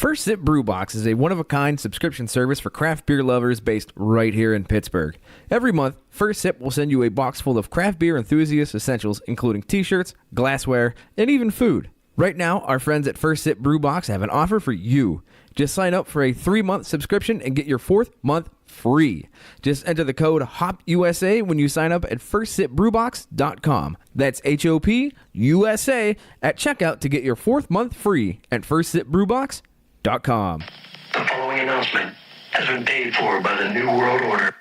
First Sip Brew Box is a one-of-a-kind subscription service for craft beer lovers based right here in Pittsburgh. Every month, First Sip will send you a box full of craft beer enthusiast essentials, including t-shirts, glassware, and even food. Right now, our friends at First Sip Brew Box have an offer for you. Just sign up for a 3-month subscription and get your 4th month free. Just enter the code HOPUSA when you sign up at firstsipbrewbox.com. That's HOPUSA at checkout to get your 4th month free at firstsipbrewbox.com. The following announcement has been paid for by the New World Order.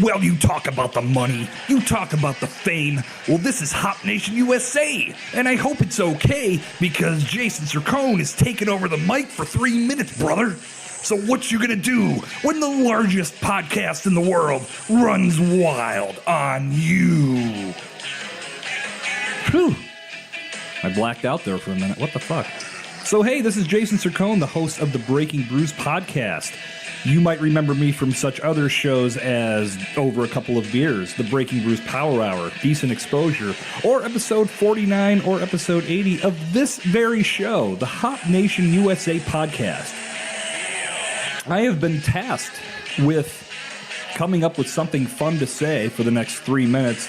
Well, you talk about the money, you talk about the fame. Well, this is Hop Nation USA, and I hope it's okay because Jason Sircone is taking over the mic for 3 minutes, brother. So what you gonna do when the largest podcast in the world runs wild on you? Whew. I blacked out there for a minute. What the fuck? So hey, this is Jason Sircone, the host of the Breaking Brews podcast. You might remember me from such other shows as Over a Couple of Beers, the Breaking Brews Power Hour, Decent Exposure, or episode 49 or episode 80 of this very show, the Hop Nation USA podcast. I have been tasked with coming up with something fun to say for the next 3 minutes.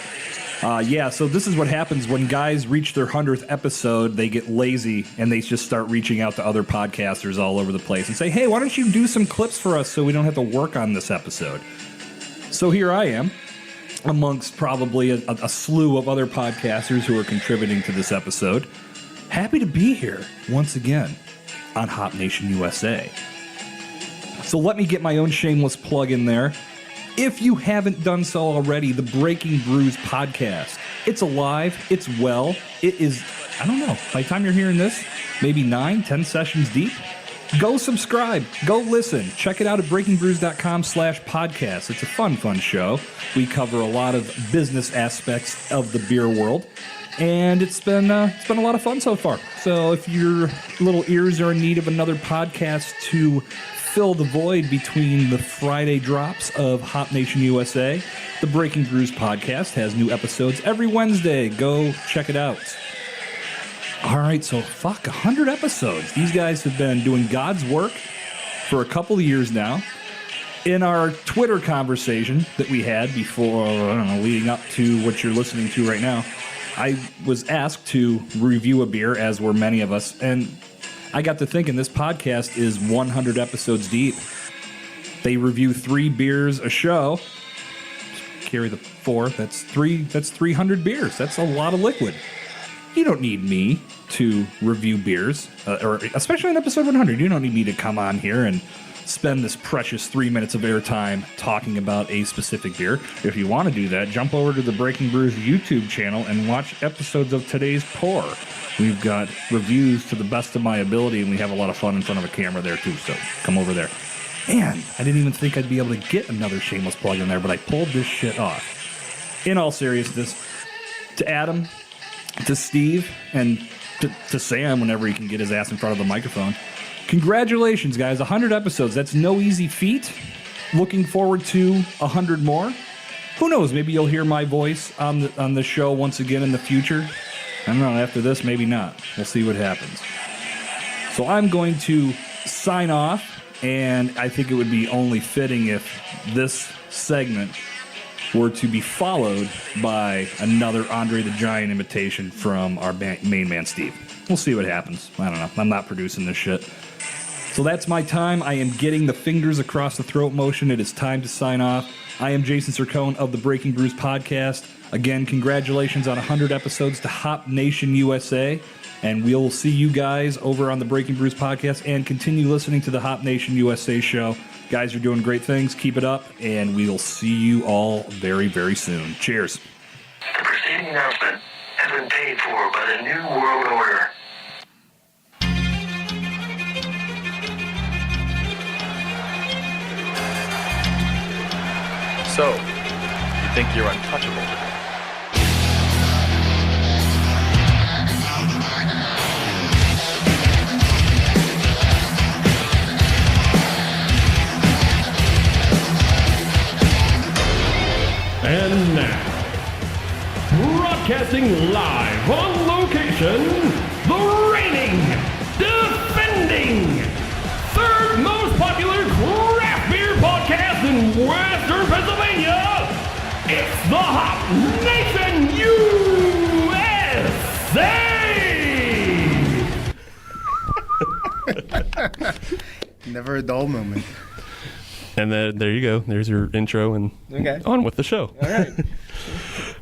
So this is what happens when guys reach their 100th episode. They get lazy and they just start reaching out to other podcasters all over the place and say, hey, why don't you do some clips for us so we don't have to work on this episode? So here I am, amongst probably a slew of other podcasters who are contributing to this episode. Happy to be here once again on Hop Nation USA. So let me get my own shameless plug in there. If you haven't done so already, the Breaking Brews podcast. It's alive. It's well. It is, I don't know, by the time you're hearing this, maybe 9-10 sessions deep. Go subscribe. Go listen. Check it out at breakingbrews.com/podcast. It's a fun show. We cover a lot of business aspects of the beer world. And it's been a lot of fun so far. So if your little ears are in need of another podcast to fill the void between the Friday drops of Hop Nation USA, the Breaking Brews podcast has new episodes every Wednesday. Go check it out. All right, so 100 episodes. These guys have been doing God's work for a couple of years now. In our Twitter conversation that we had before, leading up to what you're listening to right now, I was asked to review a beer, as were many of us, and I got to thinking this podcast is 100 episodes deep. They review 3 beers a show. Carry the 4. That's 300 beers. That's a lot of liquid. You don't need me to review beers, or especially on episode 100. You don't need me to come on here and spend this precious 3 minutes of airtime talking about a specific beer. If you want to do that, jump over to the Breaking Brews YouTube channel and watch episodes of today's pour. We've got reviews to the best of my ability, and we have a lot of fun in front of a camera there, too, so come over there. And I didn't even think I'd be able to get another shameless plug in there, but I pulled this shit off. In all seriousness, to Adam, to Steve, and to Sam, whenever he can get his ass in front of the microphone, congratulations, guys. 100 episodes. That's no easy feat. Looking forward to 100 more. Who knows? Maybe you'll hear my voice on the show once again in the future. I don't know, after this, maybe not. We'll see what happens. So I'm going to sign off, and I think it would be only fitting if this segment were to be followed by another Andre the Giant imitation from our main man, Steve. We'll see what happens. I don't know. I'm not producing this shit. So that's my time. I am getting the fingers across the throat motion. It is time to sign off. I am Jason Sircone of the Breaking Brews podcast. Again, congratulations on 100 episodes to Hop Nation USA. And we'll see you guys over on the Breaking Brews podcast and continue listening to the Hop Nation USA show. Guys are doing great things. Keep it up. And we'll see you all very, very soon. Cheers. The preceding announcement has been paid for by the New World Order. So, you think you're untouchable? And now, broadcasting live on location, the reigning, defending, Hop Nation USA! Never a dull moment. And then there you go. There's your intro and on with the show. All right.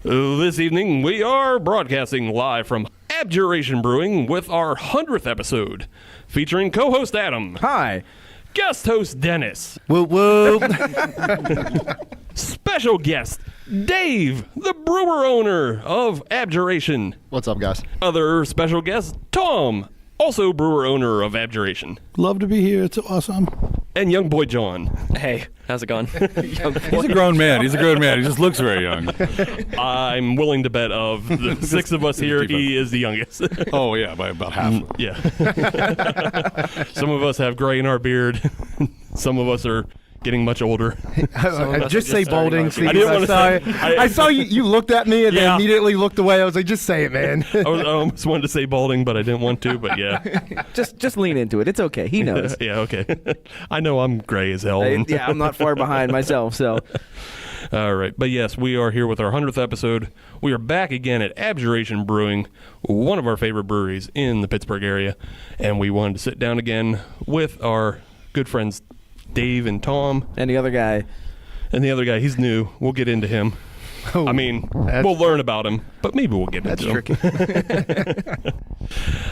This evening we are broadcasting live from Abjuration Brewing with our 100th episode, featuring co-host Adam. Hi. Guest host Dennis. Whoop whoop. Special guest Dave, the brewer owner of Abjuration. What's up, guys? Other special guest Tom, also brewer owner of Abjuration. Love to be here. It's awesome. And young boy John. Hey, how's it going? He's a grown man. He just looks very young. I'm willing to bet of the six of us here, he is the youngest. Oh, yeah, by about half. Yeah. Some of us have gray in our beard. Some of us are getting much older. Just say Balding. I saw you looked at me and then immediately looked away. I was like, just say it, man. I almost wanted to say balding, but I didn't want to, but yeah. Just lean into it. It's okay. He knows. Yeah, okay. I know I'm gray as hell. Yeah, I'm not far behind myself, so. All right. But yes, we are here with our 100th episode. We are back again at Abjuration Brewing, one of our favorite breweries in the Pittsburgh area. And we wanted to sit down again with our good friends Dave and Tom. And the other guy. He's new. We'll get into him. I mean, we'll learn about him, but maybe we'll get into him. That's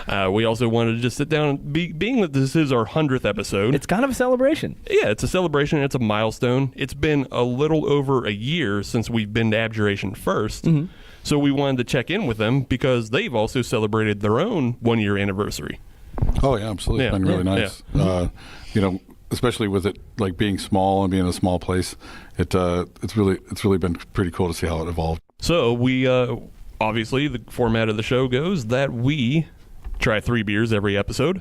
tricky. We also wanted to just sit down, being that this is our 100th episode. It's kind of a celebration. Yeah, it's a celebration. It's a milestone. It's been a little over a year since we've been to Abjuration first. Mm-hmm. So we wanted to check in with them because they've also celebrated their own 1-year anniversary. Oh, yeah, absolutely. It's been really nice. Yeah. Especially with it like being small and being a small place, it's really been pretty cool to see how it evolved. So we obviously the format of the show goes that we try 3 beers every episode,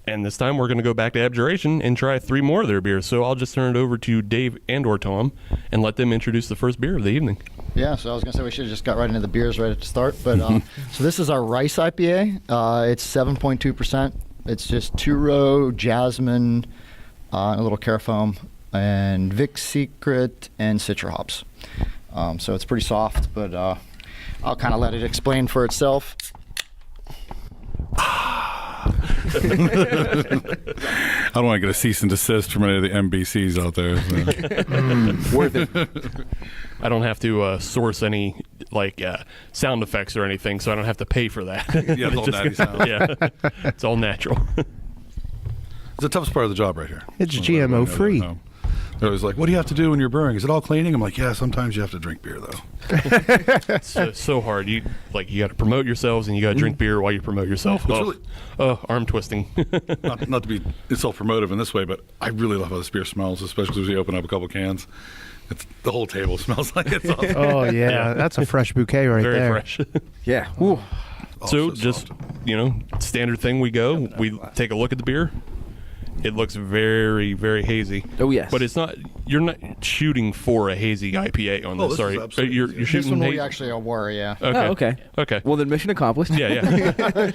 and this time we're going to go back to Abjuration and try 3 more of their beers. So I'll just turn it over to Dave and/or Tom and let them introduce the first beer of the evening. Yeah, so I was going to say we should have just got right into the beers right at the start, but so this is our Rice IPA. It's 7.2%. It's just 2-row jasmine. A little Carafoam and Vic Secret and Citra hops. So it's pretty soft, but I'll kind of let it explain for itself. I don't want to get a cease and desist from any of the MBCs out there. So. Worth it. I don't have to source any sound effects or anything, so I don't have to pay for that. Yeah, it's all natty sound. Yeah, it's all natural. It's the toughest part of the job right here. It's GMO free. They're always like, what do you have to do when you're brewing? Is it all cleaning? I'm like, yeah, sometimes you have to drink beer, though. It's so hard. You got to promote yourselves and you got to drink beer while you promote yourself. Arm twisting. not to be self-promotive in this way, but I really love how this beer smells, especially as we open up a couple cans. The whole table smells like it's awesome. Oh, yeah. That's a fresh bouquet right Very there. fresh. Yeah. Ooh. So just, standard thing we go. We take a look at the beer. It looks very, very hazy. Oh, yes. But it's not. You're not shooting for a hazy IPA on this. This Sorry, you're This shooting. one we actually were, yeah. Okay. Oh, okay. Okay. Well, then mission accomplished. Yeah.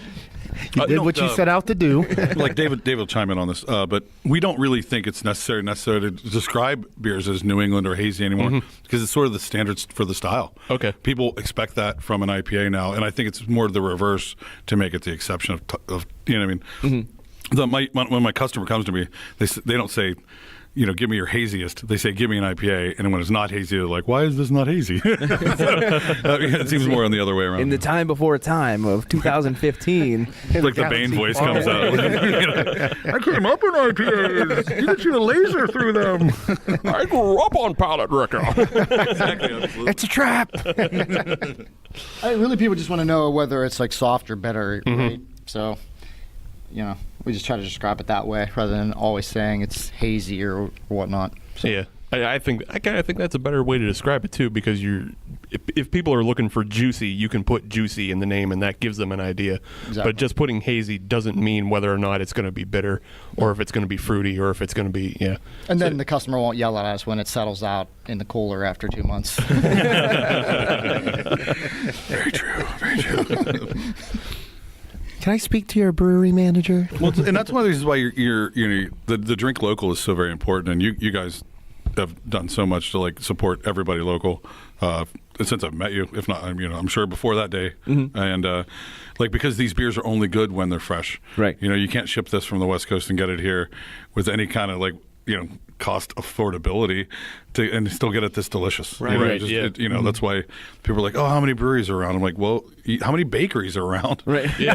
You did what you set out to do. Like David will chime in on this, but we don't really think it's necessary to describe beers as New England or hazy anymore because it's sort of the standards for the style. Okay. People expect that from an IPA now, and I think it's more the reverse to make it the exception of you know what I mean. Mm-hmm. When my customer comes to me, they don't say, give me your haziest. They say, give me an IPA. And when it's not hazy, they're like, why is this not hazy? It seems more on the other way around. In the time before time of 2015. Like the Bane voice comes out. I came up in IPAs. You can shoot a laser through them. I grew up on pallet liquor. Exactly. Absolutely. It's a trap. Really, people just want to know whether it's like soft or bitter, right? So, we just try to describe it that way rather than always saying it's hazy or whatnot. So. Yeah. I kind of think that's a better way to describe it too, because if people are looking for juicy, you can put juicy in the name and that gives them an idea. Exactly. But just putting hazy doesn't mean whether or not it's going to be bitter or if it's going to be fruity or if it's going to be And then the customer won't yell at us when it settles out in the cooler after 2 months. Very true. Very true. Can I speak to your brewery manager? Well, and that's one of the reasons why you're the drink local is so very important, and you guys have done so much to like support everybody local since I've met you. If not, I'm sure before that day. And like because these beers are only good when they're fresh. Right. You can't ship this from the West Coast and get it here with any kind of like cost affordability and still get it this delicious. Right. That's why people are like, oh, how many breweries are around? I'm like, well, how many bakeries are around? Right. You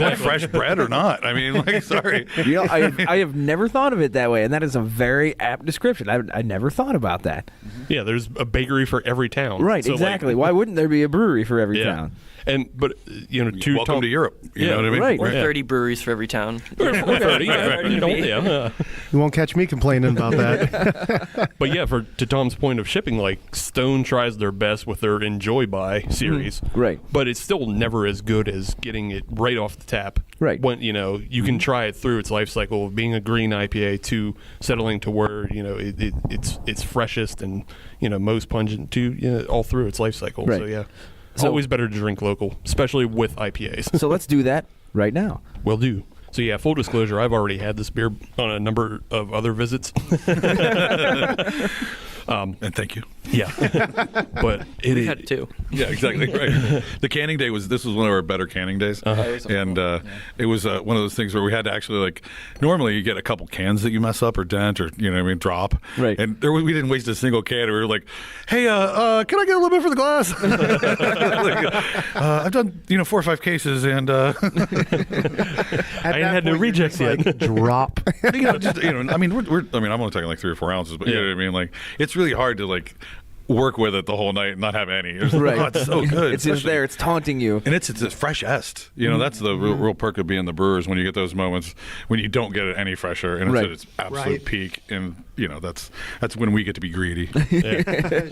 want fresh bread or not? I mean, like, sorry. I have never thought of it that way, and that is a very apt description. I never thought about that. Yeah, there's a bakery for every town. Right, So, exactly. Why wouldn't there be a brewery for every Yeah. town? But Welcome to Europe. You know what I mean? Right. Or 30 breweries for every town. Or 30, yeah. You won't catch me complaining about that. But yeah, to Tom's point of shipping, like Stone tries their best with their Enjoy By series, Right. But it's still never as good as getting it right off the tap. Right. When you can try it through its life cycle of being a green IPA to settling to where it's freshest and most pungent to all through its life cycle. Right. So yeah, So- always better to drink local, especially with IPAs. So let's do that right now. Will do. So yeah, full disclosure, I've already had this beer on a number of other visits. And thank you. Yeah, but We've had it too. Yeah, exactly. Right. The canning day was one of our better canning days, and it was one of those things where we had to actually like. Normally, you get a couple cans that you mess up or dent or drop. Right. And we didn't waste a single can. We were like, "Hey, can I get a little bit for the glass?" I've done 4 or 5 cases, and I ain't had no rejects yet. Drop. I'm only talking like 3 or 4 ounces, but you know what I mean. Like, it's really hard to like work with it the whole night and not have any. It's, Right. oh, it's so good. It's just there. It's taunting you. And it's a fresh est. That's the real perk of being the brewers when you get those moments when you don't get it any fresher and it's Right. at its absolute Right. peak. And that's when we get to be greedy.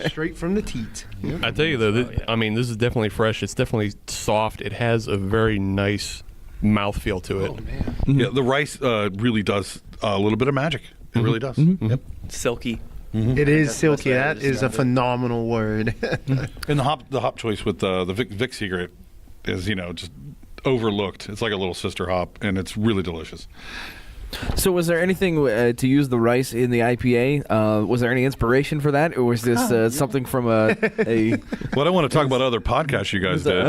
Straight from the teat. I tell you though, this is definitely fresh. It's definitely soft. It has a very nice mouthfeel to it. Yeah, the rice really does a little bit of magic. It really does. Yep. Silky. It is silky. That is a phenomenal word. And the hop choice with the Vic Secret is just overlooked. It's like a little sister hop, and it's really delicious. So was there anything to use the rice in the IPA? Was there any inspiration for that, or was this something from a? Well, I don't want to talk about other podcasts you guys did,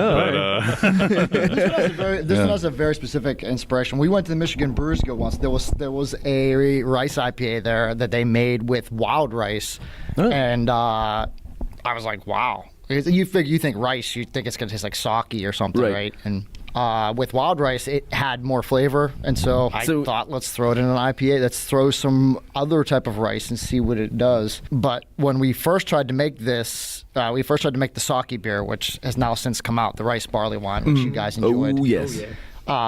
This one has a very specific inspiration. We went to the Michigan Brewers Guild once. There was a rice IPA there that they made with wild rice, and I was like, wow. You think rice, you think it's gonna taste like sake or something, right? And with wild rice, it had more flavor, and so I thought, let's throw it in an IPA. Let's throw some other type of rice and see what it does. But when we first tried to make this, we first tried to make the sake beer, which has now since come out, the rice barley wine, which you guys enjoyed. Oh, yes.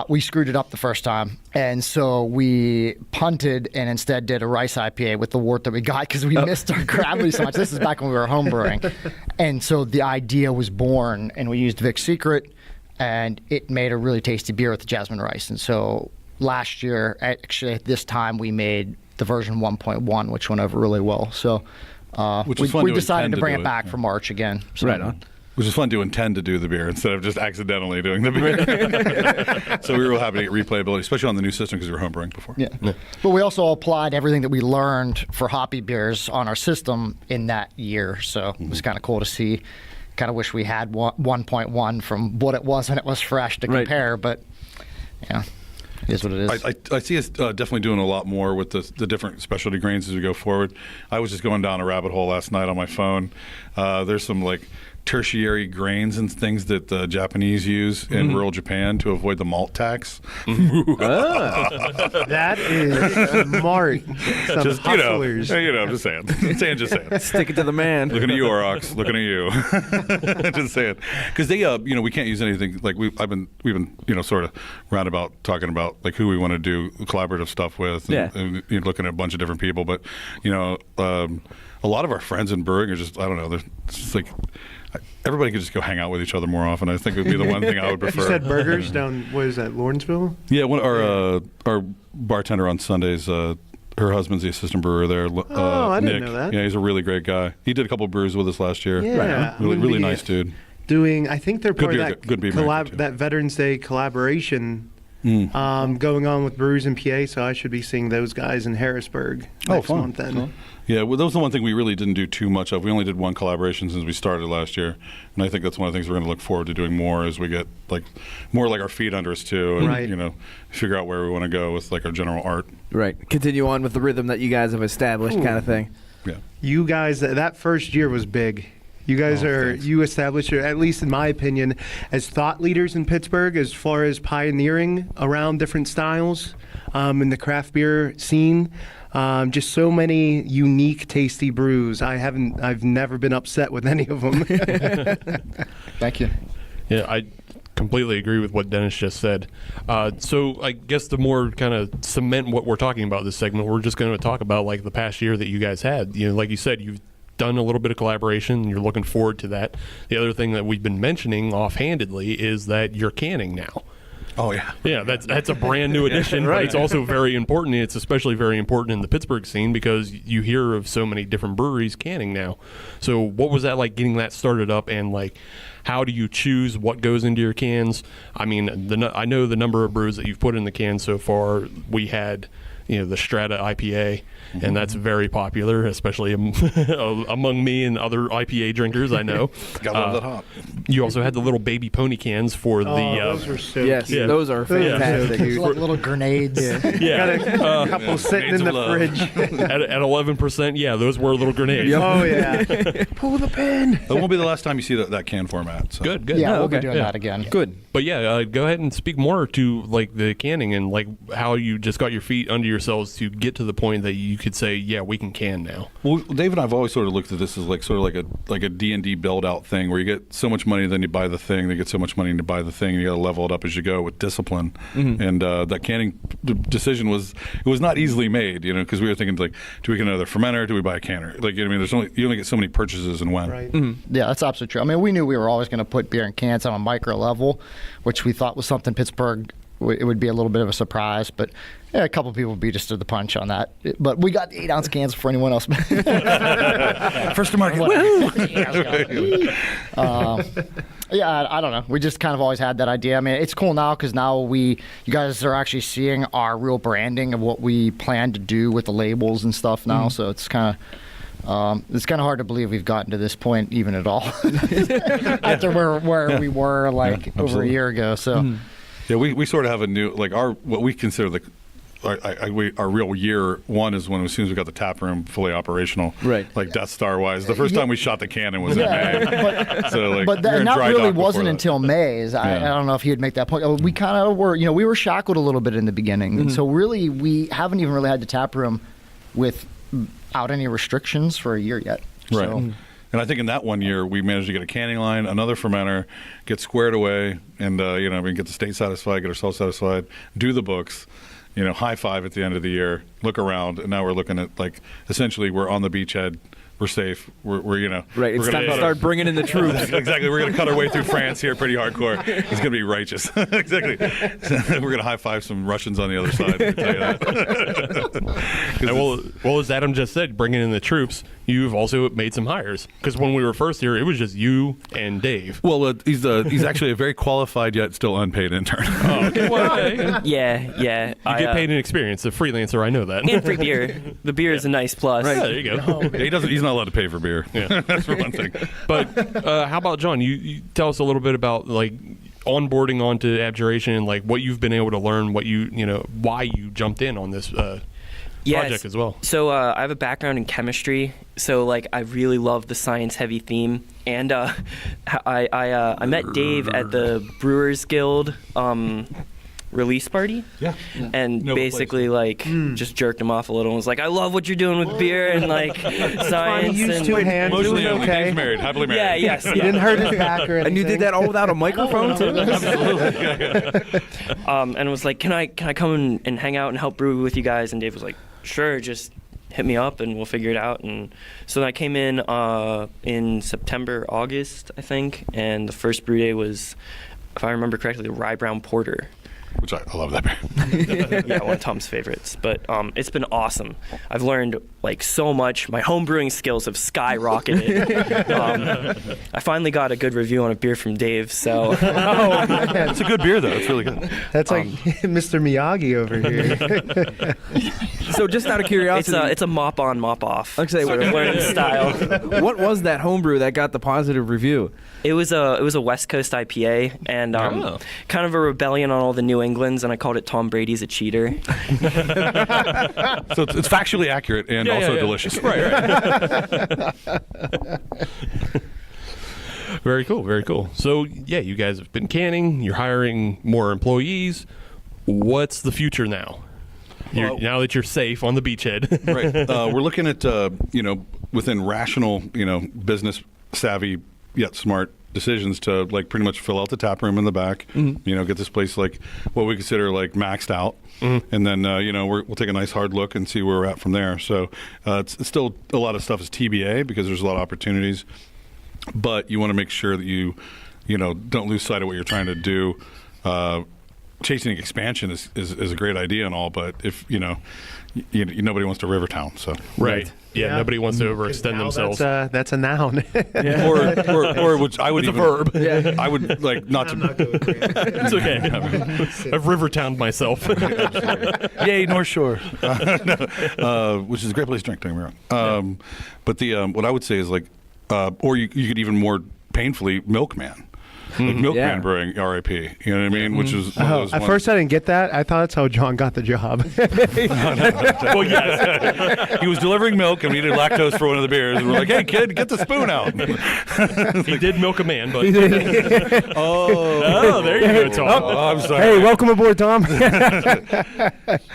We screwed it up the first time, and so we punted and instead did a rice IPA with the wort that we got because we missed our gravity so much. This is back when we were homebrewing, and so the idea was born, and we used Vic Secret, and it made a really tasty beer with the jasmine rice. And so last year, actually at this time, we made the version 1.1, which went over really well. So we decided to bring it back for March again. So. Right on. Which is fun to intend to do the beer instead of just accidentally doing the beer. So we were happy to get replayability, especially on the new system because we were homebrewing before. Yeah. But we also applied everything that we learned for hoppy beers on our system in that year. So it was kind of cool to see. Kind of wish we had 1.1 from what it was when it was fresh to compare, but yeah, it is what it is. I see us definitely doing a lot more with the different specialty grains as we go forward. I was just going down a rabbit hole last night on my phone. There's some like tertiary grains and things that the Japanese use in rural Japan to avoid the malt tax. That is smart. Some Just hustlers. I'm just saying. Just saying. Stick it to the man. Looking at you, Aurochs. Looking at you. Just saying. Because they, we can't use anything like we've been, sort of roundabout talking about like who we want to do collaborative stuff with. And looking at a bunch of different people, but a lot of our friends in brewing are just, I don't know, they're just like. Everybody could just go hang out with each other more often. I think it would be the one thing I would prefer. You said burgers down, what is that, Lawrenceville? Yeah, our bartender on Sundays, her husband's the assistant brewer there. I Nick. didn't know that. Yeah, he's a really great guy. He did a couple of brews with us last year. Yeah. Really nice dude. Doing, I think they're part Good of beer, good beer that maker, too. that Veterans Day collaboration going on with Brews in PA, so I should be seeing those guys in Harrisburg next month. Then. Cool. Yeah, well, that was the one thing we really didn't do too much of. We only did one collaboration since we started last year, and I think that's one of the things we're going to look forward to doing more as we get more our feet under us too, and figure out where we want to go with our general art. Right. Continue on with the rhythm that you guys have established, kind of thing. Yeah. You guys, that first year was big. You guys you established, at least in my opinion, as thought leaders in Pittsburgh as far as pioneering around different styles in the craft beer scene. Just so many unique, tasty brews. I've never been upset with any of them. Thank you. Yeah, I completely agree with what Dennis just said. So I guess to more kind of cement what we're talking about this segment, we're just going to talk about the past year that you guys had. Like you said, you've done a little bit of collaboration, and you're looking forward to that. The other thing that we've been mentioning offhandedly is that you're canning now. Oh yeah, yeah. That's a brand new addition, right? But it's also very important. It's especially very important in the Pittsburgh scene because you hear of so many different breweries canning now. So what was that like getting that started up, and how do you choose what goes into your cans? I mean, I know the number of brews that you've put in the can so far. We had the Strata IPA, and that's very popular, especially among me and other IPA drinkers I know. Got love that hop. You also had the little baby pony cans for those are so yes, cute. Those are fantastic. Little grenades. Yeah, got a couple sitting in the fridge. At 11%, yeah, those were little grenades. Oh yeah, pull the pin. That won't be the last time you see that can format. So. Good. Yeah, we'll be doing that again. Good. But yeah, go ahead and speak more to the canning and how you just got your feet under yourselves to get to the point that you could say, yeah, we can can now. Well, Dave and I have always sort of looked at this as a D&D build out thing where you get so much money, then you buy the thing, then you get so much money and you buy the thing, and you got to level it up as you go with discipline. And that canning decision was not easily made, because we were thinking do we get another fermenter, do we buy a canner? You only get so many purchases and when. Right. Yeah, that's absolutely true. I mean, we knew we were always going to put beer in cans on a micro level, which we thought was something Pittsburgh, it would be a little bit of a surprise, but a couple of people beat us to the punch on that. But we got the 8-ounce cans before anyone else. First to market. Yeah, I don't know. We just kind of always had that idea. I mean, it's cool now because now you guys are actually seeing our real branding of what we plan to do with the labels and stuff now. So it's kind of hard to believe we've gotten to this point even at all after where we were over a year ago. So. Yeah, we sort of have a new what we consider our real year one is when as soon as we got the tap room fully operational, right? Death Star wise. The first time we shot the cannon was in May. But that really wasn't until May. I don't know if you'd make that point. We kind of were, we were shackled a little bit in the beginning, and so really we haven't even really had the tap room without any restrictions for a year yet. Right. So. And I think in that 1 year, we managed to get a canning line, another fermenter, get squared away, and we get the state satisfied, get ourselves satisfied, do the books, high five at the end of the year, look around, and now we're looking at essentially we're on the beachhead. We're safe. We're right. It's time to start bringing in the troops. Exactly. We're going to cut our way through France here pretty hardcore. It's going to be righteous. Exactly. We're going to high five some Russians on the other side. I can tell you that. Well, as Adam just said, bringing in the troops, you've also made some hires because when we were first here, it was just you and Dave. Well, he's actually a very qualified yet still unpaid intern. Oh, okay. Well, yeah. You get paid in experience. A freelancer, I know that. And free beer. The beer is a nice plus. Right. Yeah, there you go. He's not allowed to pay for beer. Yeah. That's for one thing. But how about John? You tell us a little bit about onboarding onto Abjuration and what you've been able to learn, what why you jumped in on this project as well. So I have a background in chemistry, so I really love the science-heavy theme, and I met Dave at the Brewers Guild release party, and basically just jerked him off a little and was like, I love what you're doing with beer and science. He used two hands. It was okay. Dave's married, happily married. Yeah, yes. He didn't hurt his back or anything. And you did that all without a microphone too? Absolutely. And was like, can I come and hang out and help brew with you guys? And Dave was like, sure, just hit me up and we'll figure it out. And so then I came in September, August, I think, and the first brew day was, if I remember correctly, the Rye Brown Porter. which I love that beer. Yeah, one of Tom's favorites. But it's been awesome. I've learned like so much. My home brewing skills have skyrocketed. I finally got a good review on a beer from Dave. So It's a good beer though. It's really good. That's like Mr. Miyagi over here. So just out of curiosity, it's a mop on, mop off. I'd say, sort of learning style. what was that homebrew that got the positive review? It was a West Coast IPA, and kind of a rebellion on all the New Englands, and I called it Tom Brady's a cheater. So it's factually accurate and also delicious. Right. Very cool. Very cool. So yeah, you guys have been canning. You're hiring more employees. What's the future now? Now that you're safe on the beachhead. Right. We're looking at within rational, business savvy yet smart decisions to like pretty much fill out the tap room in the back. Get this place like what we consider like maxed out, and then we'll take a nice hard look and see where we're at from there. So it's still a lot of stuff is TBA because there's a lot of opportunities, but you want to make sure that you don't lose sight of what you're trying to do. Chasing expansion is a great idea and all, but if nobody wants to Rivertown, so right. Yeah, nobody wants to overextend themselves. That's a noun. or which I would it's even, a verb. Yeah. I would like not to. It's okay. I've Rivertowned myself. Yay, North Shore, which is a great place to drink. Don't get me wrong. But the what I would say is like, or you could even more painfully Milkman. Like Milkman Brewing, RIP. You know what I mean? Which is one of those at ones. first I didn't get that. I thought that's how John got the job. Well, yes. He was delivering milk and we needed lactose for one of the beers. And we're like, hey, kid, get the spoon out. He did milk a man, but... Oh, there you go, Tom. Oh, I'm sorry. Hey, welcome aboard, Tom.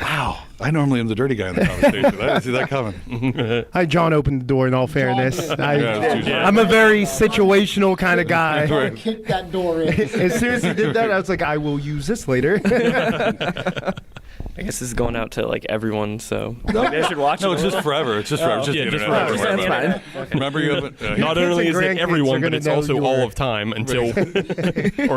Wow. I normally am the dirty guy in the conversation. I didn't see that coming. Hi, John opened the door in all fairness. Yeah. I'm a very situational kind of guy. Right. Kick that door in. As soon as he did that, I was like, I will use this later. I guess this is going out to like everyone, so maybe I should watch No, it. it's just forever. It's just forever. It's just yeah, the just internet. forever. Don't worry That's about fine. it. Remember, you have Not kids only and is it grandkids everyone, are but gonna it's know also you all were- of time until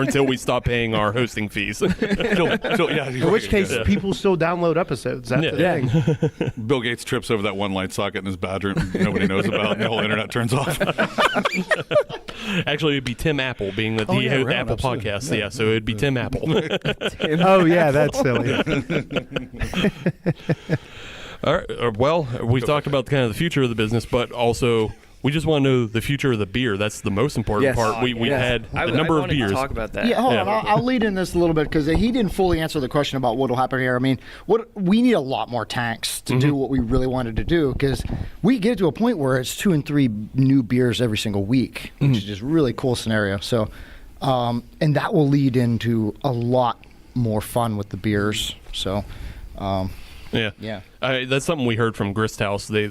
until we stop paying our hosting fees. In which case, people still download episodes. That's the Yeah. thing. Bill Gates trips over that one light socket in his bedroom nobody knows about, and the whole internet turns off. Actually, it'd be Tim Apple, being that the right, Apple absolutely. podcast. Yeah, so it'd be Tim Apple. Oh, yeah, that's silly. All right. Well, we've talked about kind of the future of the business, but also we just want to know the future of the beer. That's the most important Yes. part. We've had I a number of wanted beers. to talk about that. Yeah, hold on. Yeah. I'll lead in this a little bit because he didn't fully answer the question about what will happen here. I mean, we need a lot more tanks to do what we really wanted to do because we get to a point where it's 2 and 3 new beers every single week, which is just really cool scenario. So, and that will lead into a lot more fun with the beers. So, Yeah. That's something we heard from Grist House. They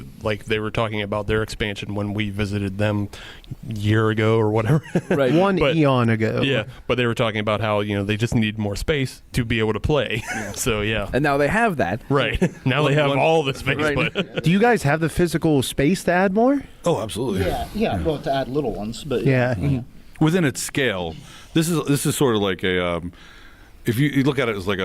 were talking about their expansion when we visited them a year ago or whatever. Right. One But- eon ago. Yeah, but they were talking about how they just need more space to be able to play. So yeah, And now they have that. right now they have all the space. Right. But Do you guys have the physical space to add more? Oh, absolutely. yeah. Well, to add little ones, but Yeah. Within its scale, this is sort of like a if you look at it as like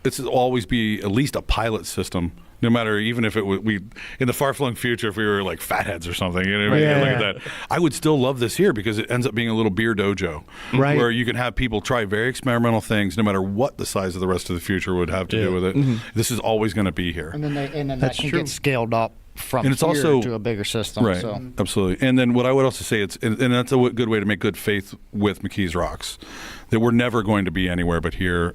it's always be at least a pilot system. No matter, even if it we in the far-flung future, if we were like fatheads or something, you know what I mean? Yeah. Look at that. I would still love this here because it ends up being a little beer dojo, Right. where you can have people try very experimental things, no matter what the size of the rest of the future would have to do with it. This is always going to be here. and then that That's can true. get scaled up from And it's here also- to a bigger system. Right, So. absolutely. And then what I would also say, and that's a good way to make good faith with McKees Rocks, that we're never going to be anywhere but here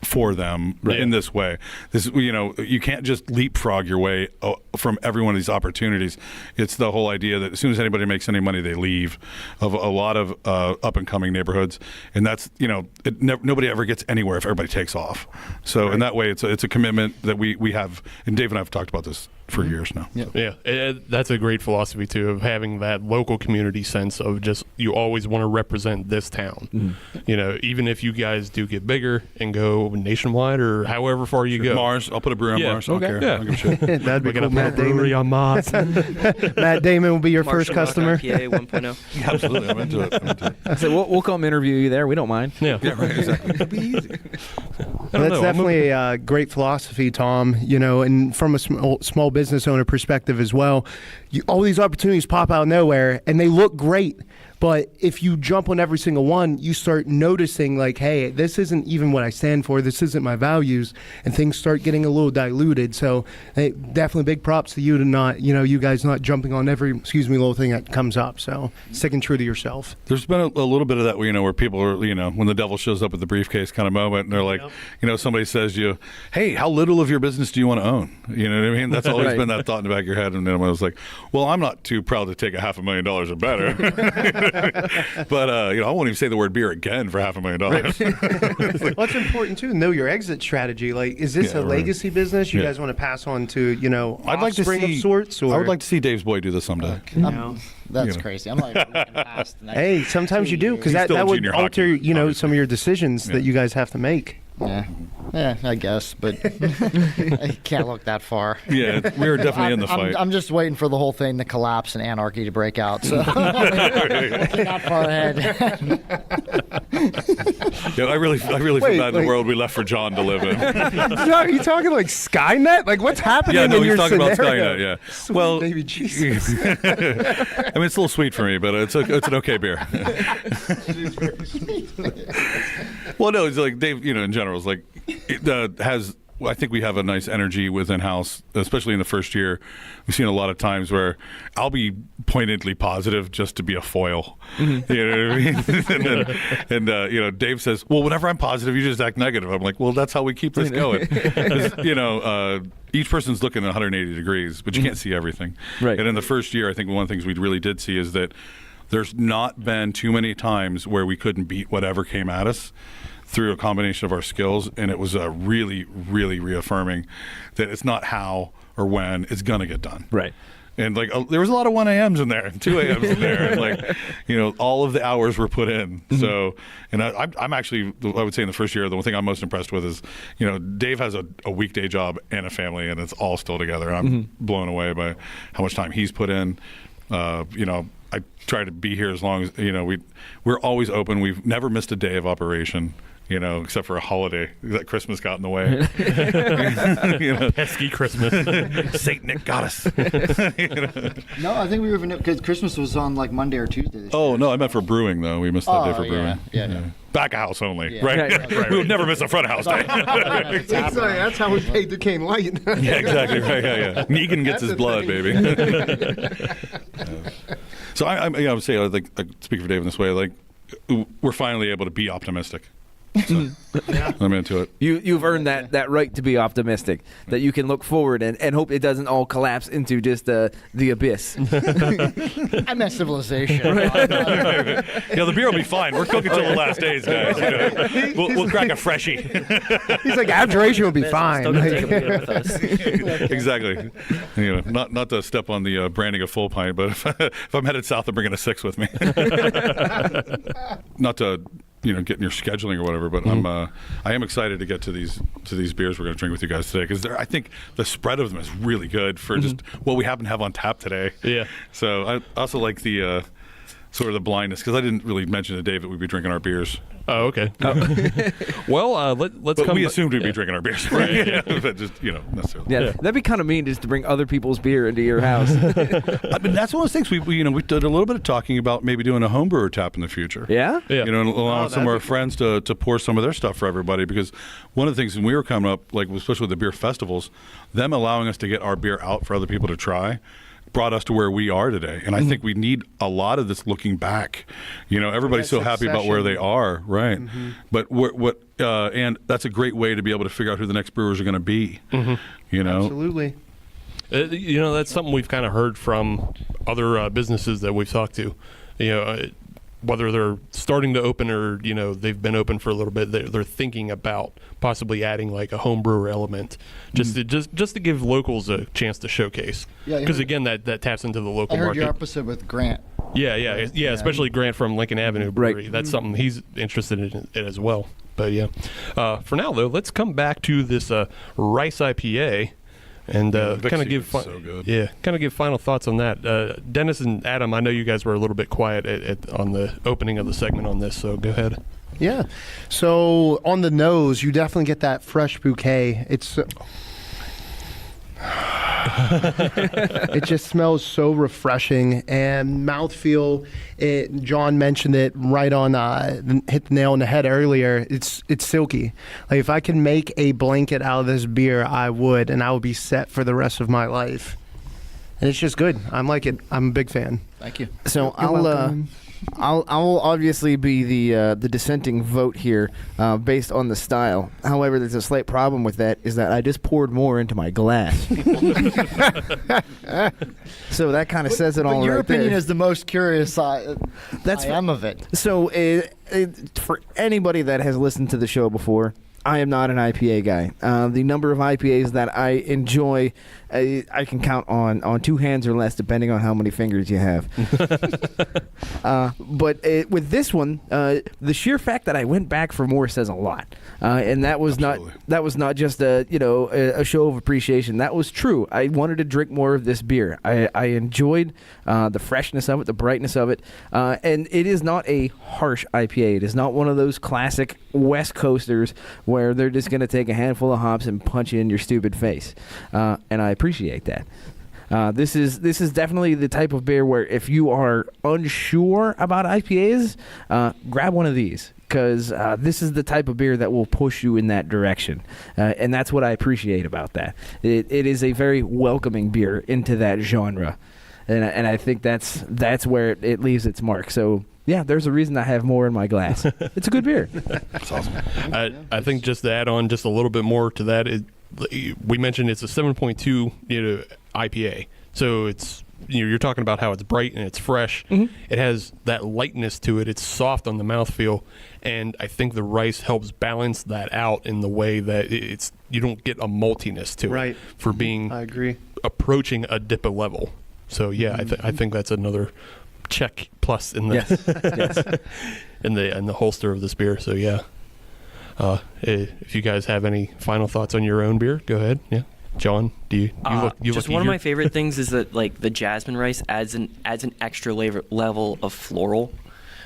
for them in this way. This, you can't just leapfrog your way from every one of these opportunities. It's the whole idea that as soon as anybody makes any money, they leave of a lot of up and coming neighborhoods, and that's nobody ever gets anywhere if everybody takes off. So in that way, it's a commitment that we have, and Dave and I have talked about this for years now. Yeah, that's a great philosophy too, of having that local community sense of just you always want to represent this town. You know, even if you guys do get bigger and go nationwide or however far you go. Mars, I'll put a brewery on Mars. I don't care. Yeah. I don't give a shit. That'd be We're cool. gonna put a brewery on Mars. Matt Damon will be your first customer. IPA 1.0. Yeah, absolutely. I'm into it. I said, we'll come interview you there. We don't mind. Yeah. Yeah, right. Exactly. It'd be easy. That's definitely a great philosophy, Tom. You know, and from a small business owner perspective as well, all these opportunities pop out of nowhere, and they look great. But if you jump on every single one, you start noticing like, hey, this isn't even what I stand for. This isn't my values, and things start getting a little diluted. So hey, definitely big props to you to not, you guys not jumping on every, little thing that comes up. So sticking true to yourself. There's been a little bit of that, where people are, when the devil shows up with the briefcase kind of moment, and they're like, somebody says to you, hey, how little of your business do you want to own? You know what I mean? That's always been that thought in the back of your head. And then I was like, well, I'm not too proud to take $500,000 or better. But I won't even say the word beer again for $500,000. Well, it's important too. Know your exit strategy. Like, is this a legacy business you guys want to pass on to I'd like to see of sorts? Or? I would like to see Dave's boy do this someday. That's crazy. I'm like looking past the next Hey, sometimes you do because that would junior alter hockey, some of your decisions that you guys have to make. Yeah, I guess, but I can't look that far. Yeah, we were definitely in the fight. I'm just waiting for the whole thing to collapse and anarchy to break out. So not far ahead. Yeah, I really feel bad in the world we left for John to live in. Are you talking like Skynet? Like what's happening? Yeah, no, in he's your talking about scenario? Skynet. Yeah. Sweet well, baby Jesus. I mean, it's a little sweet for me, but it's an okay beer. Well, no, it's like Dave. In general, it's like it has. I think we have a nice energy within house, especially in the first year. We've seen a lot of times where I'll be pointedly positive just to be a foil. Mm-hmm. You know what I mean? and Dave says, "Well, whenever I'm positive, you just act negative." I'm like, "Well, that's how we keep this going." Each person's looking at 180 degrees, but you can't see everything. Right. And in the first year, I think one of the things we really did see is that there's not been too many times where we couldn't beat whatever came at us through a combination of our skills, and it was really, really reaffirming that it's not how or when, it's going to get done. Right. And there was a lot of 1 a.m.s in there and 2 a.m.s in there, and all of the hours were put in. Mm-hmm. So, and I'm actually, I would say in the first year, the one thing I'm most impressed with is, Dave has a weekday job and a family, and it's all still together. I'm blown away by how much time he's put in. I try to be here as long as, we're always open. We've never missed a day of operation. Except for a holiday that Christmas got in the way. Pesky Christmas. Saint Nick got us. No, I think we were because Christmas was on like Monday or Tuesday this year. No, I meant for brewing though. We missed that day for brewing. Yeah. Back of house only, Yeah. right? We would never miss a front of house day. That's how we paid Duquesne Light. Yeah, exactly. Right. Yeah. Negan gets his blood, baby. So I would say, I speak for Dave in this way, we're finally able to be optimistic. So, I'm into it. You've earned that right to be optimistic, that you can look forward and hope it doesn't all collapse into just the abyss. I meant civilization. The beer will be fine. We're cooking till the last days, guys. We'll crack a freshie. He's like, Abjuration will be fine. Still gonna take a beer with us. Exactly. Not to step on the branding of full pint, but if I'm headed south, I'm bringing a 6 with me. Not to get in your scheduling or whatever, but I am excited to get to these beers we're going to drink with you guys today, because I think the spread of them is really good for just what we happen to have on tap today. Yeah. So I also like the sort of the blindness, because I didn't really mention to Dave that we'd be drinking our beers. Oh, okay. Well, let's come. We assumed we'd be drinking our beers, right? Yeah. But just necessarily. Yeah, that'd be kind of mean just to bring other people's beer into your house. I mean, that's one of those things we did a little bit of talking about maybe doing a homebrewer tap in the future. Yeah. And allowing some of our friends to pour some of their stuff for everybody, because one of the things when we were coming up, especially with the beer festivals, them allowing us to get our beer out for other people to try brought us to where we are today. And I think we need a lot of this looking back. Everybody's so happy about where they are, right? Mm-hmm. But and that's a great way to be able to figure out who the next brewers are going to be. Mm-hmm. Absolutely. That's something we've kind of heard from other businesses that we've talked to. whether they're starting to open or they've been open for a little bit, they're thinking about possibly adding like a home brewer element just to give locals a chance to showcase. Because again, that taps into the local I heard market. your episode with Grant. Yeah, especially Grant from Lincoln Avenue Brewery. Right. That's something he's interested in it as well. But yeah, for now though, let's come back to this Rice IPA. And kind of give final thoughts on that. Dennis and Adam, I know you guys were a little bit quiet on the opening of the segment on this, so go ahead. Yeah. So on the nose, you definitely get that fresh bouquet. It just smells so refreshing, and mouthfeel. John mentioned it right on, hit the nail on the head earlier. It's silky. Like if I could make a blanket out of this beer, I would, and I would be set for the rest of my life. And it's just good. I like it. I'm a big fan. Thank you. So I'll obviously be the dissenting vote here based on the style. However, there's a slight problem with that, is that I just poured more into my glass. So that kind of says it all right there. Your opinion is the most curious I am of it. So for anybody that has listened to the show before, I am not an IPA guy. The number of IPAs that I enjoy, I can count on two hands or less, depending on how many fingers you have. But with this one, the sheer fact that I went back for more says a lot, and that was not just a show of appreciation. That was true. I wanted to drink more of this beer. I enjoyed the freshness of it, the brightness of it, and it is not a harsh IPA. It is not one of those classic West Coasters where they're just going to take a handful of hops and punch you in your stupid face, and I appreciate that. This is definitely the type of beer where if you are unsure about IPAs, grab one of these, because this is the type of beer that will push you in that direction, and that's what I appreciate about that. It is a very welcoming beer into that genre, and I think that's where it leaves its mark. So yeah, there's a reason I have more in my glass. It's a good beer. That's awesome. I think just to add on just a little bit more to that, we mentioned it's a 7.2 IPA. So it's you're talking about how it's bright and it's fresh. Mm-hmm. It has that lightness to it. It's soft on the mouthfeel, and I think the rice helps balance that out in the way that you don't get a maltiness to it for being I agree. approaching a DIPA level. So yeah, I think that's another check plus in the yes. in the holster of this beer. So yeah, if you guys have any final thoughts on your own beer, go ahead. Yeah, John, you look just one of my favorite things is that like the jasmine rice adds an extra level of floral.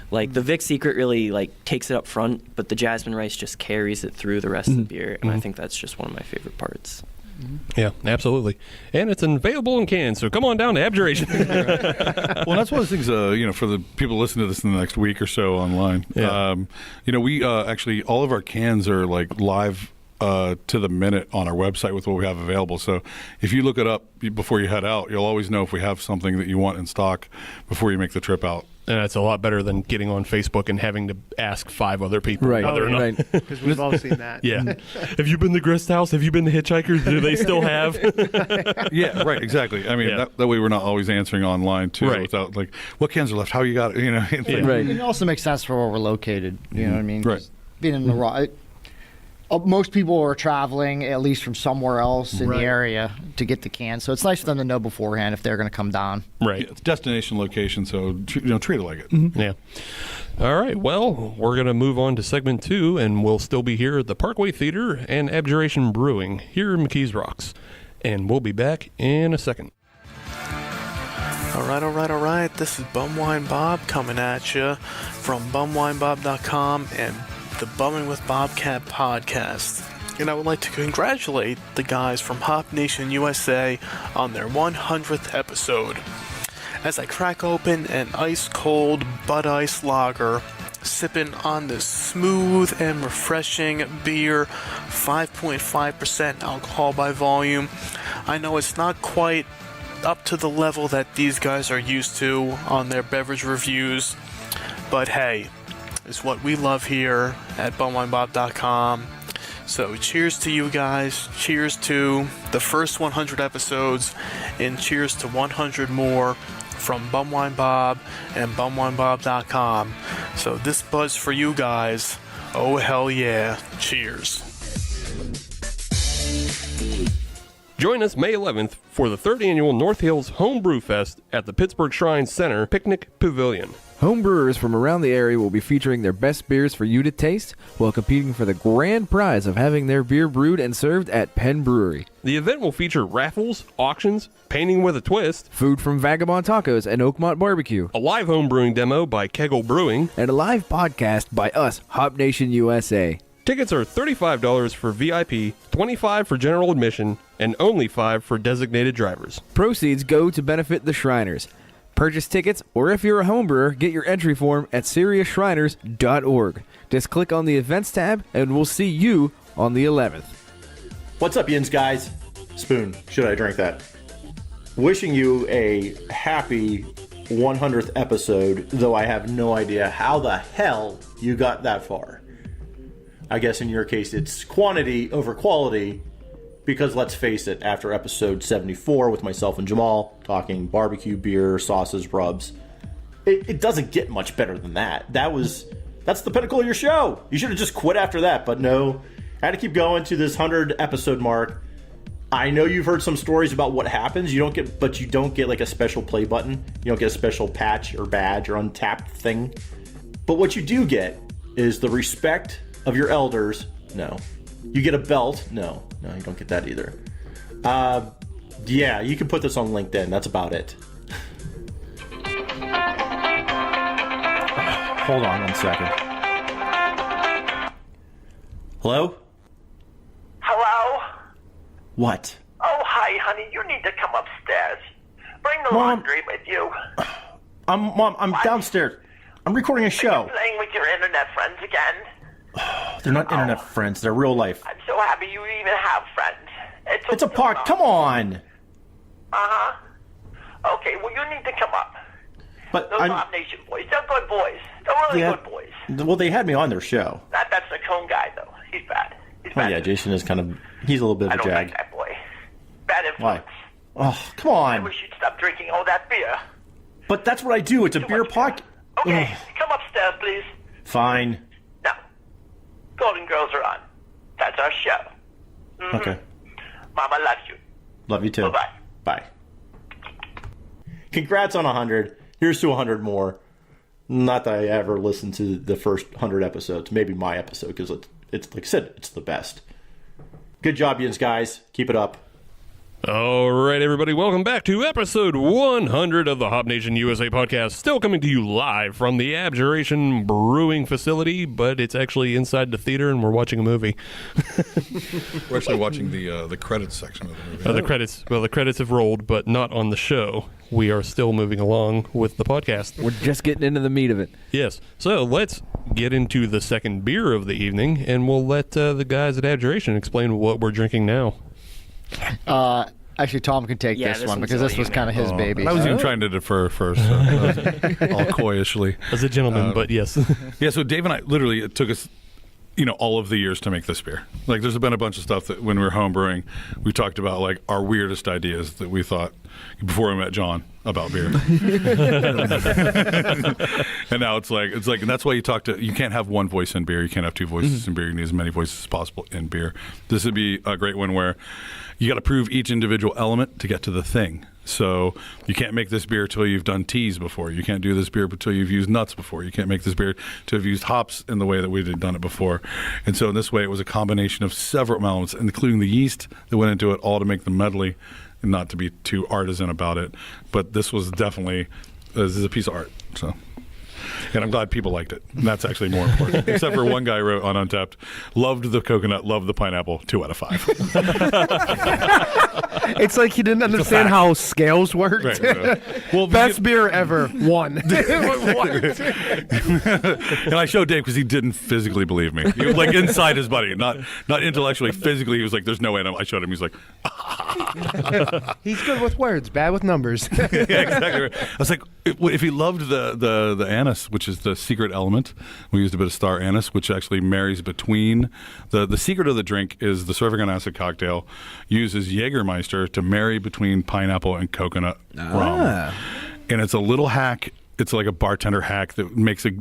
Like the Vic Secret really like takes it up front, but the jasmine rice just carries it through the rest of the beer, and I think that's just one of my favorite parts. Yeah, absolutely. And it's available in cans, so come on down to Abjuration. Well, that's one of the things, for the people listening to this in the next week or so online. Yeah. We actually, all of our cans are like live to the minute on our website with what we have available. So if you look it up before you head out, you'll always know if we have something that you want in stock before you make the trip out. And that's a lot better than getting on Facebook and having to ask 5 other people. Right. Because we've all seen that. Yeah. Have you been to Grist House? Have you been to Hitchhikers? Do they still have? Yeah, right, exactly. I mean, that way we're not always answering online, too, without, like, what cans are left? How you got it? Right. It also makes sense for where we're located. You know what I mean? Right. Being in the most people are traveling at least from somewhere else in the area to get the cans, so it's nice for them to know beforehand if they're going to come down. Right, it's destination location, so treat it like it. Mm-hmm. Yeah. All right. Well, we're going to move on to segment 2, and we'll still be here at the Parkway Theater and Abjuration Brewing here in McKees Rocks, and we'll be back in a second. All right. This is Bumwine Bob coming at you from bumwinebob.com and the Bumming with Bobcat podcast. And I would like to congratulate the guys from Hop Nation USA on their 100th episode. As I crack open an ice-cold Bud Ice lager, sipping on this smooth and refreshing beer, 5.5% alcohol by volume. I know it's not quite up to the level that these guys are used to on their beverage reviews, but hey, it's what we love here at bumwinebob.com. So cheers to you guys, cheers to the first 100 episodes, and cheers to 100 more from Bumwine Bob and bumwinebob.com. So this buzz for you guys, oh hell yeah, cheers. Join us May 11th for the 3rd annual North Hills Homebrew Fest at the Pittsburgh Shrine Center Picnic Pavilion. Homebrewers from around the area will be featuring their best beers for you to taste while competing for the grand prize of having their beer brewed and served at Penn Brewery. The event will feature raffles, auctions, painting with a twist, food from Vagabond Tacos and Oakmont Barbecue, a live homebrewing demo by Kegel Brewing, and a live podcast by us, Hop Nation USA. Tickets are $35 for VIP, $25 for general admission, and only $5 for designated drivers. Proceeds go to benefit the Shriners. Purchase tickets, or if you're a homebrewer, get your entry form at SiriusShriners.org. Just click on the events tab, and we'll see you on the 11th. What's up, yins guys? Spoon, should I drink that? Wishing you a happy 100th episode, though I have no idea how the hell you got that far. I guess in your case it's quantity over quality, because let's face it, after episode 74 with myself and Jamal talking barbecue, beer, sauces, rubs, it doesn't get much better than that. That's the pinnacle of your show. You should have just quit after that, but no. I had to keep going to this 100 episode mark. I know you've heard some stories about what happens. You don't get like a special play button. You don't get a special patch or badge or untapped thing. But what you do get is the respect of your elders. No. You get a belt. No, you don't get that either. Yeah, you can put this on LinkedIn. That's about it. Hold on 1 second. Hello? Hello? What? Oh, hi, honey. You need to come upstairs. Bring the laundry with you. Mom, I'm downstairs. I'm recording a show. Playing with your internet friends again? They're not internet friends. They're real life. I'm so happy you even have friends. It's a park. Come on. Uh-huh. Okay, well, you need to come up. But Those Hop Nation boys, they're good boys. They're really good boys. Well, they had me on their show. That's the cone guy, though. He's bad. Oh, yeah, Jason is he's a little bit of a jag. I don't like that boy. Bad influence. Why? Oh, come on. I wish you'd stop drinking all that beer. But that's what I do. It's a beer park. Okay, come upstairs, please. Fine. Now, Golden Girls are on. That's our show. Mm-hmm. Okay. Mama loves you. Love you too. Bye-bye. Bye. Congrats on 100. Here's to 100 more. Not that I ever listened to the first 100 episodes. Maybe my episode, because it's like I said, it's the best. Good job, yins guys. Keep it up. All right, everybody, welcome back to episode 100 of the Hop Nation USA podcast. Still coming to you live from the Abjuration Brewing facility, but it's actually inside the theater, and we're watching a movie. We're actually watching the credits section of the movie. The credits have rolled, but not on the show. We are still moving along with the podcast. We're just getting into the meat of it. Yes. So let's get into the second beer of the evening, and we'll let the guys at Abjuration explain what we're drinking now. Actually, Tom can take this one because this was kind of his baby. I was even trying to defer first, so all coyishly. As a gentleman, but yes. Yeah, so Dave and I, literally, it took us, all of the years to make this beer. Like, there's been a bunch of stuff that when we were home brewing, we talked about, like, our weirdest ideas that we thought before we met John about beer. And now it's like, and that's why you can't have one voice in beer. You can't have two voices in beer. You need as many voices as possible in beer. This would be a great one where you got to prove each individual element to get to the thing. So you can't make this beer till you've done teas before. You can't do this beer until you've used nuts before. You can't make this beer till you've used hops in the way that we had done it before. And so in this way, it was a combination of several elements, including the yeast that went into it, all to make them medley and not to be too artisan about it. But this was definitely, this is a piece of art. So. And I'm glad people liked it. And that's actually more important. Except for one guy wrote on Untapped, loved the coconut, loved the pineapple, 2 out of 5. It's like he didn't understand how scales worked. Right. Well, best beer ever, 1. And I showed Dave because he didn't physically believe me. He was like inside his body, not intellectually, physically. He was like, there's no way. And I showed him. He's like, he's good with words, bad with numbers. Yeah, exactly right. I was like, If he loved the anise, which is the secret element, we used a bit of star anise, which actually marries between the secret of the drink is the serving on acid cocktail uses Jägermeister to marry between pineapple and coconut rum, and it's a little hack. It's like a bartender hack that makes it,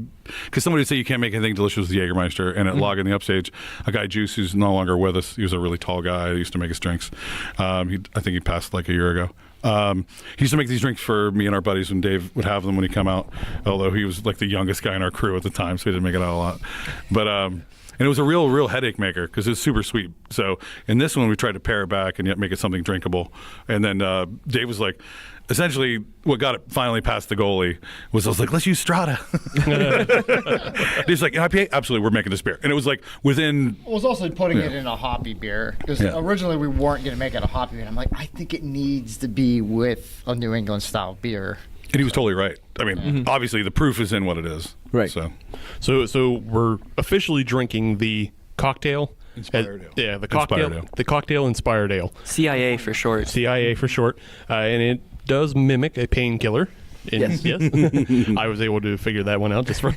because somebody would say you can't make anything delicious with Jägermeister. And at Log in the Upstage, a guy Juice who's no longer with us, he was a really tall guy. He used to make us drinks. I think he passed like a year ago. He used to make these drinks for me and our buddies when Dave would have them when he come out, although he was like the youngest guy in our crew at the time, so he didn't make it out a lot. But and it was a real headache maker because it was super sweet. So in this one, we tried to pare it back and yet make it something drinkable. And then Dave was like, essentially, what got it finally past the goalie was I was like, let's use Strata. He's like, IPA? Absolutely, we're making this beer. And it was like within... I was also putting it in a hoppy beer because originally we weren't going to make it a hoppy beer. I'm like, I think it needs to be with a New England style beer. And he was totally right. I mean, obviously the proof is in what it is. Right. So we're officially drinking the cocktail. Inspired Ale. Yeah, the cocktail. Ale. The cocktail Inspired Ale. CIA for short. CIA for short. And it does mimic a painkiller. Yes. I was able to figure that one out just from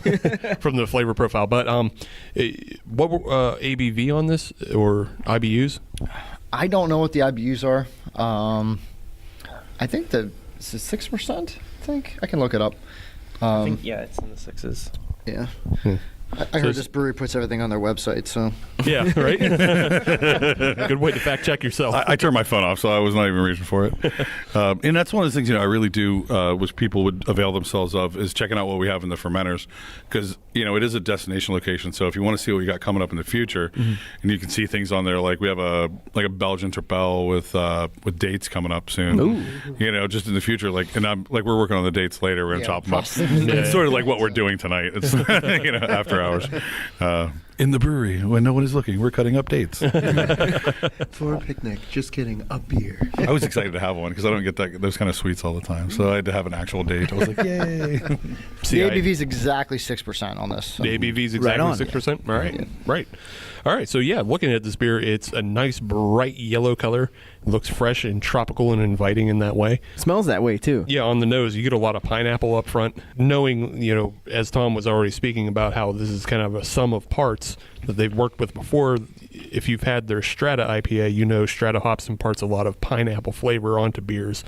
the flavor profile. But what were ABV on this or IBUs? I don't know what the IBUs are. I think it's 6%. I think I can look it up. I think, it's in the 6s. Yeah. I heard this brewery puts everything on their website, so. Yeah, right? Good way to fact check yourself. I turned my phone off, so I was not even reaching for it. And that's one of the things, I really do, which people would avail themselves of, is checking out what we have in the fermenters. Because, it is a destination location, so if you want to see what we got coming up in the future, and you can see things on there, like we have a Belgian Tripel with dates coming up soon. Ooh. Just in the future, and we're working on the dates later. We're going to chop them up. Yeah. It's sort of like what we're doing tonight. It's, after hours. In the brewery, when no one is looking, we're cutting up dates. For a picnic. Just kidding. A beer. I was excited to have one because I don't get those kind of sweets all the time. So I had to have an actual date. I was like, yay. The ABV is exactly 6% on this. So. The ABV is exactly 6%? All right. Yeah. Right. All right. So, looking at this beer, it's a nice bright yellow color. It looks fresh and tropical and inviting in that way. Smells that way, too. Yeah, on the nose, you get a lot of pineapple up front. Knowing, as Tom was already speaking about how this is kind of a sum of parts that they've worked with before. If you've had their Strata IPA, Strata hops imparts a lot of pineapple flavor onto beers.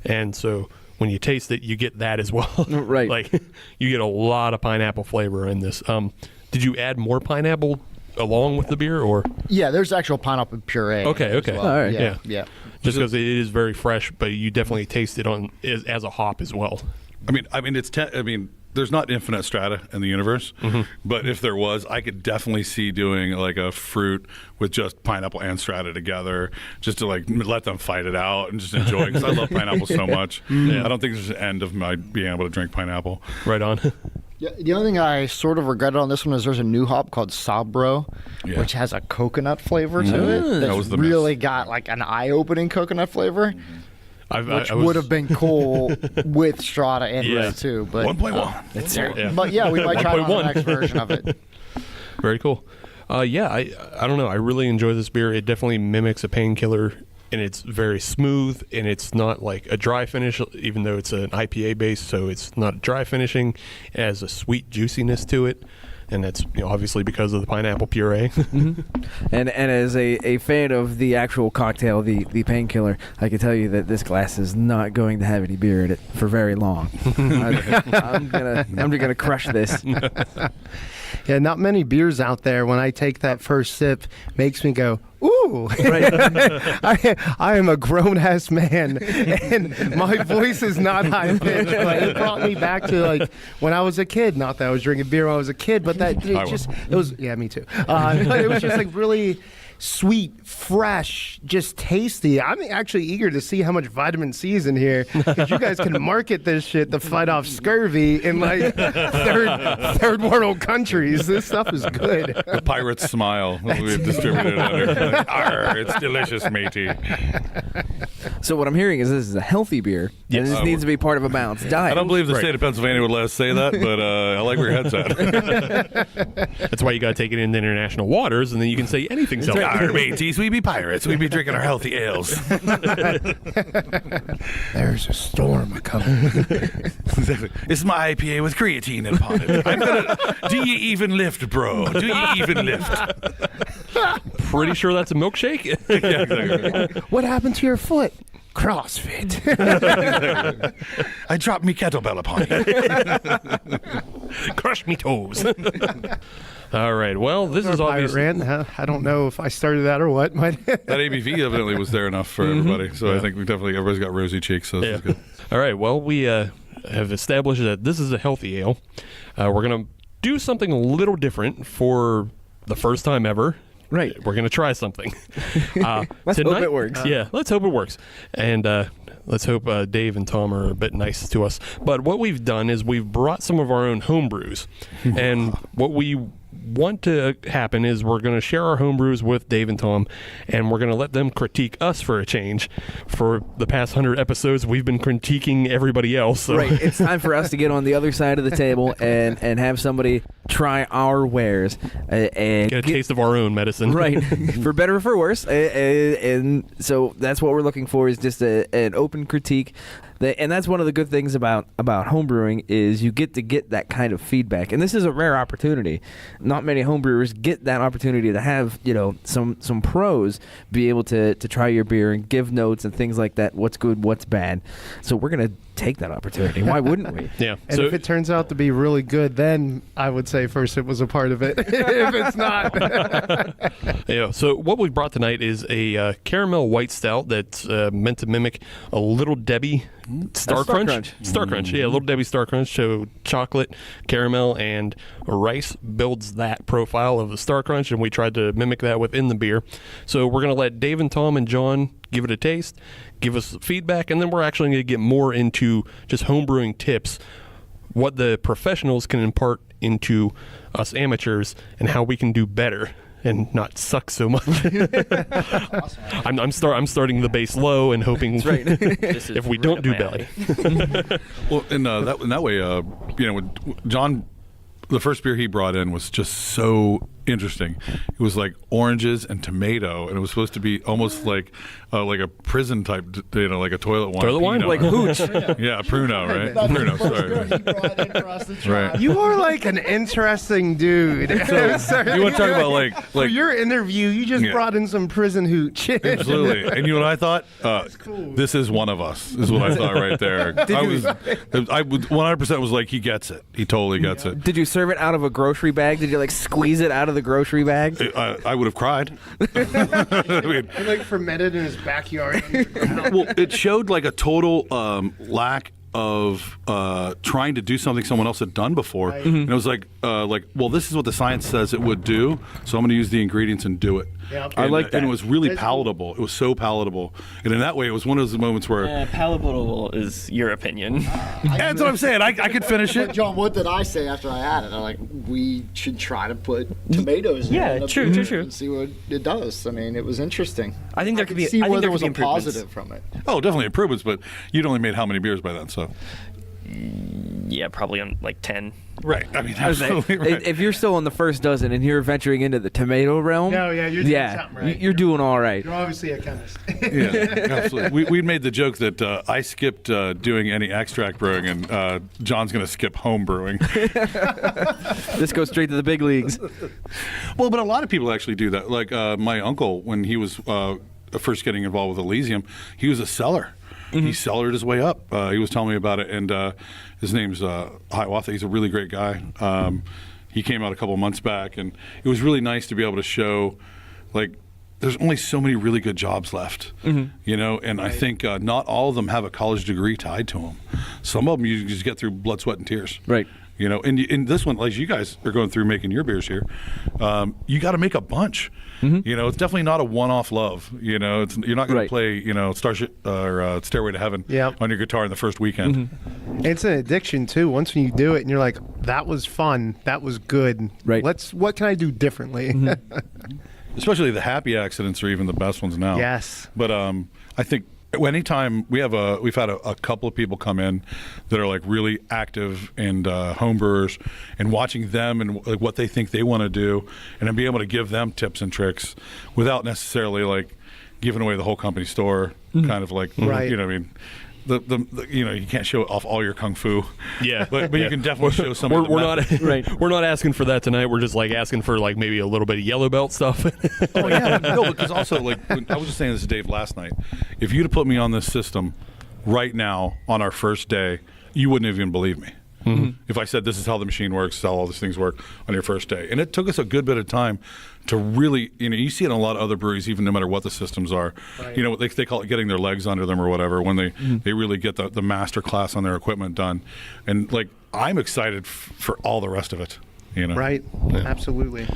And so when you taste it, you get that as well. Right. You get a lot of pineapple flavor in this. Did you add more pineapple along with the beer, or? Yeah, there's actual pineapple puree. Okay. Well. All right. Yeah. Just because it is very fresh, but you definitely taste it as a hop as well. I mean, there's not infinite strata in the universe, but if there was, I could definitely see doing like a fruit with just pineapple and strata together, just to let them fight it out and just enjoy it, because I love pineapple so much. I don't think there's an end of my being able to drink pineapple. Right on. Yeah, the only thing I sort of regretted on this one is there's a new hop called Sabro, which has a coconut flavor to it. That's really got an eye-opening coconut flavor. Which would have been cool with Strata in there too, but 1.1. But we might try it on the next version of it. Very cool. I don't know. I really enjoy this beer. It definitely mimics a painkiller, and it's very smooth, and it's not like a dry finish, even though it's an IPA base, so it's not dry finishing. It has a sweet juiciness to it. And that's obviously because of the pineapple puree. And as a fan of the actual cocktail, the painkiller, I can tell you that this glass is not going to have any beer in it for very long. I'm gonna crush this. Yeah, not many beers out there. When I take that first sip, makes me go, ooh. Right. I am a grown-ass man, and my voice is not high-pitched, but it brought me back to, when I was a kid. Not that I was drinking beer when I was a kid, but that it was, me too. It was just, really sweet, fresh, just tasty. I'm actually eager to see how much vitamin C is in here, because you guys can market this shit to fight off scurvy in third world countries. This stuff is good. The pirate's smile. We've distributed it under. Arr, it's delicious, matey. So what I'm hearing is this is a healthy beer, and this needs to be part of a balanced diet. I don't believe the state of Pennsylvania would let us say that, but I like where your head's at. That's why you got to take it into international waters, and then you can say anything's healthy. Our mateys, we be pirates. We be drinking our healthy ales. There's a storm coming. It's my IPA with creatine upon it. Do you even lift, bro? Do you even lift? Pretty sure that's a milkshake. Yeah, exactly. What happened to your foot? CrossFit. I dropped me kettlebell upon you. Crush me toes. All right. Well, this is Pirate obviously. rant. I don't know if I started that or what. That ABV evidently was there enough for everybody. So I think everybody's got rosy cheeks. So this is good. All right. Well, we have established that this is a healthy ale. We're going to do something a little different for the first time ever. Right. We're going to try something. Let's hope it works. Yeah, let's hope it works. And let's hope Dave and Tom are a bit nice to us. But what we've done is we've brought some of our own home brews. And what we want to happen is we're going to share our home brews with Dave and Tom, and we're going to let them critique us for a change. For the past 100 episodes, we've been critiquing everybody else. So. Right. It's time for us to get on the other side of the table and have somebody try our wares and get a taste of our own medicine. Right. For better or for worse. And so that's what we're looking for, is just an open critique. And that's one of the good things about homebrewing is you get that kind of feedback. And this is a rare opportunity. Not many homebrewers get that opportunity to have, some pros be able to try your beer and give notes and things like that, what's good, what's bad. So we're going to take that opportunity. Why wouldn't we? Yeah. And if it turns out to be really good, then I would say first it was a part of it. If it's not. Yeah. So what we brought tonight is a caramel white stout that's meant to mimic a Little Debbie Star Crunch. Star Crunch. Yeah, Little Debbie Star Crunch. So chocolate, caramel, and rice builds that profile of the Star Crunch, and we tried to mimic that within the beer. So we're going to let Dave and Tom and John give it a taste, give us feedback, and then we're actually going to get more into just homebrewing tips, what the professionals can impart into us amateurs, and how we can do better and not suck so much. Awesome. I'm starting the base low and hoping if we don't do belly. Well, in that way, with John, the first beer he brought in was just so interesting. It was like oranges and tomato, and it was supposed to be almost like a prison type, like a toilet wine. Toilet wine, like hooch. Yeah, Pruno, right? Pruno, sorry. Right. You are like an interesting dude. So, you want to talk about like for your interview, you just brought in some prison hooch. Absolutely. And you know what I thought? Cool. This is one of us. Is what I thought right there. I would 100% was like, he gets it. He totally gets it. Did you serve it out of a grocery bag? Did you squeeze it out of the grocery bag? I would have cried. I mean, He fermented in his backyard. well, it showed like a total lack of trying to do something someone else had done before. Right. And it was like, well, this is what the science says it would do, so I'm going to use the ingredients and do it. Yep. And, I like that. And it was really That's palatable. It was so palatable. And in that way, it was one of those moments where... Palatable is your opinion. That's what I'm saying. I could finish But it. John, what did I say after I had it? I'm like, we should try to put tomatoes in the true. beer and see what it does. I mean, it was interesting. I think there could be. See I where think there was a improvements. positive from it. Oh, definitely improvements, but you'd only made how many beers by then, so... Yeah, probably on 10. Right. I mean, I was saying, absolutely right. if you're still on the first dozen and you're venturing into the tomato realm, No, yeah, you're doing something right. You're doing all right. You're obviously a chemist. Yeah, absolutely. We made the joke that I skipped doing any extract brewing, and John's going to skip home brewing. This goes straight to the big leagues. Well, but a lot of people actually do that. Like my uncle, when he was first getting involved with Elysium, he was a seller. He cellared his way up. He was telling me about it, and his name's Hiawatha. He's a really great guy. He came out a couple months back, and it was really nice to be able to show, there's only so many really good jobs left, and I think not all of them have a college degree tied to them. Some of them you just get through blood, sweat, and tears. Right. And in this one, like you guys are going through making your beers here, you got to make a bunch. It's definitely not a one-off love. You're not going to play, Starship or Stairway to Heaven on your guitar in the first weekend. It's an addiction too. Once when you do it and you're like, that was fun, that was good. Right. What can I do differently? Especially the happy accidents are even the best ones now. Yes. But I think anytime we've had a couple of people come in that are like really active and home brewers, and watching them and like what they think they want to do, and then be able to give them tips and tricks without necessarily like giving away the whole company store, kind of like, Right. you know what I mean? The you know, you can't show off all your kung fu. Yeah, but you can definitely show some. We're, of the we're not methods. Right. We're not asking for that tonight. We're just like asking for like maybe a little bit of yellow belt stuff. Oh yeah, no, because also like I was just saying this to Dave last night. If you'd have put me on this system right now on our first day, you wouldn't even believe me. If I said this is how the machine works, this is how all these things work on your first day, and it took us a good bit of time to really, you know, you see it in a lot of other breweries, even no matter what the systems are. Right. You know, they call it getting their legs under them or whatever, when they really get the master class on their equipment done, and like I'm excited for all the rest of it. You know, Right. Absolutely.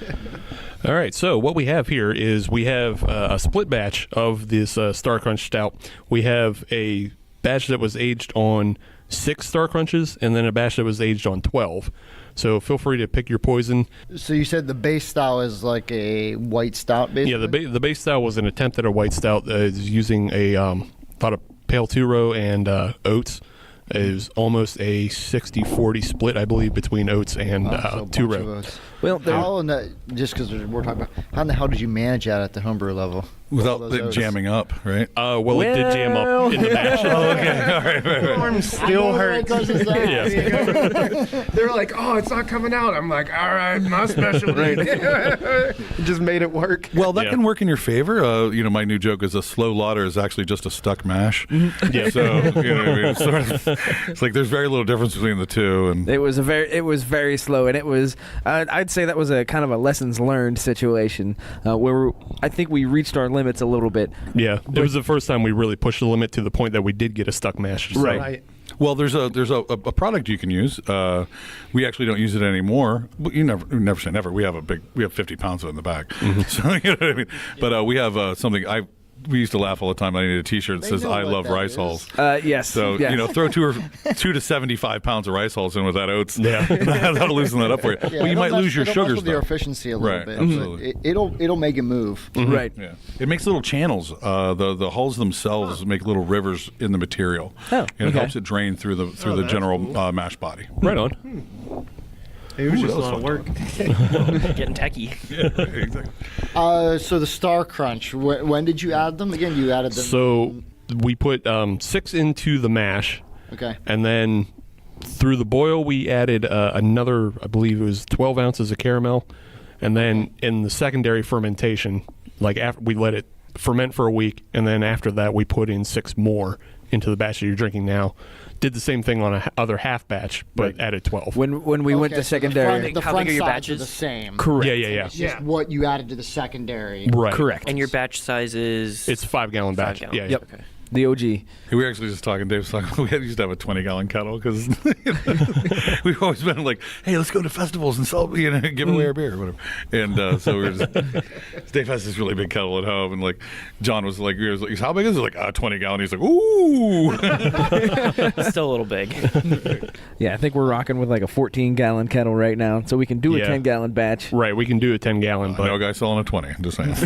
All right, so what we have here is we have a split batch of this Star Crunch Stout. We have a batch that was aged on 6 Star Crunches, and then a batch that was aged on 12. So feel free to pick your poison. So you said the base style is like a white stout, basically? Yeah, the base style was an attempt at a white stout using a lot of pale two-row and oats. It was almost a 60-40 split, I believe, between oats and So a bunch of two-row. oats. Well, just because we're talking about, how in the hell did you manage that at the homebrew level? without All it those jamming up, right? Well, it did jam up in the batch. Oh, okay. All right, right. Arm still hurts. Yeah. They're like, oh, it's not coming out. I'm like, all right, my specialty. Just made it work. Well, that can work in your favor. My new joke is a slow lauder is actually just a stuck mash. Yeah. So, you know what I mean? It's, sort of, it's like there's very little difference between the two. And it was very slow, and it was I'd say that was a kind of a lessons learned situation where I think we reached our limits a little bit. Yeah, it was the first time we really pushed the limit to the point that we did get a stuck mash. So. Right. Well, there's a product you can use. We actually don't use it anymore. But you never say never. We have 50 pounds of it in the bag. So you know what I mean. But we have something we used to laugh all the time. I needed a T-shirt that says "I love rice hulls." Yes. So yes. throw 2 to 75 pounds of rice hulls in with that oats. Yeah, that'll loosen that up for you. Yeah, well, you might lose your it'll sugars mess with your though. efficiency a little Right, bit. absolutely. It'll make it move. Mm-hmm. Right. Yeah, it makes little channels. The hulls themselves make little rivers in the material. Oh, and it okay. helps it drain through the general mash body. Right on. It was Ooh, just a that was lot of fun. work. Getting techie. Yeah, exactly. So the Star Crunch, when did you add them? Again, you added them. So we put 6 into the mash. Okay. And then through the boil, we added another, I believe it was 12 ounces of caramel. And then in the secondary fermentation, after we let it ferment for a week, and then after that, we put in 6 more into the batch that you're drinking now. Did the same thing on a other half batch, but added 12. When we went to secondary, the How front big are your sides are batches? the same. correct. Yeah. It's just what you added to the secondary. Right. Correct. And your batch size is? It's 5-gallon batch. 5 gallon. Yeah. Yep. Okay. The OG. We were actually just talking. Dave was talking. We used to have a 20-gallon kettle because we've always been like, "Hey, let's go to festivals and sell, give away our beer or whatever." And so we were just. Dave has this really big kettle at home, and John was like, "How big is it?" 20-gallon. He's like, "Ooh." Still a little big. Yeah, I think we're rocking with a 14-gallon kettle right now, so we can do a Yeah. 10-gallon batch. Right. We can do a 10-gallon, I but know a guy selling a 20. I'm just saying.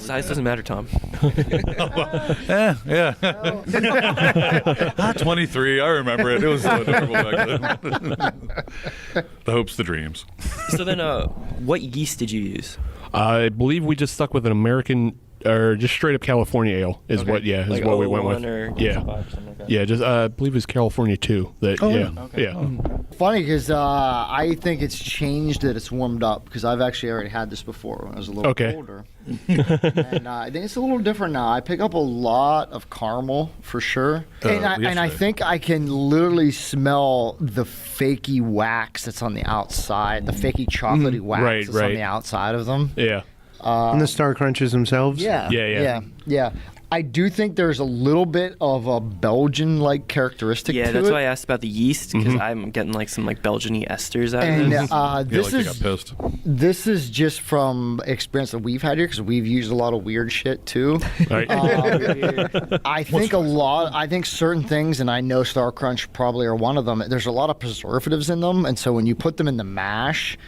Size doesn't matter, Tom. Yeah. 23. I remember it. It was so adorable back then. The hopes, the dreams. So then, what yeast did you use? I believe we just stuck with an American or just straight up California ale is what we went with. Or Yeah. 05 or something like that. Yeah, just I believe it was California 2. Yeah. Funny because I think it's changed that it's warmed up because I've actually already had this before when I was a little older. And I think it's a little different now. I pick up a lot of caramel for sure. And I think I can literally smell the fakey wax that's on the outside, the fakey chocolatey wax that's on the outside of them. Yeah. And the Star Crunches themselves? Yeah. I do think there's a little bit of a Belgian-like characteristic to it. Yeah, that's why I asked about the yeast, because I'm getting some Belgian-y esters out of this. And They got pissed. this is just from experience that we've had here, because we've used a lot of weird shit, too. Right. I think certain things, and I know Star Crunch probably are one of them, there's a lot of preservatives in them, and so when you put them in the mash,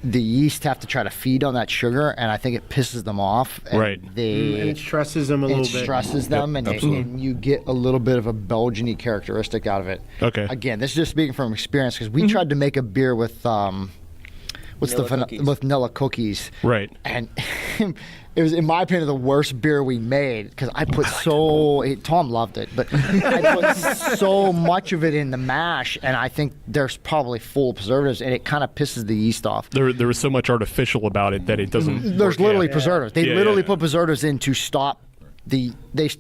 the yeast have to try to feed on that sugar, and I think it pisses them off. And Right. And it stresses them a little bit. It stresses them, and you get a little bit of a Belgian-y characteristic out of it. Okay. Again, this is just speaking from experience, because we tried to make a beer with with vanilla cookies. Right. And it was, in my opinion, the worst beer we made, because I put Tom loved it, but I put so much of it in the mash, and I think there's probably full preservatives, and it kind of pisses the yeast off. There was so much artificial about it that it doesn't. There's literally preservatives. They literally yeah. put preservatives in to stop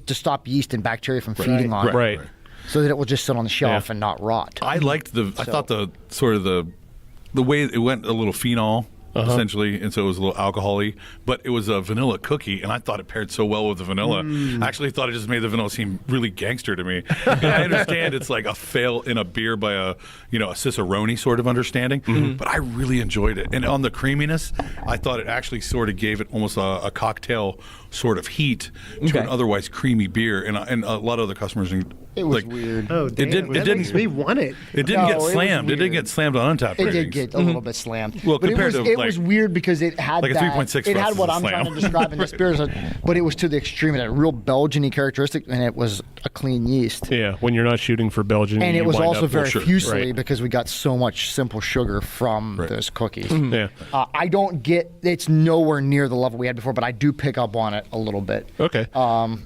stop yeast and bacteria from feeding on it. Right. So that it will just sit on the shelf and not rot. I liked I thought the sort of the way it went a little phenol. Essentially, and so it was a little alcohol-y, but it was a vanilla cookie, and I thought it paired so well with the vanilla. I actually thought it just made the vanilla seem really gangster to me. And I understand it's like a fail in a beer by a Cicerone sort of understanding, but I really enjoyed it. And on the creaminess, I thought it actually sort of gave it almost a cocktail sort of heat to an otherwise creamy beer, and a lot of other customers. It was weird. Oh, damn. It didn't. We want it. It didn't get slammed. It didn't get slammed on Untappd ratings. It did get a little bit slammed. Well, but compared it was weird because it had like a 3.6. It had what I'm trying to describe in this beer, but it was to the extreme. It had a real Belgian-y characteristic, and it was a clean yeast. Yeah, when you're not shooting for Belgian, and it was also very fusely right. because we got so much simple sugar from those cookies. Yeah, I don't get it's nowhere near the level we had before, but I do pick up on it a little bit. Okay.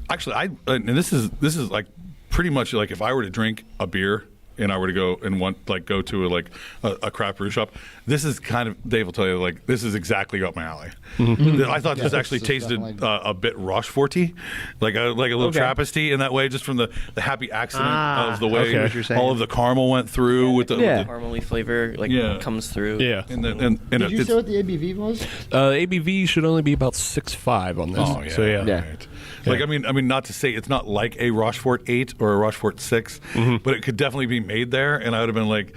Actually, and this is like pretty much like if I were to drink a beer and I were to go and go to a craft brew shop, this is kind of, Dave will tell you, like, this is exactly up my alley. I thought this actually tasted a bit Rochefort-y, like a little Trappist-y in that way, just from the happy accident of the way all of the caramel went through with the caramely flavor comes through. Yeah. Did you say what the ABV was? ABV should only be about 6.5 on this. Oh yeah. So yeah. Right. Like I mean, not to say it's not like a Rochefort 8 or a Rochefort 6, but it could definitely be made there, and I would have been like,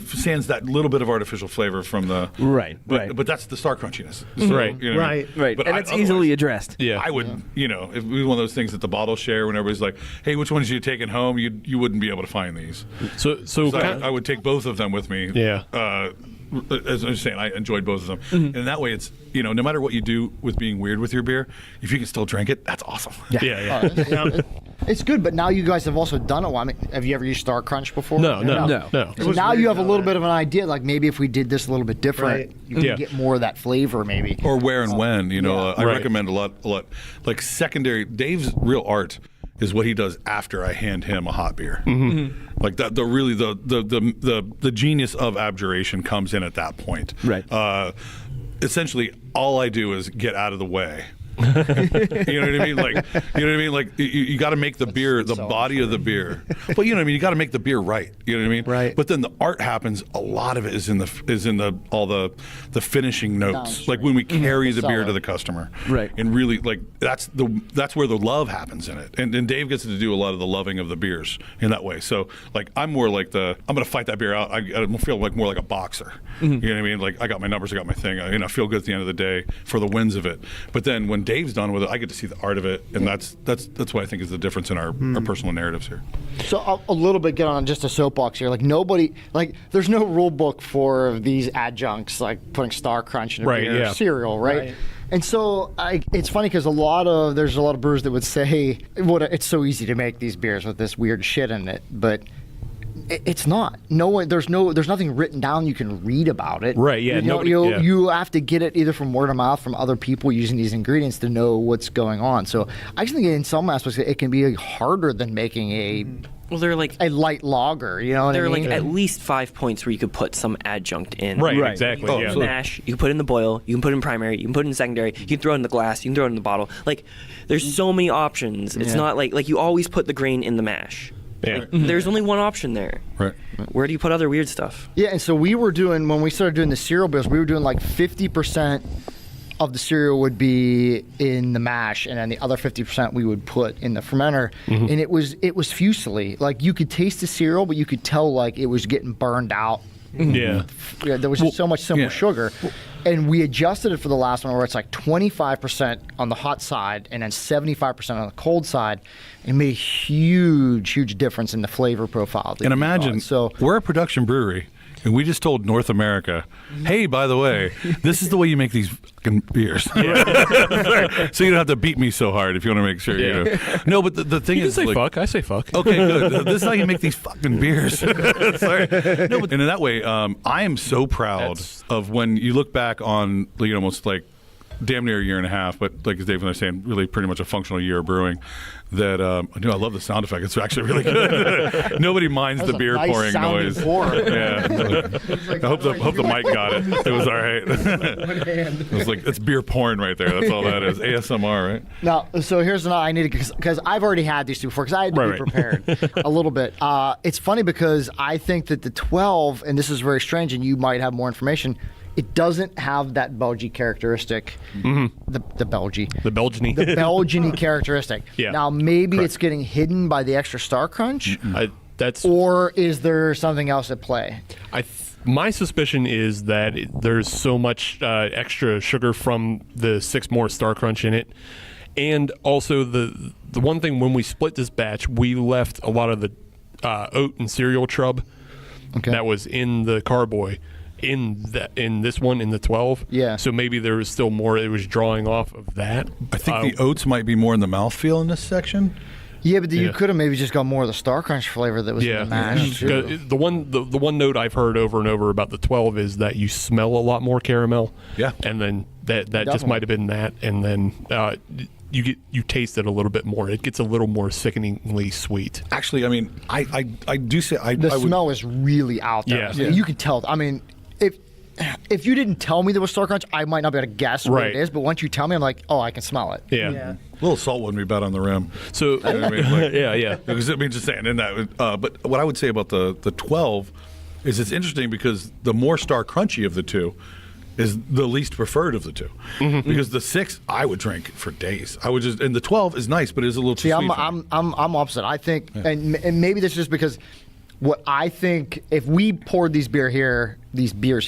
sans that little bit of artificial flavor from the but that's the star crunchiness, Right. But and it's easily addressed. Yeah, I would, if it was one of those things that the bottle share when everybody's like, hey, which ones are you taking home? You wouldn't be able to find these. So I would take both of them with me. Yeah. As I was saying, I enjoyed both of them, and that way it's no matter what you do with being weird with your beer, if you can still drink it, that's awesome. Yeah. It's good, but now you guys have also done it. I mean, have you ever used Star Crunch before? No. So now you have a little bit of an idea, like maybe if we did this a little bit different, you can get more of that flavor, maybe. Or where and when, I recommend a lot. Like secondary, Dave's real art is what he does after I hand him a hot beer. Like that, the genius of Abjuration comes in at that point. Right. Essentially, all I do is get out of the way. You know what I mean? Like you got to make the beer, the body of the beer. But you know what I mean? You got to make the beer right. You know what I mean? Right. But then the art happens. A lot of it is in the all the finishing notes. Like when we carry the beer to the customer. Right. And really, like that's where the love happens in it. And Dave gets to do a lot of the loving of the beers in that way. So like I'm more like I'm gonna fight that beer out. I feel like more like a boxer. You know what I mean? Like I got my numbers, I got my thing. I feel good at the end of the day for the wins of it. But then when Dave's done with it, I get to see the art of it, and that's what I think is the difference in our personal narratives here. So a little bit, get on just a soapbox here. Like nobody, there's no rule book for these adjuncts, like putting Star Crunch in a beer, cereal, right? And so it's funny because there's a lot of brewers that would say, it's so easy to make these beers with this weird shit in it, but it's not. There's nothing written down you can read about it. Right. Yeah. You have to get it either from word of mouth from other people using these ingredients to know what's going on. So I actually think in some aspects it can be harder than making a light lager. You know what I mean? There are like at least 5 points where you could put some adjunct in. Right. Exactly. You can mash. You can put it in the boil. You can put it in primary. You can put it in secondary. You can throw it in the glass. You can throw it in the bottle. Like there's so many options. It's not like you always put the grain in the mash. Yeah. There's only one option there. Right. Where do you put other weird stuff? Yeah, and so when we started doing the cereal beers, we were doing like 50% of the cereal would be in the mash, and then the other 50% we would put in the fermenter. And it was fusely. Like you could taste the cereal, but you could tell like it was getting burned out. Yeah. There was just so much simple sugar. And we adjusted it for the last one where it's like 25% on the hot side and then 75% on the cold side. It made a huge difference in the flavor profile. And imagine, we're a production brewery. And we just told North America, hey, by the way, this is the way you make these fucking beers. So you don't have to beat me so hard if you want to make sure you know. No, but the thing You is, can say like, fuck. I say fuck. Okay, good. This is how you make these fucking beers. Sorry. No, but and in that way, I am so proud of when you look back on, you know, almost like damn near a year and a half, but like as Dave and I were saying, really pretty much a functional year of brewing. That I love the sound effect. It's actually really good. Nobody minds the beer pouring noise. Yeah, I hope the mic got it. It was all right. It was like it's beer pouring right there. That's all that is. ASMR, right? Now, so here's what I need because I've already had these two before because I had to be prepared a little bit. It's funny because I think that the 12, and this is very strange, and you might have more information. It doesn't have that Belgy characteristic. Mm-hmm. The Belgy. The Belgian-y. The Belgian-y characteristic. Yeah. Now, maybe it's getting hidden by the extra Star Crunch. That's. Or is there something else at play? My suspicion is that there's so much extra sugar from the 6 more Star Crunch in it. And also the one thing, when we split this batch, we left a lot of the oat and cereal trub that was in the carboy. In this one, in the 12. Yeah. So maybe there was still more. It was drawing off of that. I think the oats might be more in the mouthfeel in this section. Yeah, but you could have maybe just got more of the Star Crunch flavor that was in the mash. Too. The one note I've heard over and over about the 12 is that you smell a lot more caramel. Yeah. And then that just might have been that, and then you taste it a little bit more. It gets a little more sickeningly sweet. Actually, I mean, I do say the smell is really out there. Yeah. You can tell. I mean, if you didn't tell me there was Star Crunch, I might not be able to guess what it is. But once you tell me, I'm like, oh, I can smell it. Yeah. A little salt wouldn't be bad on the rim. So, you know what I mean? Like, yeah. Because I mean, just saying in that. But what I would say about the 12 is it's interesting because the more Star Crunchy of the two is the least preferred of the two. Mm-hmm. Because the 6 I would drink for days. I would just, and the 12 is nice, but it is a little too sweet. I'm opposite. I think, and maybe this is just because. What I think, if we poured these beers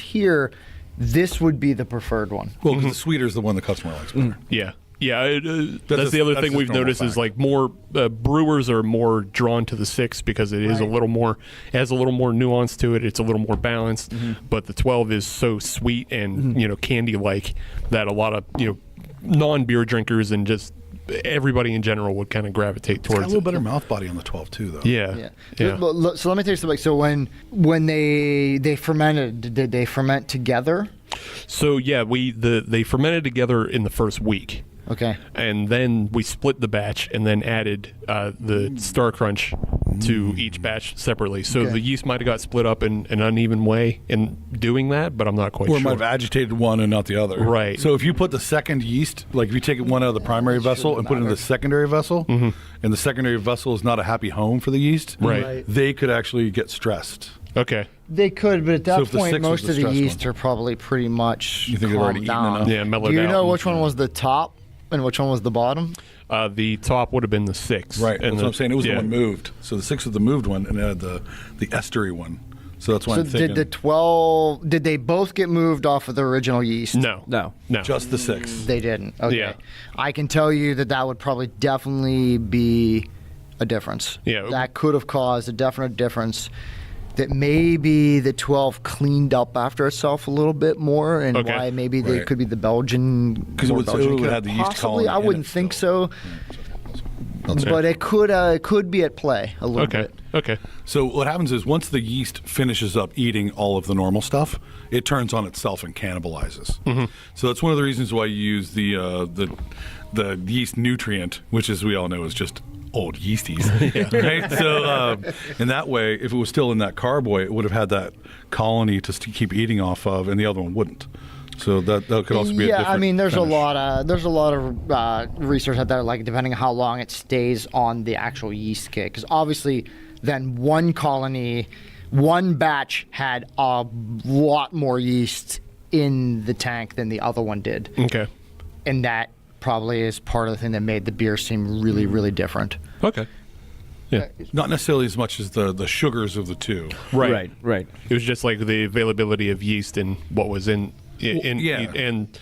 here, this would be the preferred one. Well, because the sweeter is the one the customer likes better. Yeah. That's the other thing we've noticed is like more brewers are more drawn to the 6 because it is a little more, it has a little more nuance to it. It's a little more balanced, but the 12 is so sweet and candy like that a lot of non-beer drinkers and just everybody in general would kind of gravitate towards. It's got a little better mouth body on the 12 too, though. Yeah. So let me tell you something. So when they fermented, did they ferment together? So yeah, they fermented together in the first week. Okay. And then we split the batch and then added the Star Crunch to each batch separately. So the yeast might have got split up in an uneven way in doing that, but I'm not quite sure. Or might have agitated one and not the other. Right. So if you put the second yeast, like if you take one out of the primary vessel and put it in the secondary vessel, and the secondary vessel is not a happy home for the yeast, they could actually get stressed. Okay. They could, but at that So point, most of the yeast are probably pretty much You think they've already eaten enough? Yeah, mellowed out. Do you know which one was the top and which one was the bottom? The top would have been the 6. Right. And That's what I'm saying. It was the one moved. So the 6 was the moved one, and it had the estery one. So that's why I'm thinking. Did the 12? Did they both get moved off of the original yeast? No. Just the 6. They didn't. Okay. Yeah. I can tell you that would probably definitely be a difference. Yeah. That could have caused a definite difference. That maybe the 12 cleaned up after itself a little bit more, and why maybe they could be the Belgian. Because it would have the yeast possibly. colony. I wouldn't think so. But it could be at play a little bit. Okay. So what happens is once the yeast finishes up eating all of the normal stuff, it turns on itself and cannibalizes. So that's one of the reasons why you use the yeast nutrient, which, as we all know, is just old yeasties. Right? So in that way, if it was still in that carboy, it would have had that colony to keep eating off of, and the other one wouldn't. So that could also be a different I mean, there's finish. a lot of research out there, like depending on how long it stays on the actual yeast kit, because obviously, then one batch had a lot more yeast in the tank than the other one did. Okay. And that probably is part of the thing that made the beer seem really, really different. Okay. Yeah. Not necessarily as much as the sugars of the two. Right. It was just like the availability of yeast and what was in and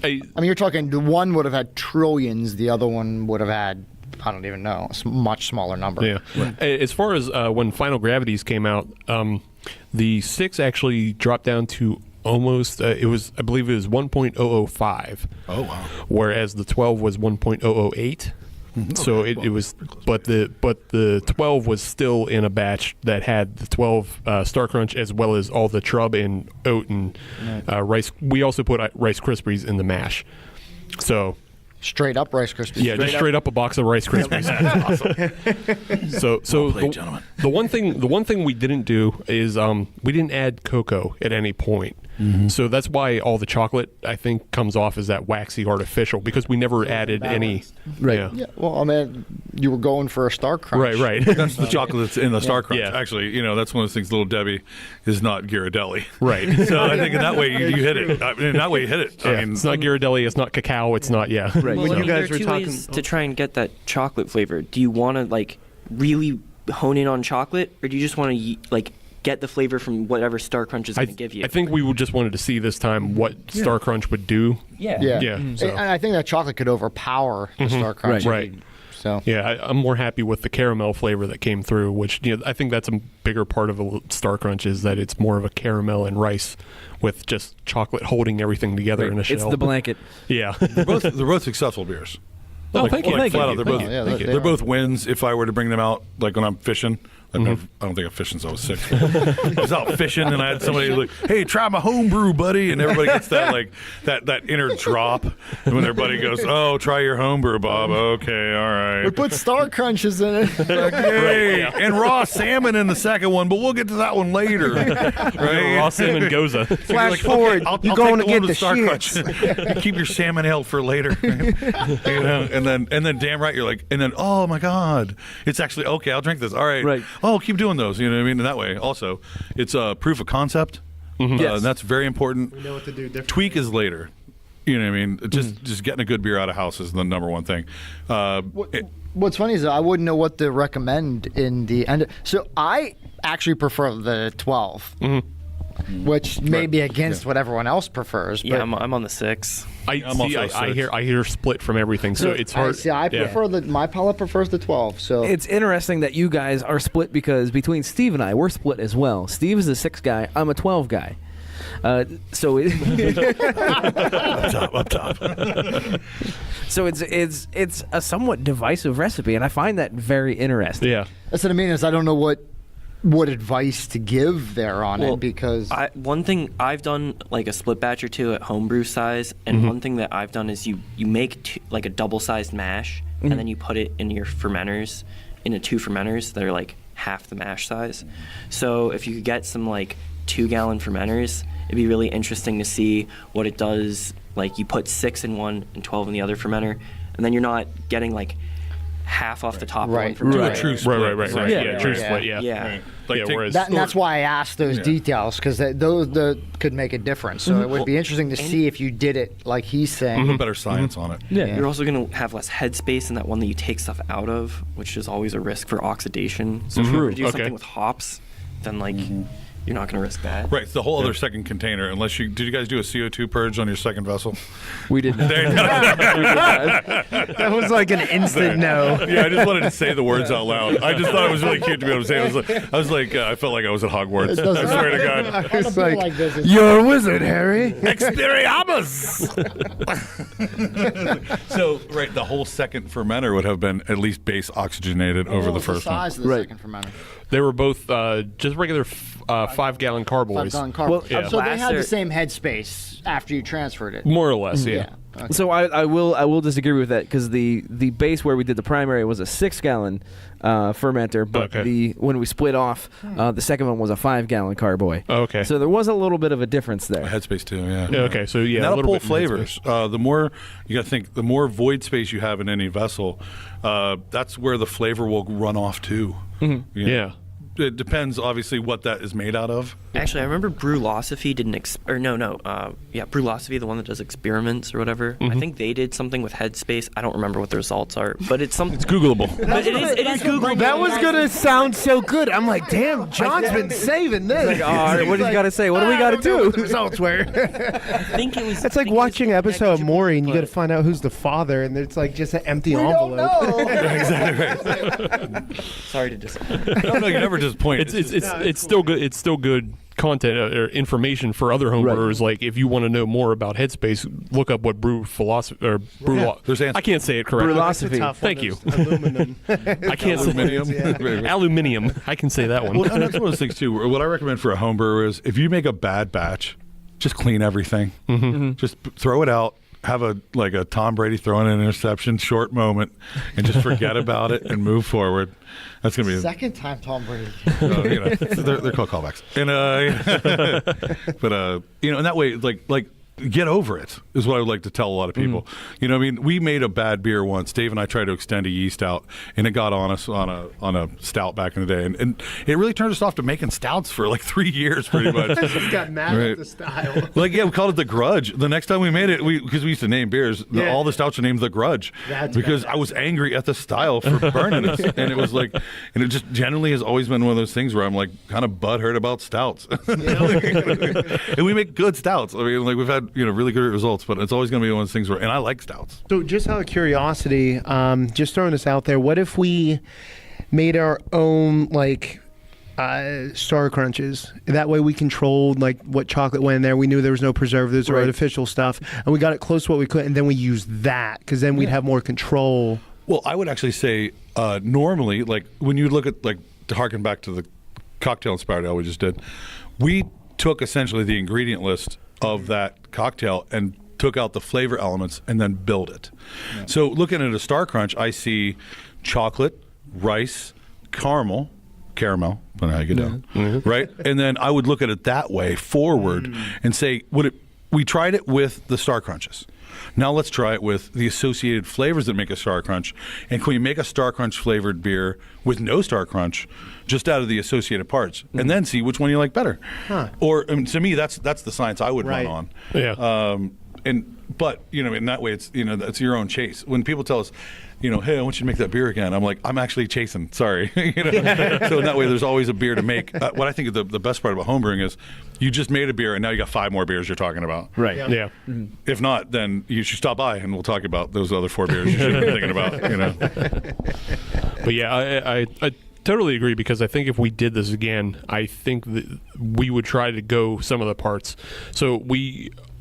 I mean, you're talking the one would have had trillions, the other one would have had, I don't even know, a much smaller number. Yeah. As far as when Final Gravities came out, The 6 actually dropped down to almost, I believe it was 1.005. Oh, wow. Whereas the 12 was 1.008. So it was, but the 12 was still in a batch that had the 12 Star Crunch as well as all the Trub and oat and rice. We also put Rice Krispies in the mash. So straight up Rice Krispies. Yeah, just straight up a box of Rice Krispies. Awesome. So Well played, gentlemen. the one thing we didn't do is we didn't add cocoa at any point. So that's why all the chocolate, I think, comes off as that waxy artificial, because we never added any. Right. Yeah, well, I mean, you were going for a Star Crunch. Right. That's the chocolate that's in the Star Crunch. Yeah. Actually, that's one of those things. Little Debbie is not Ghirardelli. Right. So I think in that way you hit it. In that way you hit it. Yeah, it's not Ghirardelli. It's not cacao. It's not. Yeah. Right. Well, When you guys there are were two talking- ways to try and get that chocolate flavor. Do you want to like really hone in on chocolate, or do you just want to like get the flavor from whatever Star Crunch is going to give you? I think we just wanted to see this time what Star Crunch would do. Yeah. Yeah. So. And I think that chocolate could overpower the Star Crunch. Right. So Yeah, I'm more happy with the caramel flavor that came through, which I think that's a bigger part of a Star Crunch, is that it's more of a caramel and rice with just chocolate holding everything together in a shell. It's the blanket. Yeah. They're both successful beers. Oh, thank you. Flat Thank out, you. they're both yeah, they they're are. both wins. If I were to bring them out, like when I'm fishing, I don't think I'm fishing since I was 6. I was out fishing and I had somebody like, "Hey, try my homebrew, buddy," and everybody gets that like that inner drop when their buddy goes, "Oh, try your homebrew, Bob." Okay, all right. we put Star Crunches in it. Okay, and raw salmon in the second one, but we'll get to that one later. Right? Raw salmon goza. Flash forward. I'll You're take going the to one get with the Star shits. Crunch. Keep your salmon held for later. And then damn right you're like, and then oh my god, it's actually okay. I'll drink this. All right. Right. Oh, keep doing those. You know what I mean? And that way, also, it's a proof of concept. Yes. And that's very important. We know what to do different. Tweak is later. You know what I mean? Just getting a good beer out of house is the number one thing. What's funny is that I wouldn't know what to recommend in the end. So I actually prefer the 12, which may be against what everyone else prefers. But Yeah, I'm on the 6. I also hear split from everything, so it's hard. I prefer my palate prefers the 12. So It's interesting that you guys are split, because between Steve and I, we're split as well. Steve is a 6 guy. I'm a 12 guy. So up top. so it's a somewhat divisive recipe, and I find that very interesting. Yeah. that's what I mean. Is I don't know what advice to give there on it, because One thing I've done, like a split batch or two at homebrew size, and one thing that I've done is you make like a double-sized mash, and then you put it in your fermenters, into 2 fermenters that are like half the mash size. So if you could get some like 2-gallon fermenters, it'd be really interesting to see what it does. Like you put 6 in one and 12 in the other fermenter, and then you're not getting like half off the top Right. of one fermenter. Do a true split. Right. Yeah, Yeah, true split. Yeah. Yeah. Like Yeah, take- whereas and that's why I asked those details, because those could make a difference. So it would be interesting to see if you did it like he's saying. put better science on it. Yeah. You're also going to have less headspace in that one that you take stuff out of, which is always a risk for oxidation. So if you were to do Okay. something with hops, then like you're not going to risk that. Right, it's the whole other second container. Unless did you guys do a CO2 purge on your second vessel? We did not. There you go. That was like an instant no. Yeah, I just wanted to say the words out loud. I just thought it was really cute to be able to say it. I felt like I was at Hogwarts. I swear to God. It's like, you're a wizard, Harry. Expelliarmus! So, right, the whole second fermenter would have been at least base oxygenated over the first one. size of the Right. second fermenter. They were both just regular 5-gallon carboys. 5-gallon carb. yeah. So they had the Blaster- same headspace after you transferred it. More or less, yeah. Okay. So I will disagree with that, because the base where we did the primary was a 6-gallon fermenter, but Okay. when we split off, the second one was a 5-gallon carboy. Okay. So there was a little bit of a difference there. Headspace too, yeah. Yeah, okay, so yeah, And a that'll little pull bit in flavors. The more you got to think, the more void space you have in any vessel, that's where the flavor will run off too. Yeah. It depends, obviously, what that is made out of. Actually, I remember Brewlosophy did Brewlosophy, the one that does experiments or whatever. I think they did something with headspace. I don't remember what the results are, but it's something. It's Googleable. But it is Google. That was going to sound so good. I'm like, damn, John's been saving this. All right, what do you got to say? What do we got to do? The results were. I think it was. It's like watching an episode of Maury, and you got to find out who's the father, and it's like just an empty envelope. Exactly right. Sorry to disappoint. No, you never just point. It's still good. It's still good content or information for other homebrewers. Like if you want to know more about Headspace, look up what brew philosophy or brew. I can't say it correctly. Philosophy. Thank you. Aluminum. I can't Aluminium. say aluminium. I can say that one. Well, and that's one of those things too. What I recommend for a home brewer is if you make a bad batch, just clean everything. Just throw it out. Have a Tom Brady throwing an interception, short moment, and just forget about it and move forward. That's gonna be second time Tom Brady. They're called callbacks, and but in that way, like get over it is what I would like to tell a lot of people. You know, I mean, we made a bad beer once. Dave and I tried to extend a yeast out, and it got on us on a stout back in the day, and it really turned us off to making stouts for like 3 years, pretty much. Just got mad at the style. We called it the Grudge. The next time we made it, because we used to name beers, all the stouts were named the Grudge. Because I was angry at the style for burning us, and it was like, and it just generally has always been one of those things where I'm like kind of butthurt about stouts, and we make good stouts. I mean, like we've had really good results, but it's always going to be one of those things where, and I like stouts. So just out of curiosity, just throwing this out there, what if we made our own Star Crunches? That way we controlled what chocolate went in there. We knew there was no preservatives or artificial stuff, and we got it close to what we could, and then we used that because then we'd have more control. Well, I would actually say normally, when you look at to harken back to the cocktail inspired ale we just did, we took essentially the ingredient list of that cocktail and took out the flavor elements and then build it. So looking at a Star Crunch, I see chocolate, rice, caramel, depending on how you get down, right? And then I would look at it that way forward and say, we tried it with the Star Crunches. Now let's try it with the associated flavors that make a Star Crunch. And can we make a Star Crunch flavored beer with no Star Crunch, just out of the associated parts, and then see which one you like better? Or to me, that's the science I would run on. Yeah. But in that way, it's it's your own chase. When people tell us, hey, I want you to make that beer again, I'm like, I'm actually chasing. Sorry. So in that way, there's always a beer to make. What I think the best part about homebrewing is you just made a beer and now you got 5 more beers you're talking about. Right. Yeah. If not, then you should stop by and we'll talk about those other 4 beers you should be thinking about. But yeah, I totally agree, because I think if we did this again, I think that we would try to go some of the parts. So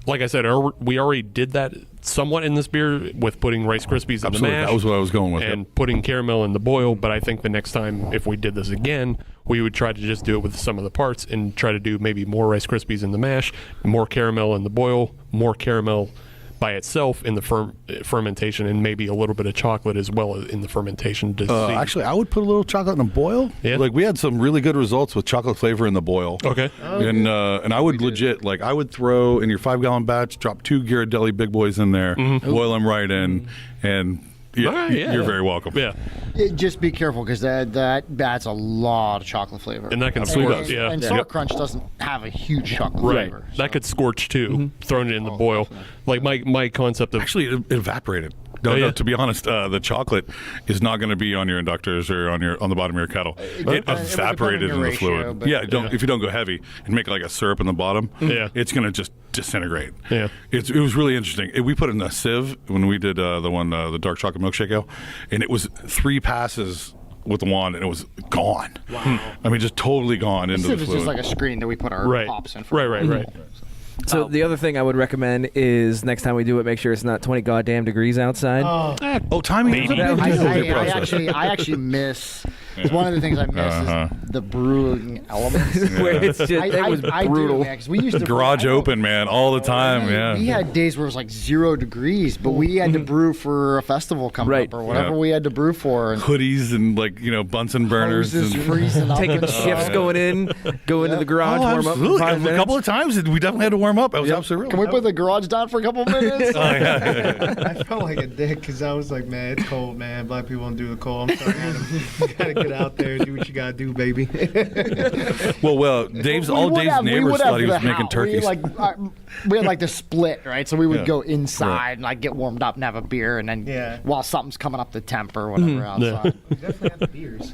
like I said, we already did that somewhat in this beer with putting Rice Krispies in the mash. That was what I was going with. And putting caramel in the boil. But I think the next time, if we did this again, we would try to just do it with some of the parts and try to do maybe more Rice Krispies in the mash, more caramel in the boil, more caramel by itself in the fermentation, and maybe a little bit of chocolate as well in the fermentation. Actually, I would put a little chocolate in a boil. Yeah. We had some really good results with chocolate flavor in the boil. Okay. And I would legit, I would throw in your 5-gallon batch, drop 2 Ghirardelli Big Boys in there, boil them right in, and you're very welcome. Yeah. Just be careful, because that's a lot of chocolate flavor. And that can scorch. Yeah. And Star Crunch doesn't have a huge chocolate flavor. That could scorch too, throwing it in the boil. My concept of... Actually, it evaporated. No, to be honest, the chocolate is not going to be on your inductors or on the bottom of your kettle. It evaporated in the fluid. If you don't go heavy and make a syrup in the bottom, it's going to just disintegrate. Yeah, it was really interesting. We put it in a sieve when we did the dark chocolate milkshake ale, and it was 3 passes with the wand, and it was gone. Wow. I mean, just totally gone into the fluid. It's just like a screen that we put our hops in. Right. So the other thing I would recommend is next time we do it, make sure it's not 20 goddamn degrees outside. Timing. I actually miss. It's one of the things I miss is the brewing elements. Where it's just it was brutal. Because we used to garage open, man, all the time. We had days where it was 0 degrees, but we had to brew for a festival coming up or whatever we had to brew for. And hoodies and Bunsen burners and freezing up. Taking shifts going into the garage, warm up. For 5 minutes. A couple of times we definitely had to warm up. That was absolutely real. Can we put the garage down for a couple of minutes? I felt like a dick because I was like, man, it's cold, man. Black people don't do the cold. I'm sorry, Adam. You gotta get out there and do what you gotta do, baby. Well, Dave's neighbors thought he was making turkeys. We had the split, right? So we would go inside and get warmed up and have a beer, and then while something's coming up the temp or whatever outside. We definitely have the beers.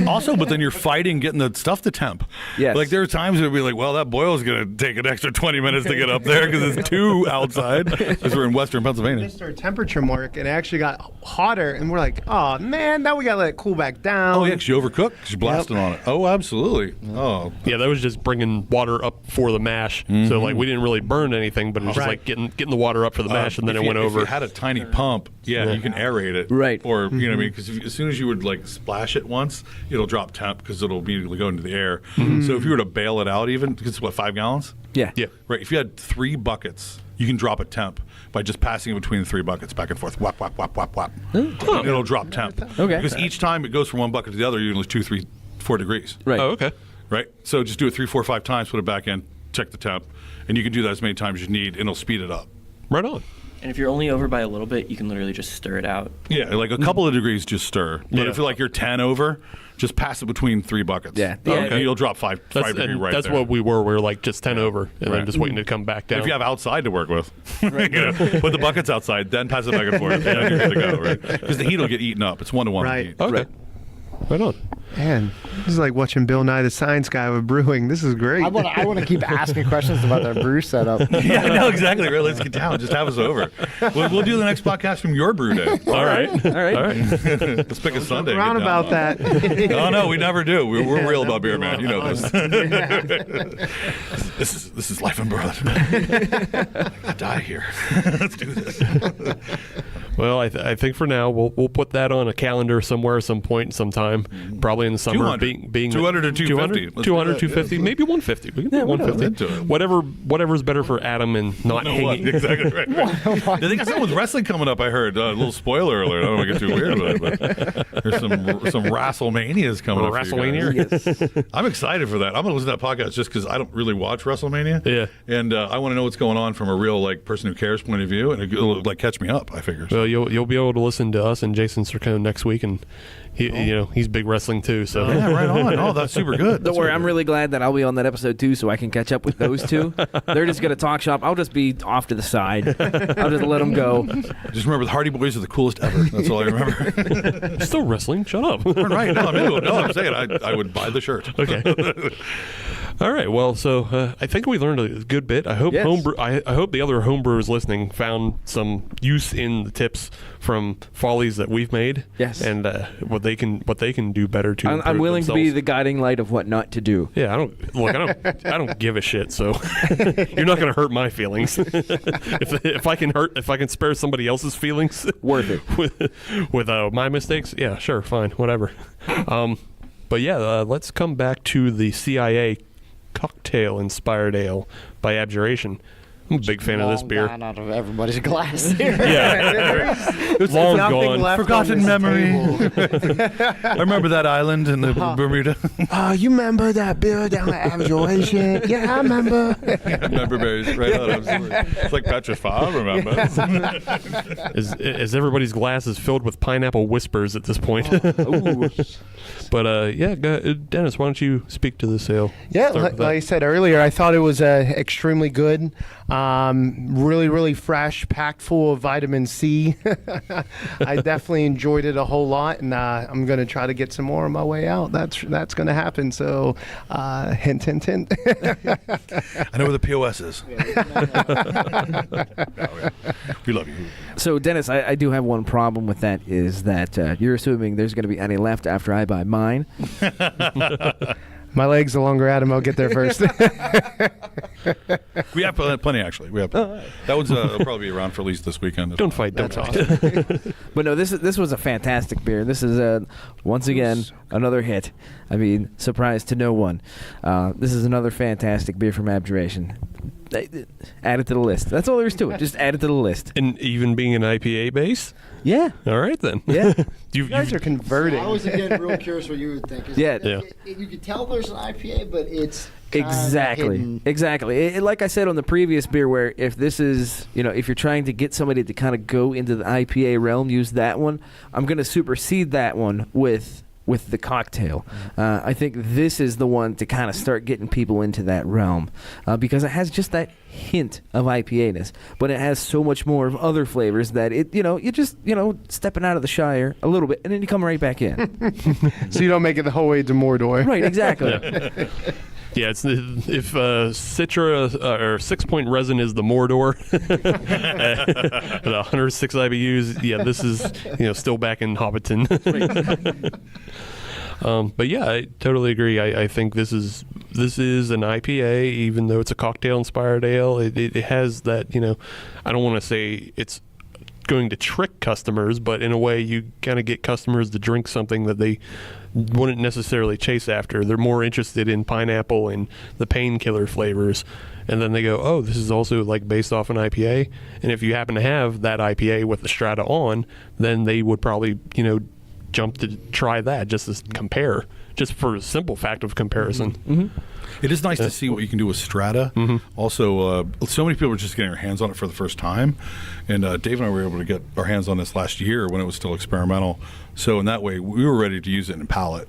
Also, but then you're fighting getting the stuff to temp. Yes. There are times where it'll be well, that boil's gonna take an extra 20 minutes to get up there because it's 2 outside, because we're in Western Pennsylvania. Missed our temperature mark, and it actually got hotter, and we're like, oh man, now we gotta let it cool back down. Oh, yeah, because you overcook because you're blasting on it. Oh, absolutely. Oh. Yeah, that was just bringing water up for the mash. So, like, we didn't really burn anything, but it was just like getting the water up for the mash, and then it went over. If you had a tiny pump, you can aerate it. Right. Or, you know what I mean? Because as soon as you would, like, splash it once, it'll drop temp because it'll immediately go into the air. So if you were to bail it out even, because it's, what, 5 gallons? Yeah. Right. If you had 3 buckets, you can drop a temp by just passing it between the 3 buckets back and forth. Whap, whap, whap, whap, whap. It'll drop temp. Okay. Because each time it goes from one bucket to the other, you're lose 2, 3, 4 degrees. Right. Oh, okay. Right. So just do it 3, 4, 5 times, put it back in, check the temp, and you can do that as many times as you need, and it'll speed it up. Right on. And if you're only over by a little bit, you can literally just stir it out. Yeah, like a couple of degrees, just stir. But if you're 10 over, just pass it between 3 buckets. Yeah. Okay. You'll drop 5 degree right that's there. what we were. We were like just 10 over, and then just waiting to come back down. If you have outside to work with, put the buckets outside, then pass it back and forth, and then you're good to go, right? Because the heat will get eaten up. It's 1-to-1 Right. heat. Okay. Right on. Man, this is like watching Bill Nye the Science Guy with brewing. This is great. I want to keep asking questions about that brew setup. Yeah, no, exactly. Right. Let's get down. Just have us over. We'll do the next podcast from your brew day. All right. Let's pick a Sunday. Around Get down. about that. Oh no, we never do. We're real about beer, man. You know this. This is life and blood. I die here. Let's do this. Well, I think for now we'll put that on a calendar somewhere, some point, sometime, probably in the summer. 200. Being 200 or 250. 200, 250, maybe 150. We can do 150. Whatever's better for Adam and not hanging. Exactly right. They got something with wrestling coming up. I heard a little spoiler alert. I don't want to get too weird with it, but there's some WrestleManias coming up. WrestleMania. I'm excited for that. I'm going to listen to that podcast just because I don't really watch WrestleMania. Yeah. And I want to know what's going on from a real person who cares point of view, and it'll catch me up. I figure. Well, you'll be able to listen to us and Jason Sircone next week, and he's big wrestling too. So yeah, right on. Oh, that's super good. Don't worry, I'm really glad that I'll be on that episode too, so I can catch up with those two. They're just gonna talk shop. I'll just be off to the side. I'll just let them go. Just remember, the Hardy Boys are the coolest ever. That's all I remember. Still wrestling? Shut up. Right? No, I'm saying I would buy the shirt. Okay. All right. Well, so I think we learned a good bit. I hope I hope the other homebrewers listening found some use in the tips from follies that we've made. Yes. And what they can do better to. I'm willing themselves. to be the guiding light of what not to do. Yeah, I don't give a shit. So you're not going to hurt my feelings. if I can spare somebody else's feelings, worth it. with my mistakes, yeah, sure, fine, whatever. But yeah, let's come back to the CIA cocktail-inspired ale by Abjuration. I'm a big fan of this beer. Gone out of everybody's glass here. Yeah, it's long gone. Forgotten memory. I remember that island in the Bermuda. You remember that beer down at Abjuration? Yeah, I remember. Remember berries, right? It's like petrified. Remember? Is everybody's glass is filled with pineapple whispers at this point? But yeah, Dennis, why don't you speak to this ale? Yeah, like I said earlier, I thought it was extremely good. Really, really fresh, packed full of vitamin C. I definitely enjoyed it a whole lot, and I'm going to try to get some more on my way out. That's going to happen. So, hint, hint, hint. I know where the POS is. We love you. So, Dennis, I do have one problem with that, is that you're assuming there's going to be any left after I buy mine. My legs are longer, Adam. I'll get there first. We have plenty, actually. We have. That one's will probably be around for at least this weekend. Don't fight. Don't fight. Awesome. But no, this was a fantastic beer. This is once again another hit. I mean, surprise to no one. This is another fantastic beer from Abjuration. Add it to the list. That's all there is to it. Just add it to the list. And even being an IPA base? Yeah. All right, then. Yeah. You guys are converting. I was again real curious what you would think. Yeah. You can tell there's an IPA, but it's exactly. Like I said on the previous beer, where if this is, if you're trying to get somebody to kind of go into the IPA realm, use that one. I'm going to supersede that one with the cocktail. I think this is the one to kind of start getting people into that realm because it has just that hint of IPA-ness, but it has so much more of other flavors that you're just stepping out of the Shire a little bit, and then you come right back in. So you don't make it the whole way to Mordor. Right, exactly. Yeah, it's if Citra or 6 Point resin is the Mordor, the 106 IBUs. Yeah, this is still back in Hobbiton. But yeah, I totally agree. I think this is an IPA, even though it's a cocktail-inspired ale. It has that, I don't want to say it's going to trick customers, but in a way you kind of get customers to drink something that they wouldn't necessarily chase after. They're more interested in pineapple and the painkiller flavors, and then they go, oh, this is also like based off an IPA, and if you happen to have that IPA with the Strata on, then they would probably jump to try that just to compare, just for a simple fact of comparison. Mm-hmm. It is nice to see what you can do with Strata. Also, so many people are just getting their hands on it for the first time. And Dave and I were able to get our hands on this last year when it was still experimental. So in that way, we were ready to use it in palate.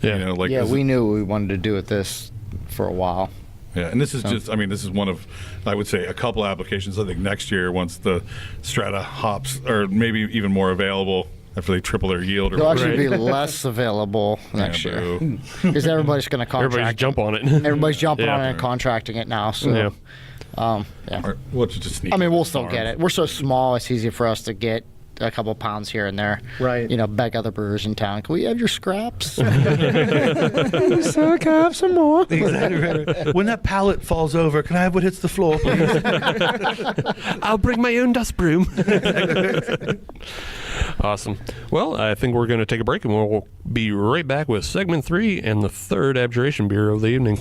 Yeah, we knew we wanted to do with this for a while. Yeah, and this is this is one of, I would say, a couple applications. I think next year, once the Strata hops are maybe even more available, after they triple their yield. They'll actually be less available next year because everybody's going to contract. Everybody's jump on it. Everybody's jumping on it and contracting it now. So, just I mean, we'll still get it. We're so small; it's easy for us to get a couple pounds here and there. Right. Beg other brewers in town. Can we have your scraps? So can I have some more? Exactly. When that pallet falls over, can I have what hits the floor, please? I'll bring my own dust broom. Awesome. Well, I think we're going to take a break, and we'll be right back with segment 3 and the third Abjuration beer of the evening.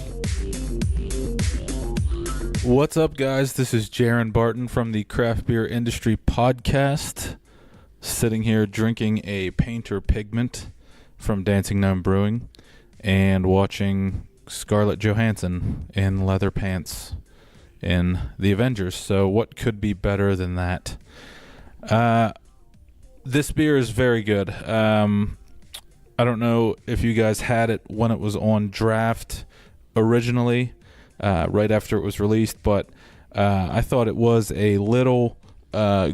What's up, guys? This is Jaron Barton from the Craft Beer Industry Podcast, sitting here drinking a Painter Pigment from Dancing Gnome Brewing and watching Scarlett Johansson in leather pants in the Avengers. So what could be better than that? This beer is very good. I don't know if you guys had it when it was on draft originally, right after it was released, but I thought it was a little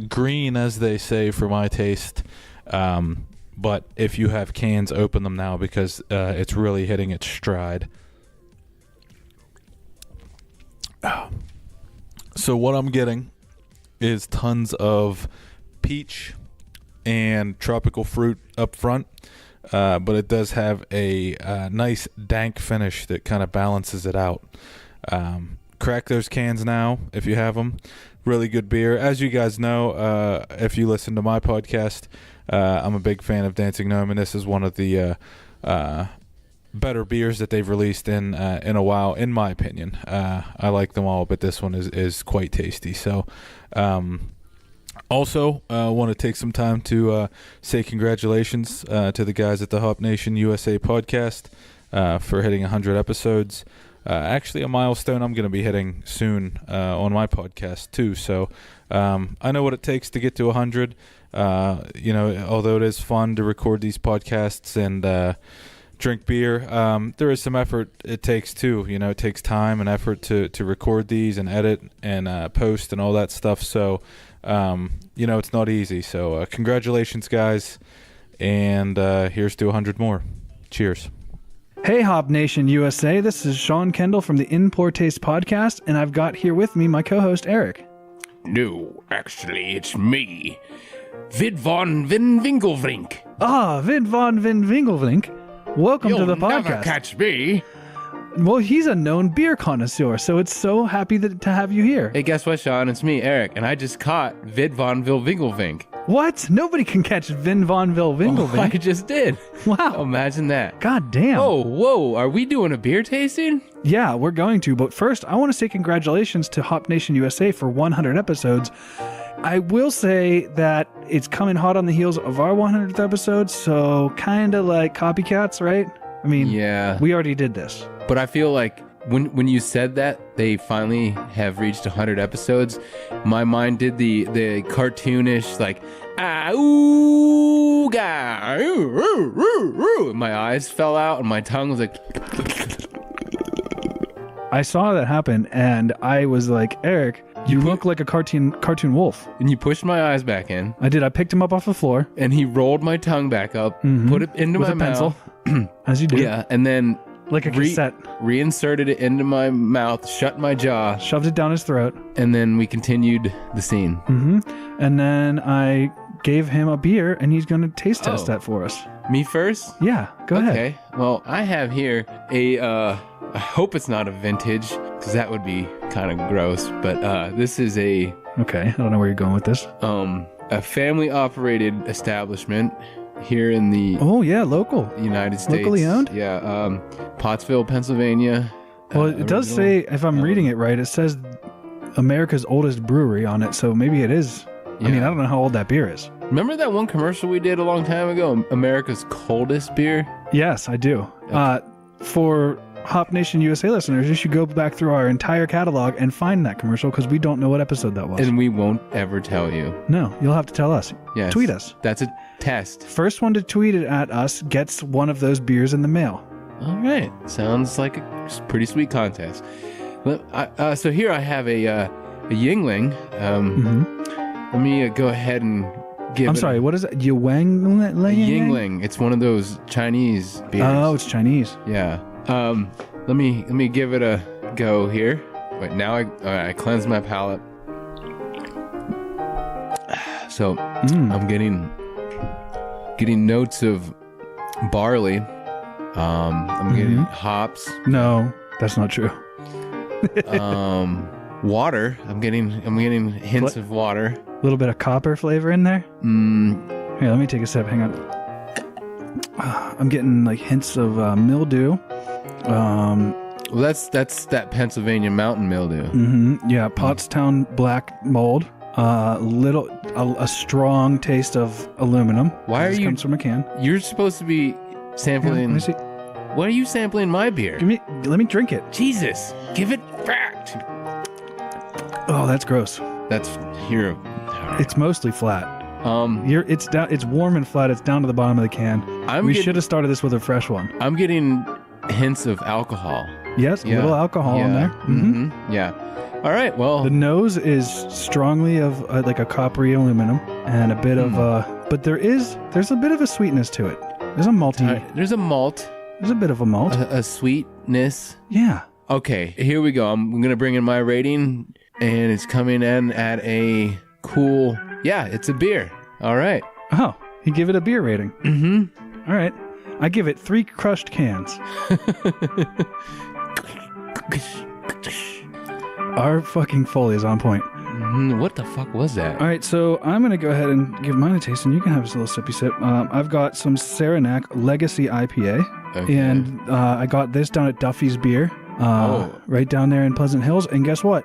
green, as they say, for my taste. But if you have cans, open them now because it's really hitting its stride. So what I'm getting is tons of peach and tropical fruit up front, but it does have a nice dank finish that kind of balances it out. Crack those cans now if you have them. Really good beer. As you guys know, if you listen to my podcast, I'm a big fan of Dancing Gnome, and this is one of the better beers that they've released in a while, in my opinion. I like them all, but this one is quite tasty. So also, I want to take some time to say congratulations to the guys at the Hop Nation USA podcast for hitting 100 episodes. Actually, a milestone I'm going to be hitting soon on my podcast, too. So I know what it takes to get to 100. Although it is fun to record these podcasts and drink beer, there is some effort it takes, too. It takes time and effort to record these and edit and post and all that stuff. So it's not easy. So congratulations, guys, and here's to 100 more. Cheers. Hey, Hop Nation USA, this is Sean Kendall from the In Poor Taste podcast, and I've got here with me my co-host, Eric. No, actually, it's me, Vid von Vin Winkelvink. Ah, Vid von Vin Winkelvink. Welcome to the podcast. You'll never catch me. Well, he's a known beer connoisseur, so it's so happy to have you here. Hey, guess what, Sean? It's me, Eric, and I just caught Vid von Winkelvink. What? Nobody can catch Vin von Winkelvink. Oh, I just did. Wow. Imagine that. God damn. Oh, whoa. Are we doing a beer tasting? Yeah, we're going to. But first, I want to say congratulations to Hop Nation USA for 100 episodes. I will say that it's coming hot on the heels of our 100th episode, so kind of like copycats, right? I mean, yeah, we already did this. But I feel like when you said that they finally have reached 100 episodes, my mind did the cartoonish, like, ooh, ga, ooh, and my eyes fell out and my tongue was like... I saw that happen and I was like, Eric, you look like a cartoon wolf. And you pushed my eyes back in. I did. I picked him up off the floor. And he rolled my tongue back up, put it into with my a pencil, mouth. as you do. Yeah, and then like a cassette, reinserted it into my mouth, shut my jaw, shoved it down his throat, and then we continued the scene. And then I gave him a beer, and he's going to taste test Oh. that for us. Me first? Yeah, go ahead. Okay. Well, I have here I hope it's not a vintage, because that would be kind of gross. But this is a Okay, I don't know where you're going with this. a family-operated establishment here in the local United States. Locally owned? Yeah, Pottsville, Pennsylvania. Well, it does say, if I'm reading it right, it says America's oldest brewery on it, so maybe it is. I mean, I don't know how old that beer is. Remember that one commercial we did a long time ago, America's coldest beer? Yes, I do. For Hop Nation USA listeners, you should go back through our entire catalog and find that commercial, because we don't know what episode that was. And we won't ever tell you. No, you'll have to tell us. Yes. Tweet us. That's a test. First one to tweet it at us gets one of those beers in the mail. All right. Sounds like a pretty sweet contest. So here I have a Yingling. Let me go ahead and give I'm sorry, what is it? Yingling? Yingling. It's one of those Chinese beers. Oh, it's Chinese. Yeah. Let me give it a go here. Wait, now I cleanse my palate. So I'm getting notes of barley. I'm getting hops. No, that's not true. Water. I'm getting hints of water. A little bit of copper flavor in there. Here, let me take a sip. Hang on. I'm getting like hints of mildew. Well, that's that Pennsylvania mountain mildew. Yeah, Pottstown black mold. A strong taste of aluminum. Why are you? Comes from a can. You're supposed to be sampling. Let me see. Why are you sampling my beer? Let me drink it. Jesus, give it back. Oh, that's gross. That's here. It's mostly flat. It's down. It's warm and flat. It's down to the bottom of the can. We should have started this with a fresh one. I'm getting hints of alcohol. Yes, a little alcohol in there. Yeah. All right. Well, the nose is strongly of like a coppery aluminum, and a bit of but there's a bit of a sweetness to it. There's a malty. There's a malt. There's a bit of a malt. A sweetness. Yeah. Okay. Here we go. I'm gonna bring in my rating, and it's coming in at a cool. Yeah, it's a beer. All right. Oh, you give it a beer rating. All right. I give it 3 crushed cans. Our fucking Foley is on point. What the fuck was that? All right, so I'm going to go ahead and give mine a taste, and you can have a little sippy sip. I've got some Saranac Legacy IPA, and I got this down at Duffy's Beer, right down there in Pleasant Hills. And guess what?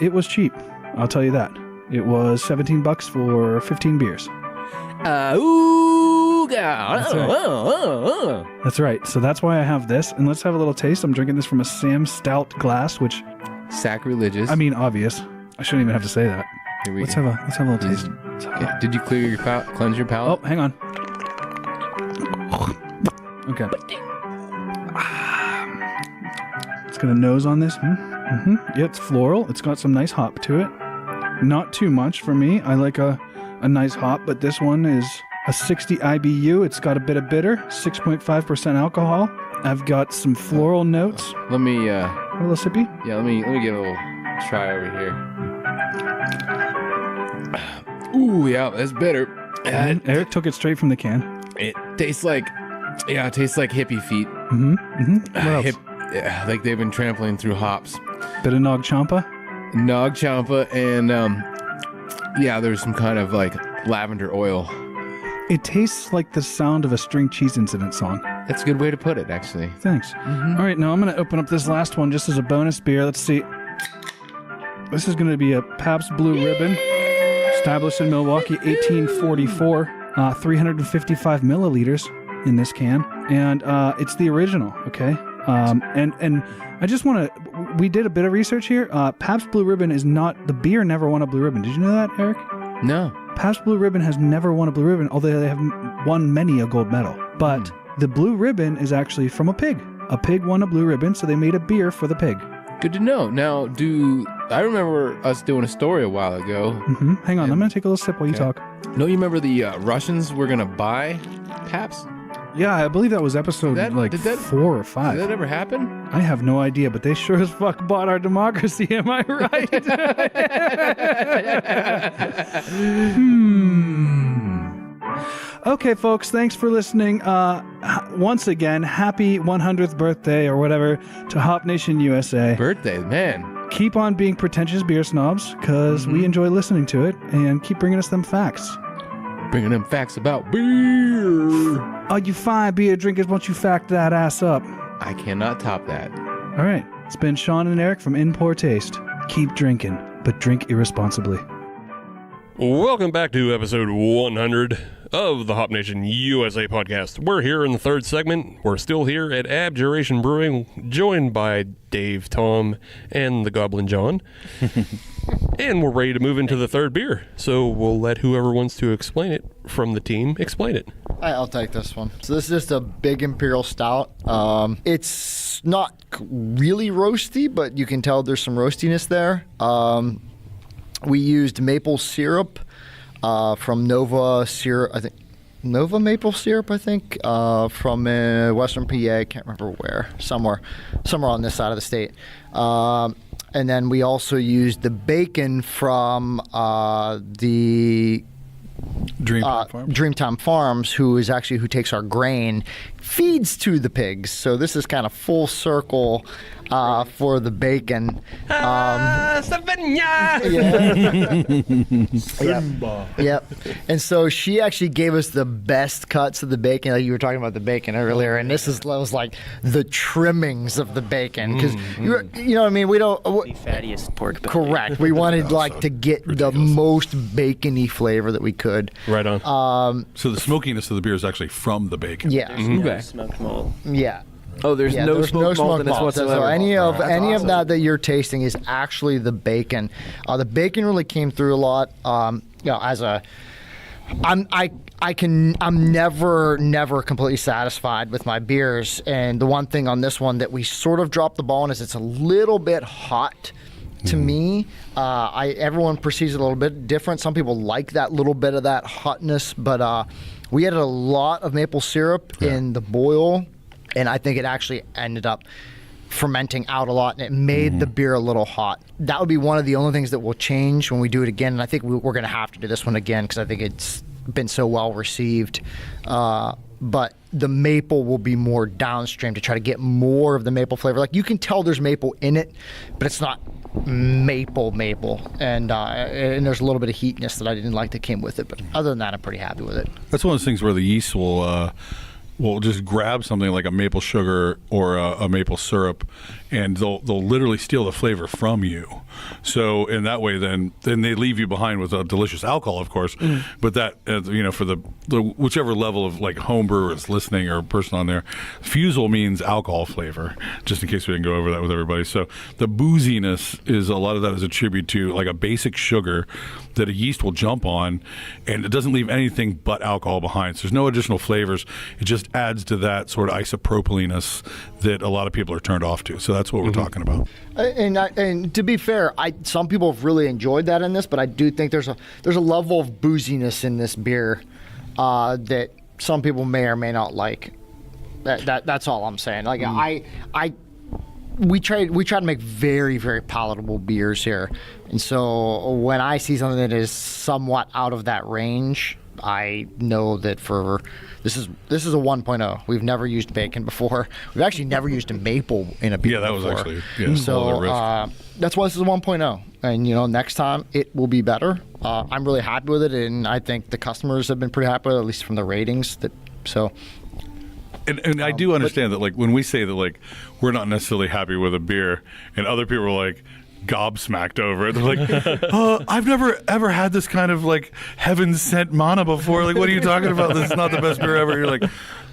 It was cheap. I'll tell you that. It was $17 for 15 beers. That's right. So that's why I have this. And let's have a little taste. I'm drinking this from a Sam Stout glass, which... Sacrilegious. I mean, obvious. I shouldn't even have to say that. Here we Let's have a little taste. Okay. Did you clear your cleanse your palate? Oh, hang on. Okay. Let's get a nose on this. Yeah, it's floral. It's got some nice hop to it. Not too much for me. I like a nice hop, but this one is a 60 IBU. It's got a bit of bitter, 6.5% alcohol. I've got some floral notes. Let me a little sippy. Yeah, let me give a little try over here. Ooh, yeah, that's bitter. Eric took it straight from the can. It tastes like hippie feet. What else? Yeah, like they've been trampling through hops. Bit of Nog Champa, and yeah, there's some kind of like lavender oil. It tastes like the sound of a string cheese incident song. That's a good way to put it, actually. Thanks. All right, now I'm going to open up this last one just as a bonus beer. Let's see. This is going to be a Pabst Blue Ribbon, established in Milwaukee, 1844, 355 milliliters in this can, and it's the original. Okay, and I just want to. We did a bit of research here. Pabst Blue Ribbon is not the beer. Never won a Blue Ribbon. Did you know that, Eric? No. Pabst Blue Ribbon has never won a Blue Ribbon, although they have won many a gold medal. But the Blue Ribbon is actually from a pig. A pig won a Blue Ribbon, so they made a beer for the pig. Good to know. Now, I remember us doing a story a while ago. Hang on, I'm going to take a little sip while you talk. No, you remember the Russians were going to buy Pabst? Yeah, I believe that was episode Did that- 4 or 5. Did that ever happen? I have no idea, but they sure as fuck bought our democracy. Am I right? Okay, folks, thanks for listening. Once again, happy 100th birthday or whatever to Hop Nation USA. Birthday, man. Keep on being pretentious beer snobs because we enjoy listening to it, and keep bringing us them facts. Bringing them facts about beer. Oh, you fine beer drinkers, won't you fact that ass up? I cannot top that. All right, it's been Sean and Eric from In Poor Taste. Keep drinking, but drink irresponsibly. Welcome back to episode 100 of the Hop Nation USA podcast. We're here in the third segment. We're still here at Abjuration Brewing, joined by Dave, Tom, and the Goblin John. And we're ready to move into the third beer. So we'll let whoever wants to explain it from the team explain it. I'll take this one. So this is just a big Imperial Stout. It's not really roasty, but you can tell there's some roastiness there. We used maple syrup from Nova syrup, I think. Nova maple syrup, I think, from Western PA. I can't remember where. Somewhere on this side of the state. And then we also used the bacon from the Dreamtime Farms, who takes our grain, feeds to the pigs. So this is kind of full circle for the bacon. Yep. And so she actually gave us the best cuts of the bacon. Like you were talking about the bacon earlier, and this was like the trimmings of the bacon because you know what I mean. We don't The fattiest pork belly. correct. We wanted to get the most bacony flavor that we could. Right on. So the smokiness of the beer is actually from the bacon. Yeah. There's no smoked malt. Yeah. Oh, there's no smoked malt in this whatsoever. So any of that you're tasting is actually the bacon. The bacon really came through a lot. I'm never completely satisfied with my beers, and the one thing on this one that we sort of dropped the ball on is it's a little bit hot. To me, everyone perceives it a little bit different. Some people like that little bit of that hotness, but we added a lot of maple syrup in the boil, and I think it actually ended up fermenting out a lot, and it made the beer a little hot. That would be one of the only things that will change when we do it again, and I think we're going to have to do this one again because I think it's been so well received. But the maple will be more downstream to try to get more of the maple flavor. Like you can tell there's maple in it, but it's not maple, and there's a little bit of heatness that I didn't like that came with it. But other than that, I'm pretty happy with it. That's one of those things where the yeast will just grab something like a maple sugar or a maple syrup, and they'll literally steal the flavor from you. So in that way, then they leave you behind with a delicious alcohol, of course. But that for the whichever level of like home brewer is listening or person on there, fusel means alcohol flavor. Just in case we didn't go over that with everybody. So the booziness is a lot of that is attributed to like a basic sugar that a yeast will jump on, and it doesn't leave anything but alcohol behind. So there's no additional flavors. It just adds to that sort of isopropileness that a lot of people are turned off to. So that's what we're talking about. And to be fair, some people have really enjoyed that in this, but I do think there's a level of booziness in this beer that some people may or may not like. That's all I'm saying. Like we try to make very, very palatable beers here, and so when I see something that is somewhat out of that range, I know that this is a 1.0. We've never used bacon before. We've actually never used a maple in a beer. Yeah, that was before. actually So that's why this is a 1.0. And next time it will be better. I'm really happy with it, and I think the customers have been pretty happy with it, at least from the ratings. And I do understand that, like, when we say that, like, we're not necessarily happy with a beer, and other people are like gobsmacked over it. They're like, I've never ever had this kind of like heaven sent mana before. Like, what are you talking about? This is not the best beer ever. You're like,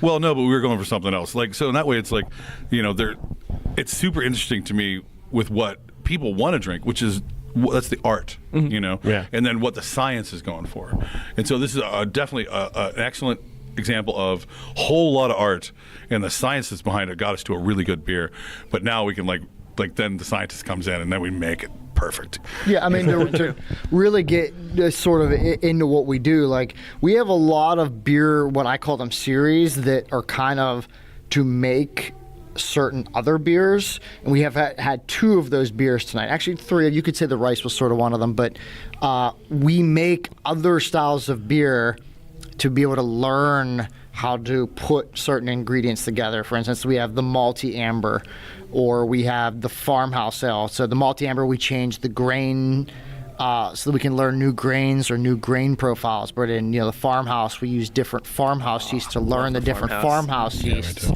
well, no, but we were going for something else. Like, so in that way, it's like, it's super interesting to me with what people want to drink, which is that's the art, and then what the science is going for. And so this is definitely an excellent example of a whole lot of art, and the science that's behind it got us to a really good beer. But now we can like then the scientist comes in, and then we make it perfect. Yeah, I mean, to really get sort of into what we do, like we have a lot of beer, what I call them series, that are kind of to make certain other beers, and we have had 2 of those beers tonight. Actually 3. You could say the rice was sort of one of them, but we make other styles of beer to be able to learn how to put certain ingredients together. For instance, we have the malty amber, or we have the farmhouse ale. So the malty amber, we change the grain so that we can learn new grains or new grain profiles. But in the farmhouse, we use different farmhouse yeast to learn the different farmhouse yeasts.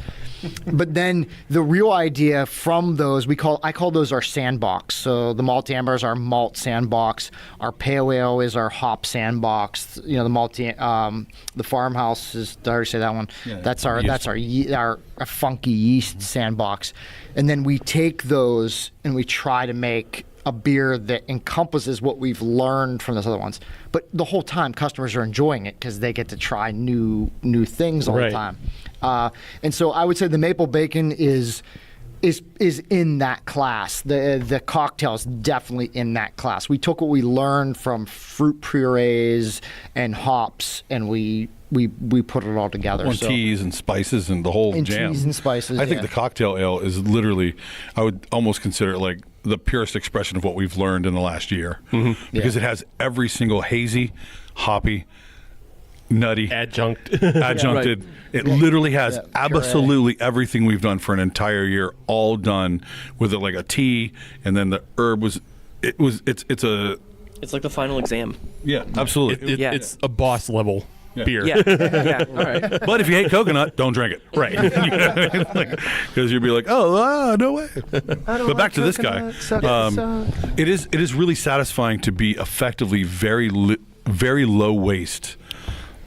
But then the real idea from those, I call those our sandbox. So the malt amber is our malt sandbox. Our pale ale is our hop sandbox. The malty, the farmhouse is. Did I already say that one? Yeah, that's our funky yeast sandbox. And then we take those and we try to make a beer that encompasses what we've learned from those other ones. But the whole time, customers are enjoying it because they get to try new things all the time. And so I would say the maple bacon is in that class. The cocktail is definitely in that class. We took what we learned from fruit purees and hops, and we put it all together. On teas and spices and the whole jam. Teas and spices. I think the cocktail ale is literally, I would almost consider it like the purest expression of what we've learned in the last year, because it has every single hazy, hoppy, nutty, adjuncted. Right. It literally has absolutely everything we've done for an entire year, all done with it, like a tea, and then the herb was. It's like the final exam. Yeah, absolutely. It's a boss level beer. Yeah. All right. But if you hate coconut, don't drink it. Right. Because you'd be like, no way. But back to this guy. It is really satisfying to be effectively very low waste.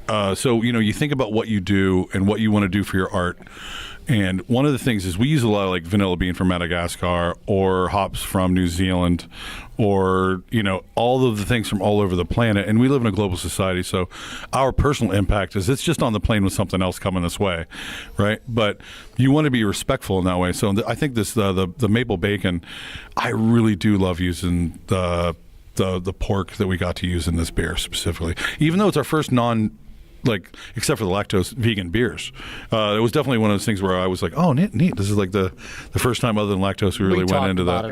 So you think about what you do and what you want to do for your art. And one of the things is we use a lot of like vanilla bean from Madagascar or hops from New Zealand or, all of the things from all over the planet. And we live in a global society. So our personal impact is it's just on the plane with something else coming this way. Right. But you want to be respectful in that way. So I think the maple bacon, I really do love using the pork that we got to use in this beer specifically, even though it's our first except for the lactose vegan beers. It was definitely one of those things where I was like, oh, neat. This is like the first time other than lactose we really went into that.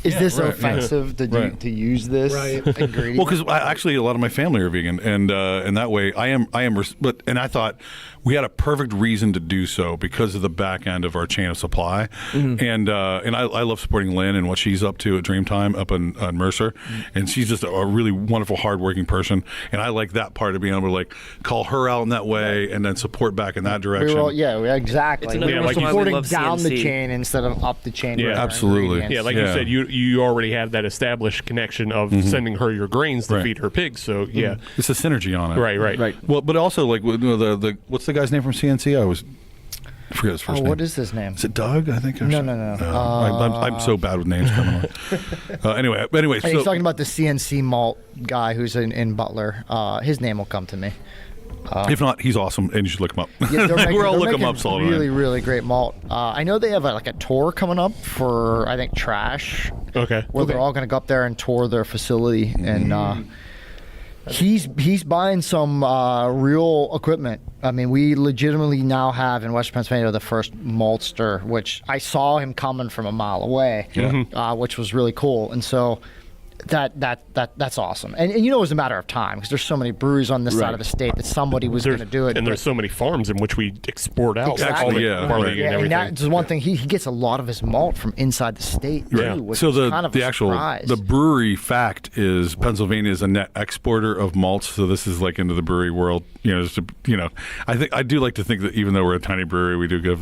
Is this offensive to use this ingredient? Well, because actually a lot of my family are vegan, and that way I am. And I thought we had a perfect reason to do so because of the back end of our chain of supply, and I love supporting Lynn and what she's up to at Dreamtime up in Mercer, and she's just a really wonderful, hardworking person, and I like that part of being able to call her out in that way and then support back in that direction. Exactly. We're supporting down the chain instead of up the chain. Yeah, absolutely. Yeah, like you said, you already have that established connection of sending her your grains to feed her pigs. So it's a synergy on it. Right. Well, but also the what's the guy's name from CNC? I forget his first name. What is his name? Is it Doug? I think. No. I'm so bad with names coming on. Anyway, he's talking about the CNC malt guy who's in Butler. His name will come to me. If not, he's awesome, and you should look him up. We're all look him up. Really great malt. I know they have a tour coming up for I think Trash. Okay. Where they're all going to go up there and tour their facility, and he's buying some real equipment. I mean, we legitimately now have in Western Pennsylvania the first maltster, which I saw him coming from a mile away, which was really cool. And so that's awesome. And it was a matter of time because there's so many breweries on this side of the state that somebody was going to do it. And there's so many farms in which we export out. Exactly. Barley and everything. And that's one thing. He gets a lot of his malt from inside the state too, which so is kind of the a actual surprise. the brewery fact is Pennsylvania is a net exporter of malts. So this is like into the brewery world. I do like to think that even though we're a tiny brewery, we do give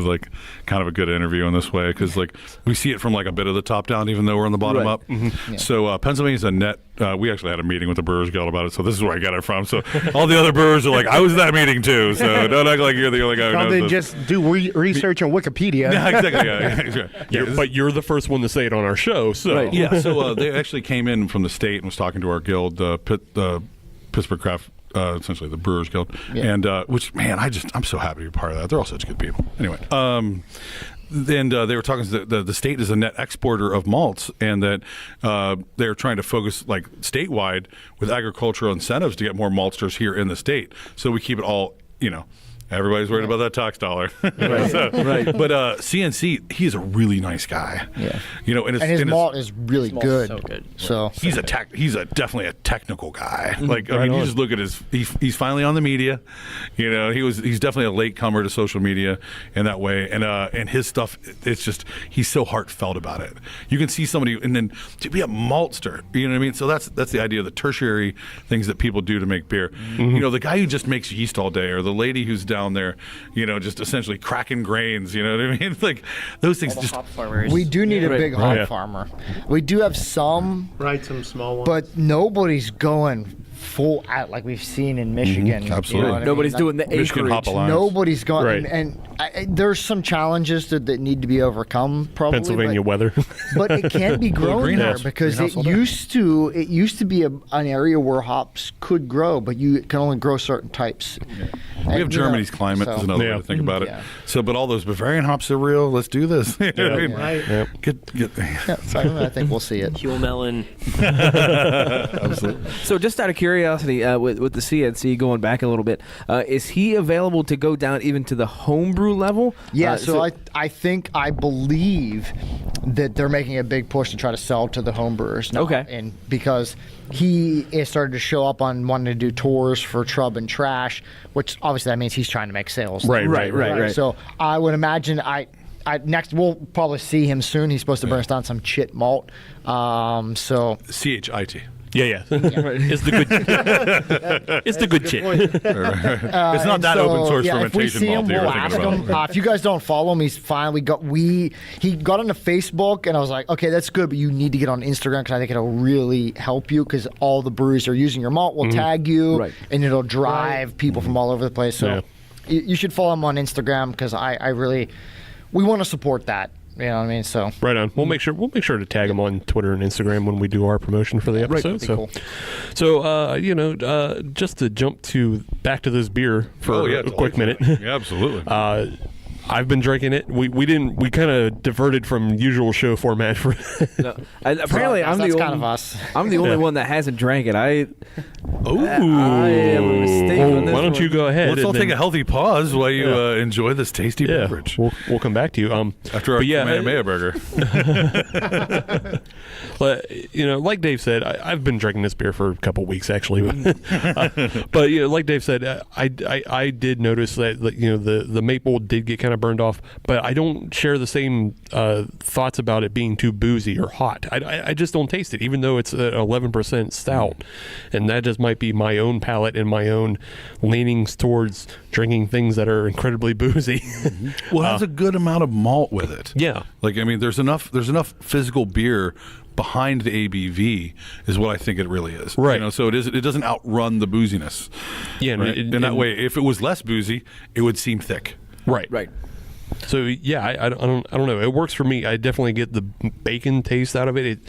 kind of a good interview in this way because we see it from a bit of the top down, even though we're on the bottom up. Mm-hmm. Yeah. So Pennsylvania is a net. We actually had a meeting with the Brewers Guild about it, so this is where I got it from. So all the other brewers are like, I was at that meeting too, so don't act like you're the only guy who knows then this. just do research on Wikipedia. Yeah, exactly. But you're the first one to say it on our show, so. Right. Yeah, so they actually came in from the state and was talking to our guild, the Pittsburgh Craft, essentially the Brewers Guild, and which, man, I'm so happy to be part of that. They're all such good people. Anyway, they were talking to the state is a net exporter of malts, and that they're trying to focus like statewide with agricultural incentives to get more maltsters here in the state. So we keep it all, everybody's worried about that tax dollar. Right. But CNC, he's a really nice guy. Yeah. And his malt is really good. So good. So he's definitely a technical guy. You just look at he's finally on the media. He's definitely a late comer to social media in that way. And his stuff, it's just, he's so heartfelt about it. You can see somebody, and then to be a maltster, you know what I mean? So that's the idea of the tertiary things that people do to make beer. The guy who just makes yeast all day, or the lady who's down there, just essentially cracking grains, you know what I mean? Like those things. Just hop farmers. We do need a big hop farmer. We do have some, right? Some small ones, but nobody's going full out like we've seen in Michigan. Absolutely, nobody's doing the Michigan acreage. Hop Alliance. Nobody's going, and there's some challenges that need to be overcome. Probably Pennsylvania weather, but it can be grown there because it used to be an area where hops could grow, but you can only grow certain types. We have Germany's climate is another way to think about it. So, but all those Bavarian hops are real. Let's do this. I think we'll see it. Huel melon. Absolutely. So, just out of curiosity, with the CNC going back a little bit, is he available to go down even to the homebrew level? Yeah. I believe that they're making a big push to try to sell to the homebrewers now. Okay. And because he is started to show up on wanting to do tours for Trub and Trash, which obviously that means he's trying to make sales. Right. So I would imagine next we'll probably see him soon. He's supposed to bring us down some chit malt. So CHIT. Yeah. It's the good. It's the good shit. It's not that open source fermentation if we see him, malt. we'll ask him. If you guys don't follow him, he's fine. He got onto Facebook, and I was like, okay, that's good, but you need to get on Instagram because I think it'll really help you because all the breweries are using your malt. Will tag you, and it'll drive people from all over the place. So you should follow him on Instagram because we want to support that. You know what I mean? So right on. We'll make sure to tag him on Twitter and Instagram when we do our promotion for the episode. Cool. So just to jump back to this beer for a quick minute. Yeah, absolutely. I've been drinking it. We kind of diverted from usual show format for. Apparently, I'm the only one that hasn't drank it. I am a mistake on this why don't you go ahead? Let's all take a healthy pause while you enjoy this tasty beverage. We'll come back to you after our Kamehameha burger. But like Dave said, I've been drinking this beer for a couple weeks actually. But like Dave said, I did notice that the maple did get kind of burned off, but I don't share the same thoughts about it being too boozy or hot. I just don't taste it, even though it's an 11% stout, and that just might be my own palate and my own leanings towards drinking things that are incredibly boozy. Well, it has a good amount of malt with it. Yeah, there's enough physical beer behind the ABV is what I think it really is. Right. So it doesn't outrun the booziness. Yeah, right? And that way, if it was less boozy, it would seem thick. Right. So yeah, I don't know. It works for me. I definitely get the bacon taste out of it.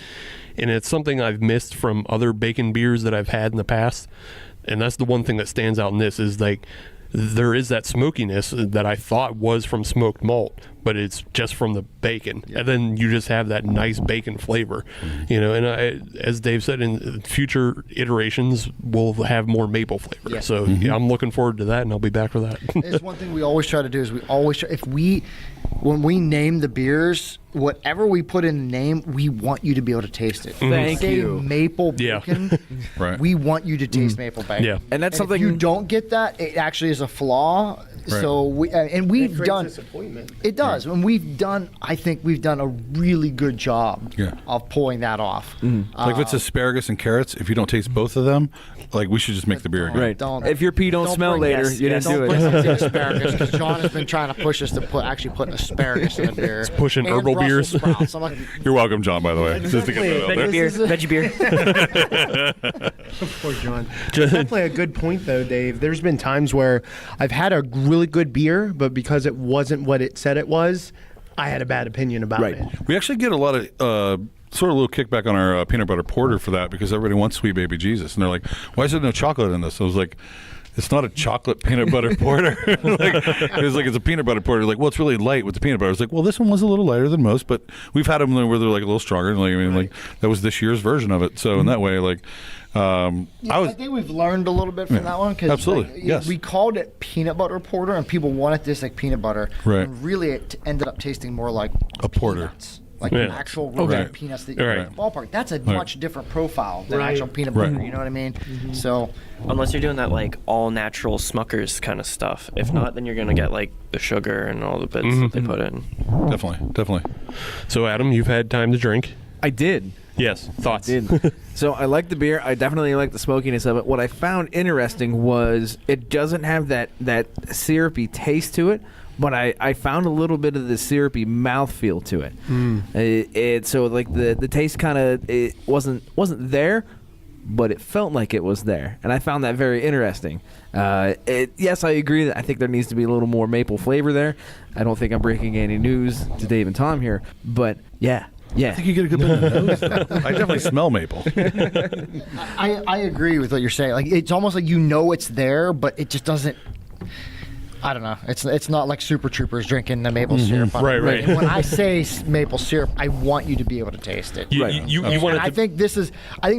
And it's something I've missed from other bacon beers that I've had in the past. And that's the one thing that stands out in this is like there is that smokiness that I thought was from smoked malt, but it's just from the bacon. And then you just have that nice bacon flavor, and as Dave said, in future iterations, we'll have more maple flavor. Yeah. So I'm looking forward to that, and I'll be back for that. It's one thing we always try to do is when we name the beers, whatever we put in the name, we want you to be able to taste it. Thank you. Maple bacon. Right. We want you to taste maple bacon. Yeah. And that's something if you don't get that, it actually is a flaw. Right. So we've done disappointment. It does, and I think we've done a really good job of pulling that off. Like if it's asparagus and carrots, if you don't taste both of them, like we should just make the beer again. Right. If your pee don't smell later, you didn't do Don't it. bring us the asparagus because John has been trying to push us to put asparagus in the beer. It's pushing And herbal Brussels beers. sprouts. I'm like, You're welcome, John, by the way. Just to get that out there. Veggie beer. Poor John. That's definitely a good point, though, Dave. There's been times where I've had a really good beer, but because it wasn't what it said it was, I had a bad opinion about it. We actually get a lot of sort of a little kickback on our peanut butter porter for that because everybody wants Sweet Baby Jesus. And they're like, why is there no chocolate in this? I was like, it's not a chocolate peanut butter porter. It's a peanut butter porter. Like, well, it's really light with the peanut butter. I was like, well, this one was a little lighter than most, but we've had them where they're like a little stronger. Like that was this year's version of it. So in that way, I think we've learned a little bit from that one. Absolutely, yes. We called it peanut butter porter, and people wanted this like peanut butter. Right. And really, it ended up tasting more like a porter. Peanuts. Like actual roasted peanuts that you get in the ballpark. That's a much different profile than actual peanut butter. You know what I mean? Mm-hmm. So, unless you're doing that like all natural Smuckers kind of stuff. If not, then you're gonna get like the sugar and all the bits that they put in. Definitely. So Adam, you've had time to drink. I did. Yes. Thoughts? I did. So I like the beer. I definitely like the smokiness of it. What I found interesting was it doesn't have that syrupy taste to it, but I found a little bit of the syrupy mouthfeel to it. So like the taste kind of it wasn't there, but it felt like it was there, and I found that very interesting. Yes, I agree that I think there needs to be a little more maple flavor there. I don't think I'm breaking any news to Dave and Tom here, but yeah. I think you get a good bit of the nose, though. I definitely smell maple. I agree with what you're saying. Like, it's almost like it's there, but it just doesn't. I don't know. It's not like Super Troopers drinking the maple syrup. Right. And when I say maple syrup, I want you to be able to taste it. You want I think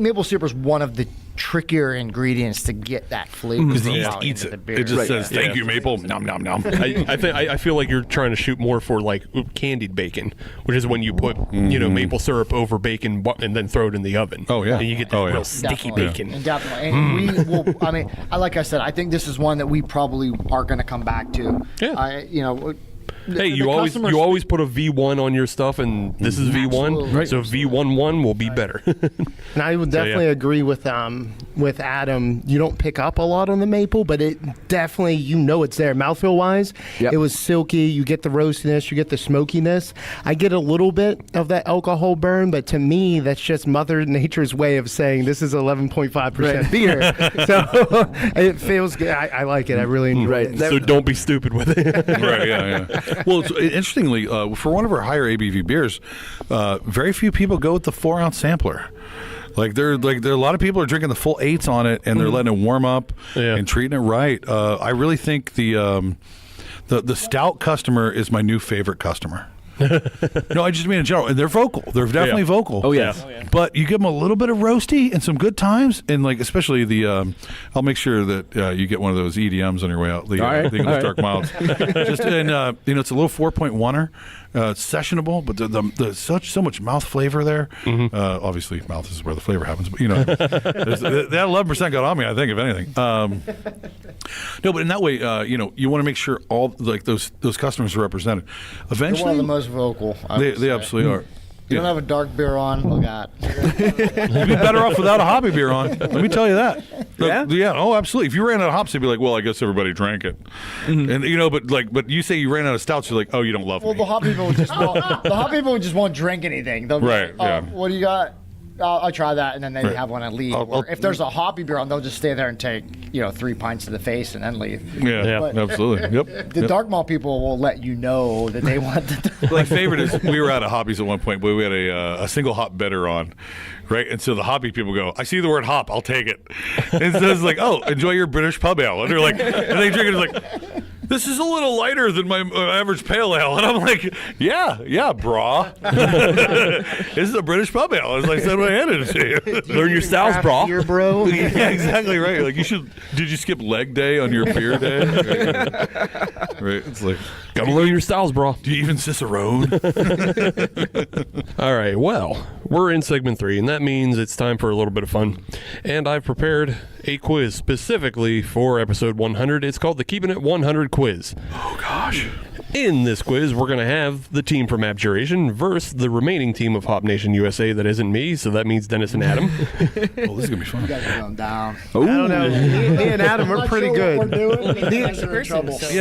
maple syrup is one of the trickier ingredients to get that flavor. Because the yeast eats it. It just says, "Thank you, maple." Nom nom nom. I feel like you're trying to shoot more for like candied bacon, which is when you put maple syrup over bacon and then throw it in the oven. Oh yeah, and you get that real sticky bacon. And definitely. And we will. I mean, like I said, I think this is one that we probably are going to come back to. Yeah. Hey, you always put a V1 on your stuff, and this is V1, Right. so V11 will be better. And I would definitely agree with Adam. You don't pick up a lot on the maple, but it definitely, it's there. Mouthfeel wise, it was silky. You get the roastiness, you get the smokiness. I get a little bit of that alcohol burn, but to me, that's just Mother Nature's way of saying this is 11.5% beer. So it feels good. I like it. I really enjoy it. So don't be stupid with it. Right, yeah. Well, interestingly, for one of our higher ABV beers, very few people go with the 4-ounce sampler. There are a lot of people are drinking the full 8s on it, and they're letting it warm up and treating it right. I really think the stout customer is my new favorite customer. No, I just mean in general. And they're vocal. They're definitely vocal. Oh, yes. But you give them a little bit of roasty and some good times, and especially the. I'll make sure that you get one of those EDMs on your way out. The English Dark Milds. Just it's a little 4.1er. It's sessionable, but the so much mouth flavor there. Obviously, mouth is where the flavor happens. But that 11% got on me. I think, if anything. No, but in that way, you want to make sure all those customers are represented. Eventually, they're one of the most vocal. They absolutely are. You don't have a dark beer on, look at. You'd be better off without a hoppy beer on. Let me tell you that. Yeah. Oh, absolutely. If you ran out of hops, you'd be like, well, I guess everybody drank it. And but you say you ran out of stouts, you're like, oh, you don't love me. The hop people would just won't drink anything. They'll be right. Like, what do you got? I'll try that, and then they have one and leave. Or if there's a hoppy beer on, they'll just stay there and take 3 pints to the face and then leave. Yeah, absolutely. Yep. The dark malt people will let you know that they want the favorite is we were out of hoppies at one point, but we had a single hop bitter on, right? And so the hoppy people go, I see the word hop, I'll take it. And so it's like, oh, enjoy your British pub ale. And they're like, and they drink it, it's like, this is a little lighter than my average pale ale. And I'm like, yeah, brah. This is a British pub ale, as I said when I handed it to you. Learn your styles, brah. Beer, bro. Yeah, exactly right. Like did you skip leg day on your beer day? Right. It's like, gotta learn your styles, bro. Do you even Cicerone? All right, well, we're in segment 3, and that means it's time for a little bit of fun. And I've prepared a quiz specifically for episode 100. It's called the Keeping It 100 Quiz. Oh, gosh. In this quiz, we're going to have the team from Abjuration versus the remaining team of Hop Nation USA that isn't me, so that means Dennis and Adam. Oh, this is going to be fun. You guys are going down. I don't know. Me and Adam are pretty good.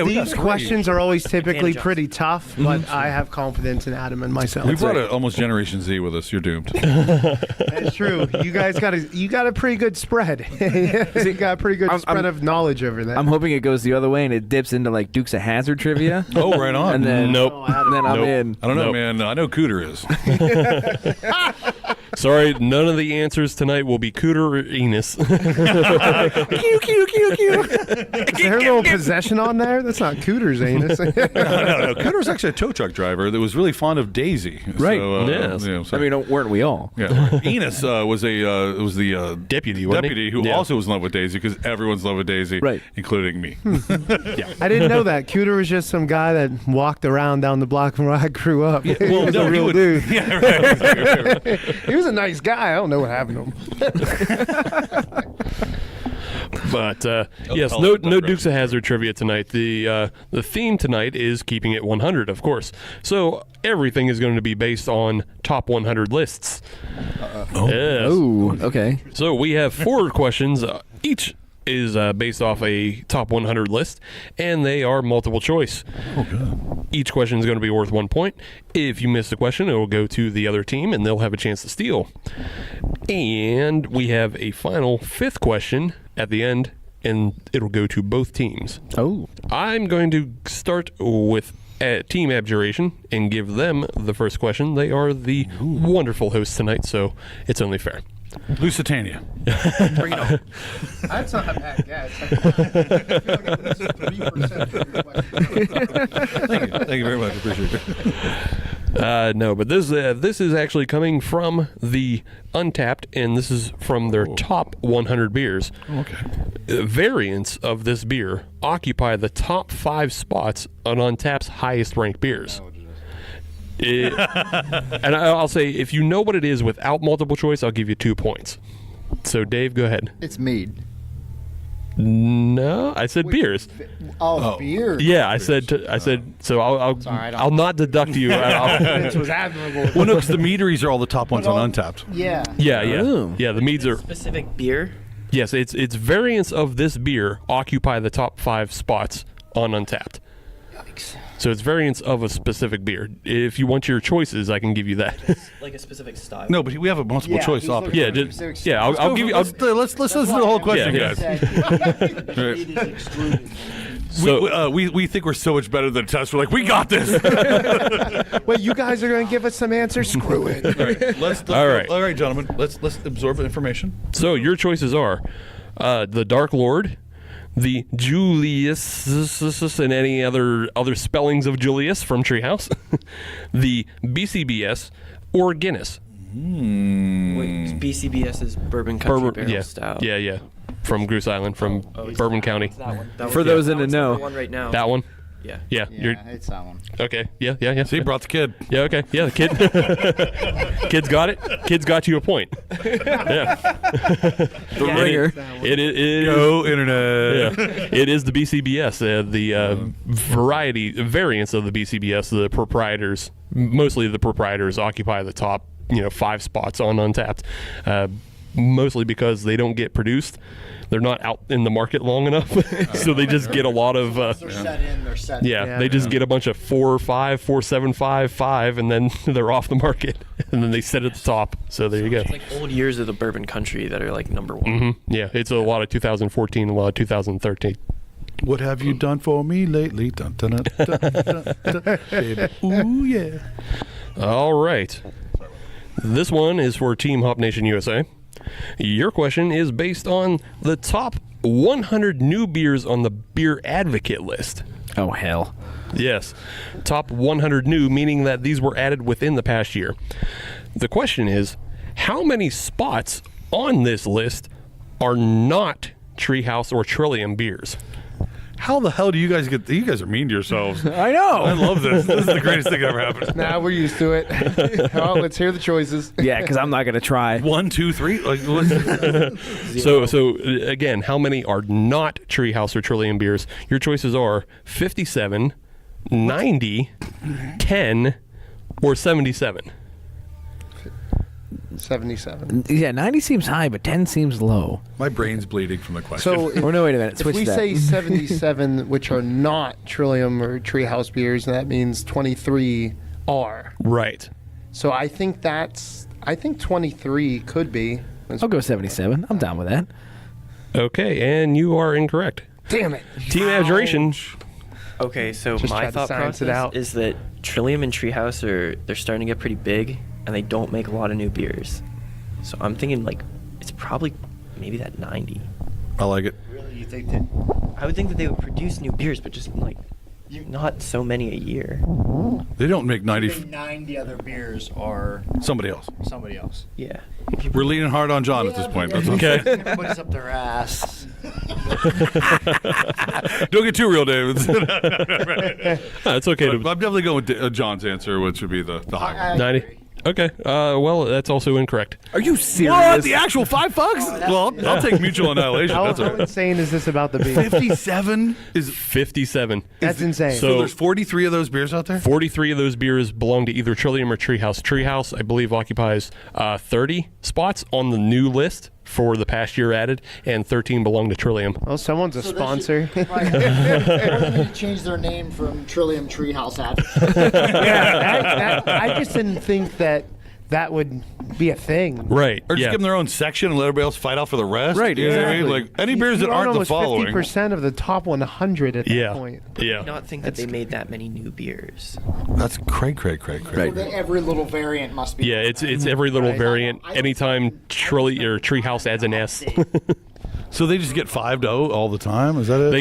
These questions are always typically pretty tough, but I have confidence in Adam and myself. We brought almost Generation Z with us. You're doomed. That's true. You guys got a pretty good spread. You got a pretty good spread of knowledge over there. I'm hoping it goes the other way and it dips into like Dukes of Hazzard trivia. Oh, right on. And then, Nope. and then I'm Nope. in. I don't know, Nope. man. I know Cooter is. Sorry, none of the answers tonight will be Cooter or Enos. Is there a little possession on there? That's not Cooter's anus. no. Cooter's actually a tow truck driver that was really fond of Daisy. Right. So, Yes. I mean, weren't we all? Yeah. Enos was the Deputy, wasn't he? deputy who Yeah. also was in love with Daisy because everyone's in love with Daisy, Right. including me. I didn't know that. Cooter was just some guy that walked around down the block from where I grew up. He was a real dude. Yeah, right. He was a nice guy. I don't know what happened to him. But yes, no Dukes of Hazzard trivia tonight. The theme tonight is keeping it 100, of course. So everything is going to be based on top 100 lists. Yes. Oh, okay. So we have 4 questions. Each is based off a top 100 list, and they are multiple choice. Oh, good. Each question is going to be worth 1 point. If you miss a question, it will go to the other team, and they'll have a chance to steal. And we have a final 5th question at the end, and it'll go to both teams. Oh. I'm going to start with Team Abjuration and give them the first question. They are the wonderful hosts tonight, so it's only fair. Lusitania. Bring it on. That's not a bad guess. I feel like at least 3% Thank you very much. Appreciate it. No, but this is actually coming from the Untapped, and this is from their top 100 beers. Okay. Variants of this beer occupy the top 5 spots on Untapped's highest ranked beers. And I'll say, if you know what it is without multiple choice, I'll give you 2 points. So, Dave, go ahead. It's mead. No, I said beers. Beer. Yeah, I said. So I'll not deduct you. This was admirable. Well, no, because the meaderies are all the top ones on Untapped. Yeah. Yeah. Oh. Yeah, the meads are. Specific beer. Yes, it's variants of this beer occupy the top 5 spots on Untapped. Yikes. So it's variants of a specific beer. If you want your choices, I can give you that. Like a specific style. No, but we have a multiple choice option. Yeah, I'll give you. Let's listen to the whole question, Yeah. guys. We think we're so much better than the test. We're like, we got this. Wait, you guys are going to give us some answers? Screw it. All right. All right, gentlemen. Let's absorb the information. So your choices are the Dark Lord, the Julius, and any other spellings of Julius from Treehouse, the BCBS, or Guinness. Wait, BCBS is Bourbon Country Barrel Stout. Yeah. From Goose Island, from Bourbon County. For those in the know. One right now. That one? Yeah. Yeah. It's that one. Okay. Yeah. See, brought the kid. Yeah, okay. Yeah, the kid. Kid's got it. Kid's got you a point. Yeah. The ringer. It is. Go internet. Yeah. It is the BCBS. The variants of the BCBS, the proprietors, mostly the proprietors, occupy the top 5 spots on Untapped. Mostly because they don't get produced. They're not out in the market long enough, so they just get a lot of. They're set in. They're set. Yeah, they just get a bunch of 4 or 5, 4, 7, 5, 5, and then they're off the market, and then they sit at the top. So there you go. It's like old years of the Bourbon Country that are like number 1. Mm-hmm. Yeah, it's a lot of 2014, a lot of 2013. What have you done for me lately? Dun, dun, dun, dun, dun, dun, baby. Ooh, yeah. All right. This one is for Team Hop Nation USA. Your question is based on the top 100 new beers on the Beer Advocate list. Oh, hell. Yes. Top 100 new, meaning that these were added within the past year. The question is, how many spots on this list are not Treehouse or Trillium beers? How the hell do you guys get? You guys are mean to yourselves. I know. I love this. This is the greatest thing that ever happened. Nah, we're used to it. Well, let's hear the choices. Yeah, because I'm not going to try. 1, 2, 3. Like, So again, how many are not Treehouse or Trillium beers? Your choices are 57, 90, 10, or 77. 77. Yeah, 90 seems high, but 10 seems low. My brain's bleeding from the question. So, Oh, no, wait a minute. if Switch we that. say 77, which are not Trillium or Treehouse beers, that means 23 are. Right. So I think 23 could be. I'll go 77. I'm down with that. Okay, and you are incorrect. Damn it. Team Abjuration Okay, so Just try my to thought science it process out. is that Trillium and Treehouse they're starting to get pretty big, and they don't make a lot of new beers. So I'm thinking like it's probably maybe that 90. I like it. Really, you think that? I would think that they would produce new beers, but just like not so many a year. They don't make 90 other beers are somebody else. somebody else. Yeah. We're leaning hard on John at this point. That's Okay. Everybody's up their ass. Don't get too real, David. It's okay I'm to definitely going with John's answer, which would be the high one. 90. Okay. Well, that's also incorrect. Are you serious? What? The actual $5? Well, I'll take mutual annihilation. How That's all right. insane is this about the beer? 57 is 57. That's insane. so there's 43 of those beers out there? 43 of those beers belong to either Trillium or Treehouse. Treehouse, I believe, occupies 30 spots on the new list for the past year added, and 13 belong to Trillium. Well, someone's a sponsor. They need to change their name from Trillium Treehouse Advocate. I just didn't think that would be a thing. Right. Or just yeah. give them their own section and let everybody else fight out for the rest. Right, You know what I mean? exactly. Like any beers that aren't the following. 50% of the top 100 at that point. I do not think that they made that many new beers. That's craig. Right. Every little variant must be. Yeah, it's every little variant. Anytime Treehouse adds an S. So they just get 5-0 all the time? Is that it?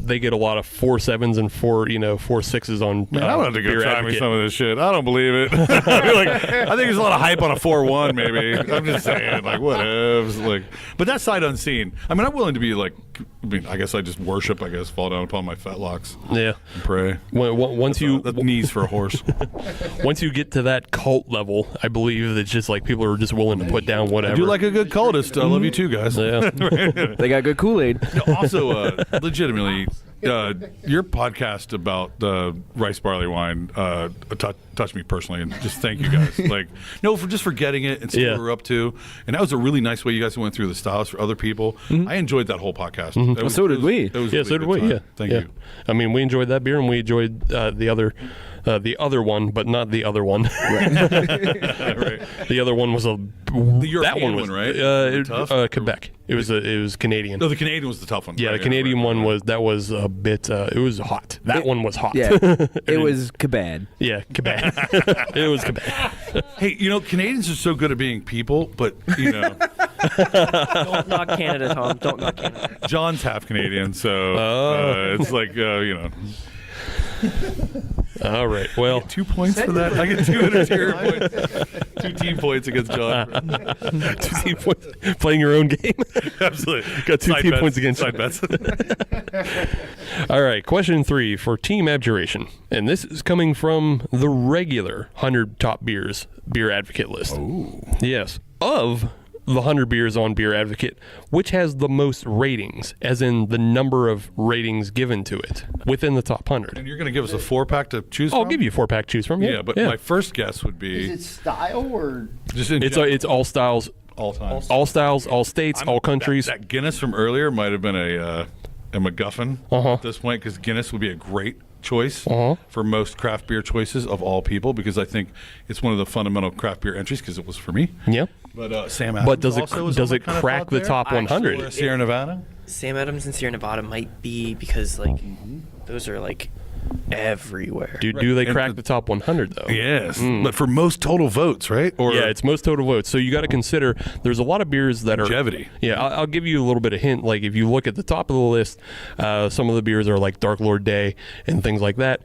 They get a lot of 4.7s and 4 6s on. Man, I would have to go Beer try me Advocate. some of this shit. I don't believe it. I think there's a lot of hype on a 4-1, maybe. I'm just saying, like, whatevs. Like, but that's sight unseen. I mean, I'm willing to be like, I guess I just worship. I guess fall down upon my fetlocks. Yeah, and pray. Once you that's knees for a horse. Once you get to that cult level, I believe it's just like people are just willing to put down whatever. I do like a good cultist. I love you too, guys. Yeah. They got good Kool-Aid. Also, legitimately, your podcast about the rice barley wine touched me personally, and just thank you guys. For getting it and seeing what we're up to, and that was a really nice way you guys went through the styles for other people. I enjoyed that whole podcast. Mm-hmm. So did we. It was Yeah, really so did good we. time. Yeah, Thank yeah. you. I mean, we enjoyed that beer, and we enjoyed the other one, but not the other one. Right. The other one was The European one, right? Tough? Quebec. It was Canadian. No, the Canadian was the tough one. Yeah, Right, the Canadian right. one was a bit. It was hot. That one was hot. Yeah, it was kabad. Yeah, Quebec. It was Quebec. Hey, Canadians are so good at being people, but Don't knock Canada, Tom. Don't knock Canada. John's half Canadian, so it's like All right. Well, 2 points for that. I get 2 interior points. 2 team points against John. 2 team points. Playing your own game. Absolutely. Got 2 Side team bets. points against Side you. bets. All right. Question 3 for Team Abjuration, and this is coming from the regular 100 top beers beer advocate list. Oh. Yes. Of the 100 beers on Beer Advocate, which has the most ratings, as in the number of ratings given to it within the top 100. And you're going to give us a 4-pack to choose from? I'll give you a 4-pack to choose from. Yeah, but my first guess would be... Is it style or? Just in it's general, all styles, all time. all styles, all states, all countries. That Guinness from earlier might have been a MacGuffin at this point, because Guinness would be a great choice for most craft beer choices of all people, because I think it's one of the fundamental craft beer entries, because it was for me. Yeah. But Sam Adams But does also is it on my kind of crack thought the there. top 100? Or Sierra Nevada? Sam Adams and Sierra Nevada might be because those are everywhere. Do they crack the top 100 though? Yes, but for most total votes, right? Or yeah, it's most total votes. So you got to consider there's a lot of beers that longevity. Yeah, I'll give you a little bit of hint. Like if you look at the top of the list, some of the beers are like Dark Lord Day and things like that.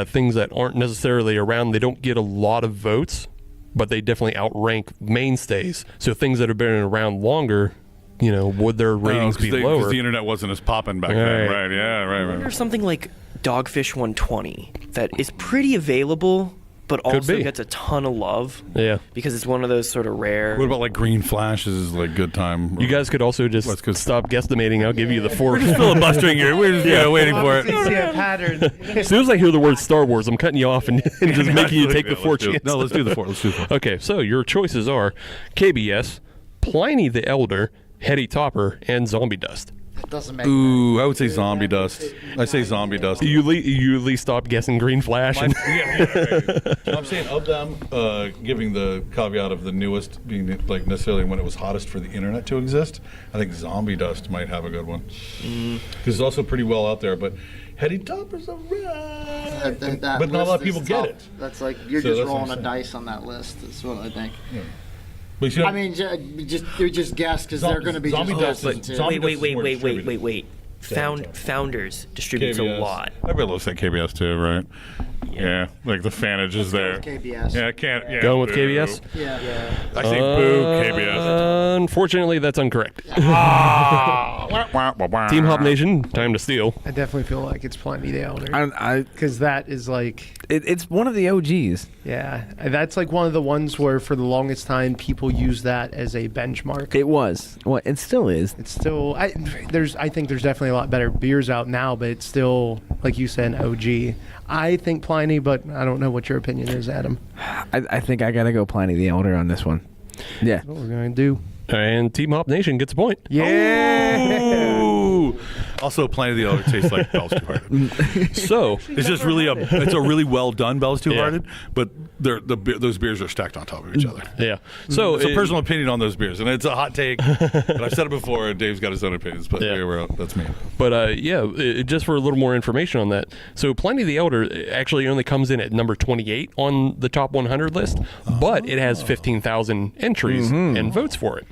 Things that aren't necessarily around. They don't get a lot of votes, but they definitely outrank mainstays. So things that have been around longer, would their ratings be lower? Because the internet wasn't as popping back then, right? Yeah, right. I wonder if something like Dogfish 120 that is pretty available, but also gets a ton of love. Yeah, because it's one of those sort of rare. What about like Green Flash is like good time? You guys could also just stop guesstimating. I'll give you the 4. We're just filibustering here. We're just waiting for it. See a pattern. As soon as I hear the word Star Wars, I'm cutting you off and just making you take the 4 chance. No, let's do the 4. Let's do the 4. Okay, so your choices are KBS, Pliny the Elder, Heady Topper, and Zombie Dust. Doesn't make Ooh, I would say zombie dust. I say zombie dust. You at least stopped guessing green flash. I'm saying of them, giving the caveat of the newest being like necessarily when it was hottest for the internet to exist, I think zombie dust might have a good one. Because it's also pretty well out there, but Heady Toppers are right. That But not a lot of list is people get tough. it. That's like you're So just that's what rolling I'm a saying. dice on that list. That's what I think. Yeah. But you know, I mean, you just guess because they're going to be zombie just dust. listened to. Wait. Founders distributes KBS. a lot. Everybody loves that KBS too, right? Yeah, like the fanage is there. KBS. Yeah, I can't. Yeah, Going with boo. KBS? Yeah. I say boo, KBS. Unfortunately, that's incorrect. Ah. Team Hop Nation, time to steal. I definitely feel like it's Pliny the Elder. I Because that is like... it's one of the OGs. Yeah, that's like one of the ones where for the longest time people use that as a benchmark. It was. Well, it still is. It's still... I think there's definitely a lot better beers out now, but it's still, like you said, an OG. I think Pliny, but I don't know what your opinion is, Adam. I think I gotta go Pliny the Elder on this one. Yeah. That's what we're going to do. And Team Hop Nation gets a point. Yeah. Ooh. Also, Planet of the Elder tastes like Bell's Two Hearted. So it's just really it's a really well done Bell's Two Hearted, but those beers are stacked on top of each other. Yeah. So it's a personal opinion on those beers, and it's a hot take. But I've said it before. Dave's got his own opinions, but that's me. But just for a little more information on that, so Pliny the Elder actually only comes in at number 28 on the top 100 list, but it has 15,000 entries and votes for it.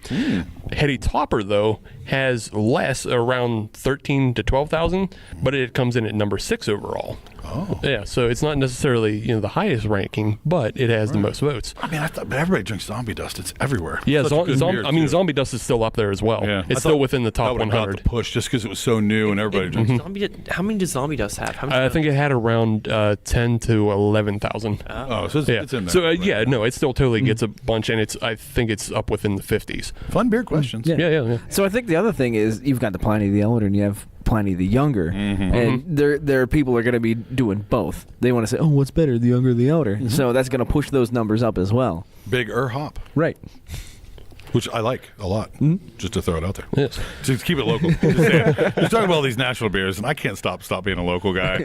Heady Topper, though, has less, around 13 to 12,000, but it comes in at number 6 overall. Oh. Yeah, so it's not necessarily the highest ranking, but it has the most votes. I mean, but everybody drinks zombie dust. It's everywhere. Yeah, Such a good beer, too. zombie dust is still up there as well. Yeah. It's still within the top that would've got 100. the push just because it was so new and everybody drinks. How many does Zombie Dust have? How many I think it had around 10 to 11,000. Oh, so it's in there. So it still totally gets a bunch, and I think it's up within the 50s. Fun beer questions. Yeah. So I think the other thing is you've got the Pliny the Elder and you have Pliny the Younger, and there are people are going to be doing both. They want to say, "Oh, what's better, the Younger or the Elder?" So that's going to push those numbers up as well. Big hop. Right. Which I like a lot, just to throw it out there. Yes. Just keep it local. Just talking about all these national beers, and I can't stop being a local guy. You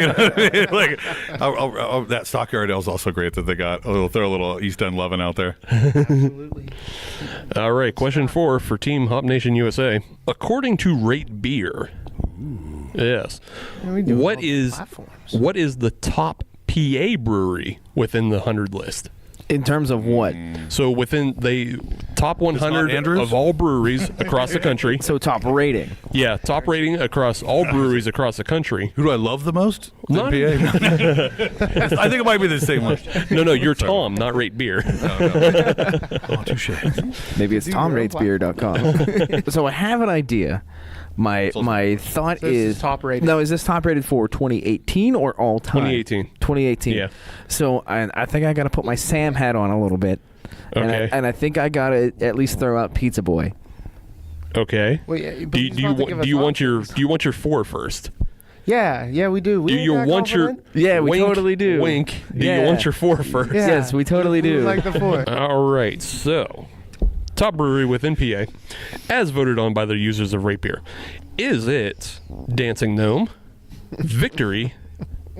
know what I mean? Like, that Stockyard Ale is also great that they got. They'll throw a little East End loving out there. Absolutely. All right, question 4 for Team Hop Nation USA. According to Rate Beer, yes, what is the top PA brewery within the 100 list? In terms of what? So within the top 100 of all breweries across the country. So top rating. Yeah, top rating across all breweries across the country. Who do I love the most? Not PA? I think it might be the same one. No, you're Tom, not Rate Beer. Oh, touche. Maybe it's TomRatesBeer.com. So I have an idea. My thought is top rated. No, is this top rated for 2018 or all time? 2018. 2018. Yeah. So I think I got to put my Sam hat on a little bit. Okay. And I think I got to at least throw out Pizza Boy. Okay. Well, yeah, but Do he's about to give us you want options. your 4 first? Yeah, we do. Do you want your Yeah, we wink, totally do. Wink. Do you want your 4 first? Yeah. Yes, we totally do. Like the 4. All right. So, top brewery within PA, as voted on by the users of Rate Beer. Is it Dancing Gnome, Victory,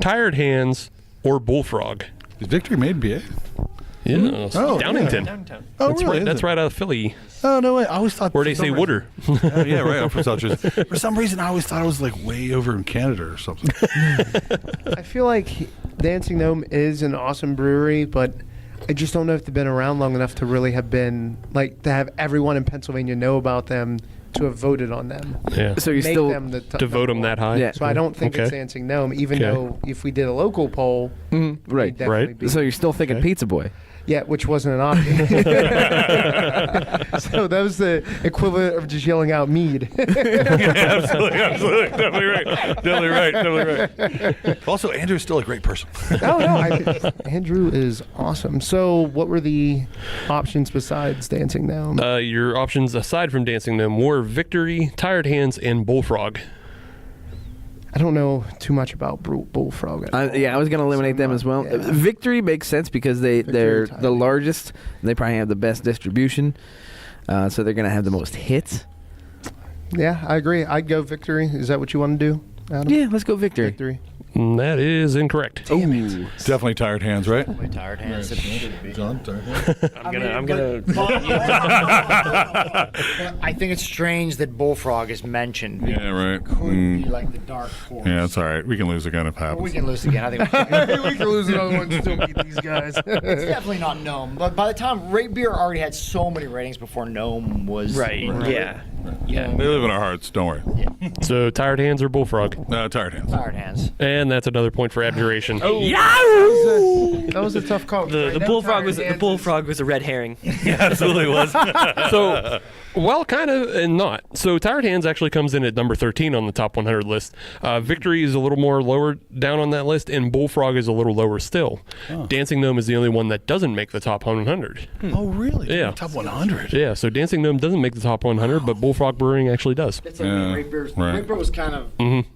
Tired Hands, or Bullfrog? Is Victory made in PA? Yeah, Oh, Downington. yeah. Oh, That's really? right. That's right out of Philly. Oh, no way. I always thought... Where they for some say reason- Wooder. Oh, yeah, right. For some reason, I always thought it was like way over in Canada or something. I feel like Dancing Gnome is an awesome brewery, but I just don't know if they've been around long enough to really have been, like, to have everyone in Pennsylvania know about them, to have voted on them. Yeah. So you Make still them the to vote them that high? Yeah. So I don't think it's Okay. Dancing Gnome, even Okay. though if we did a local poll, right. it'd definitely be. So you're still thinking Pizza Boy. Yeah, which wasn't an option. So that was the equivalent of just yelling out mead. Absolutely. Definitely right. Also, Andrew's still a great person. Oh, no. Andrew is awesome. So what were the options besides Dancing Gnome? Your options aside from Dancing Gnome were Victory, Tired Hands, and Bullfrog. I don't know too much about Bullfrog. Yeah, I was going to eliminate them as well. Victory makes sense because they're the largest. They probably have the best distribution, so they're going to have the most hits. Yeah, I agree. I'd go Victory. Is that what you want to do, Adam? Yeah, let's go Victory. Victory. That is incorrect. Damn it. Definitely Tired Hands, right? Tired Hands. John, Tired Hands. I'm gonna. I think it's strange that Bullfrog is mentioned. Yeah, right. Could be like the dark horse. Yeah, it's all right. We can lose again if it happens. We can lose again. I think we can lose another one and still beat these guys. It's definitely not Gnome. But by the time Rate Beer already had so many ratings before Gnome was Right. Yeah. Yeah. They live in our hearts. Don't worry. So Tired Hands or Bullfrog? Tired Hands. Tired Hands. And that's another point for Abjuration. That was a tough call. The bullfrog was a red herring. Yeah, absolutely was. So, well, kind of and not. So Tired Hands actually comes in at number 13 on the top 100 list. Victory is a little more lower down on that list, and Bullfrog is a little lower still. Oh. Dancing Gnome is the only one that doesn't make the top 100. Oh, really? Yeah. Top 100. Yeah, so Dancing Gnome doesn't make the top 100, but Bullfrog Brewing actually does. That's like Rate Beer. right. Rate Beer was kind of. Mm-hmm.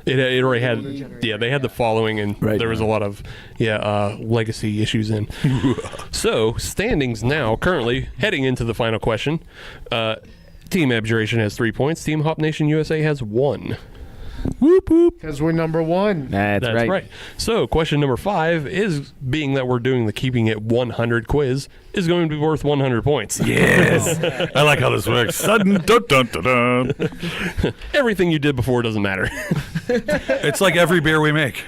It already had, they had the following, and there was a lot of, legacy issues in. So, standings now, currently, heading into the final question. Team Abjuration has 3 points. Team Hop Nation USA has 1. Whoop whoop. Because we're number one. That's right. So, question number 5 is, being that we're doing the Keeping It 100 quiz, is going to be worth 100 points. Yes. I like how this works. Sudden dun dun dun dun. Everything you did before doesn't matter. It's like every beer we make.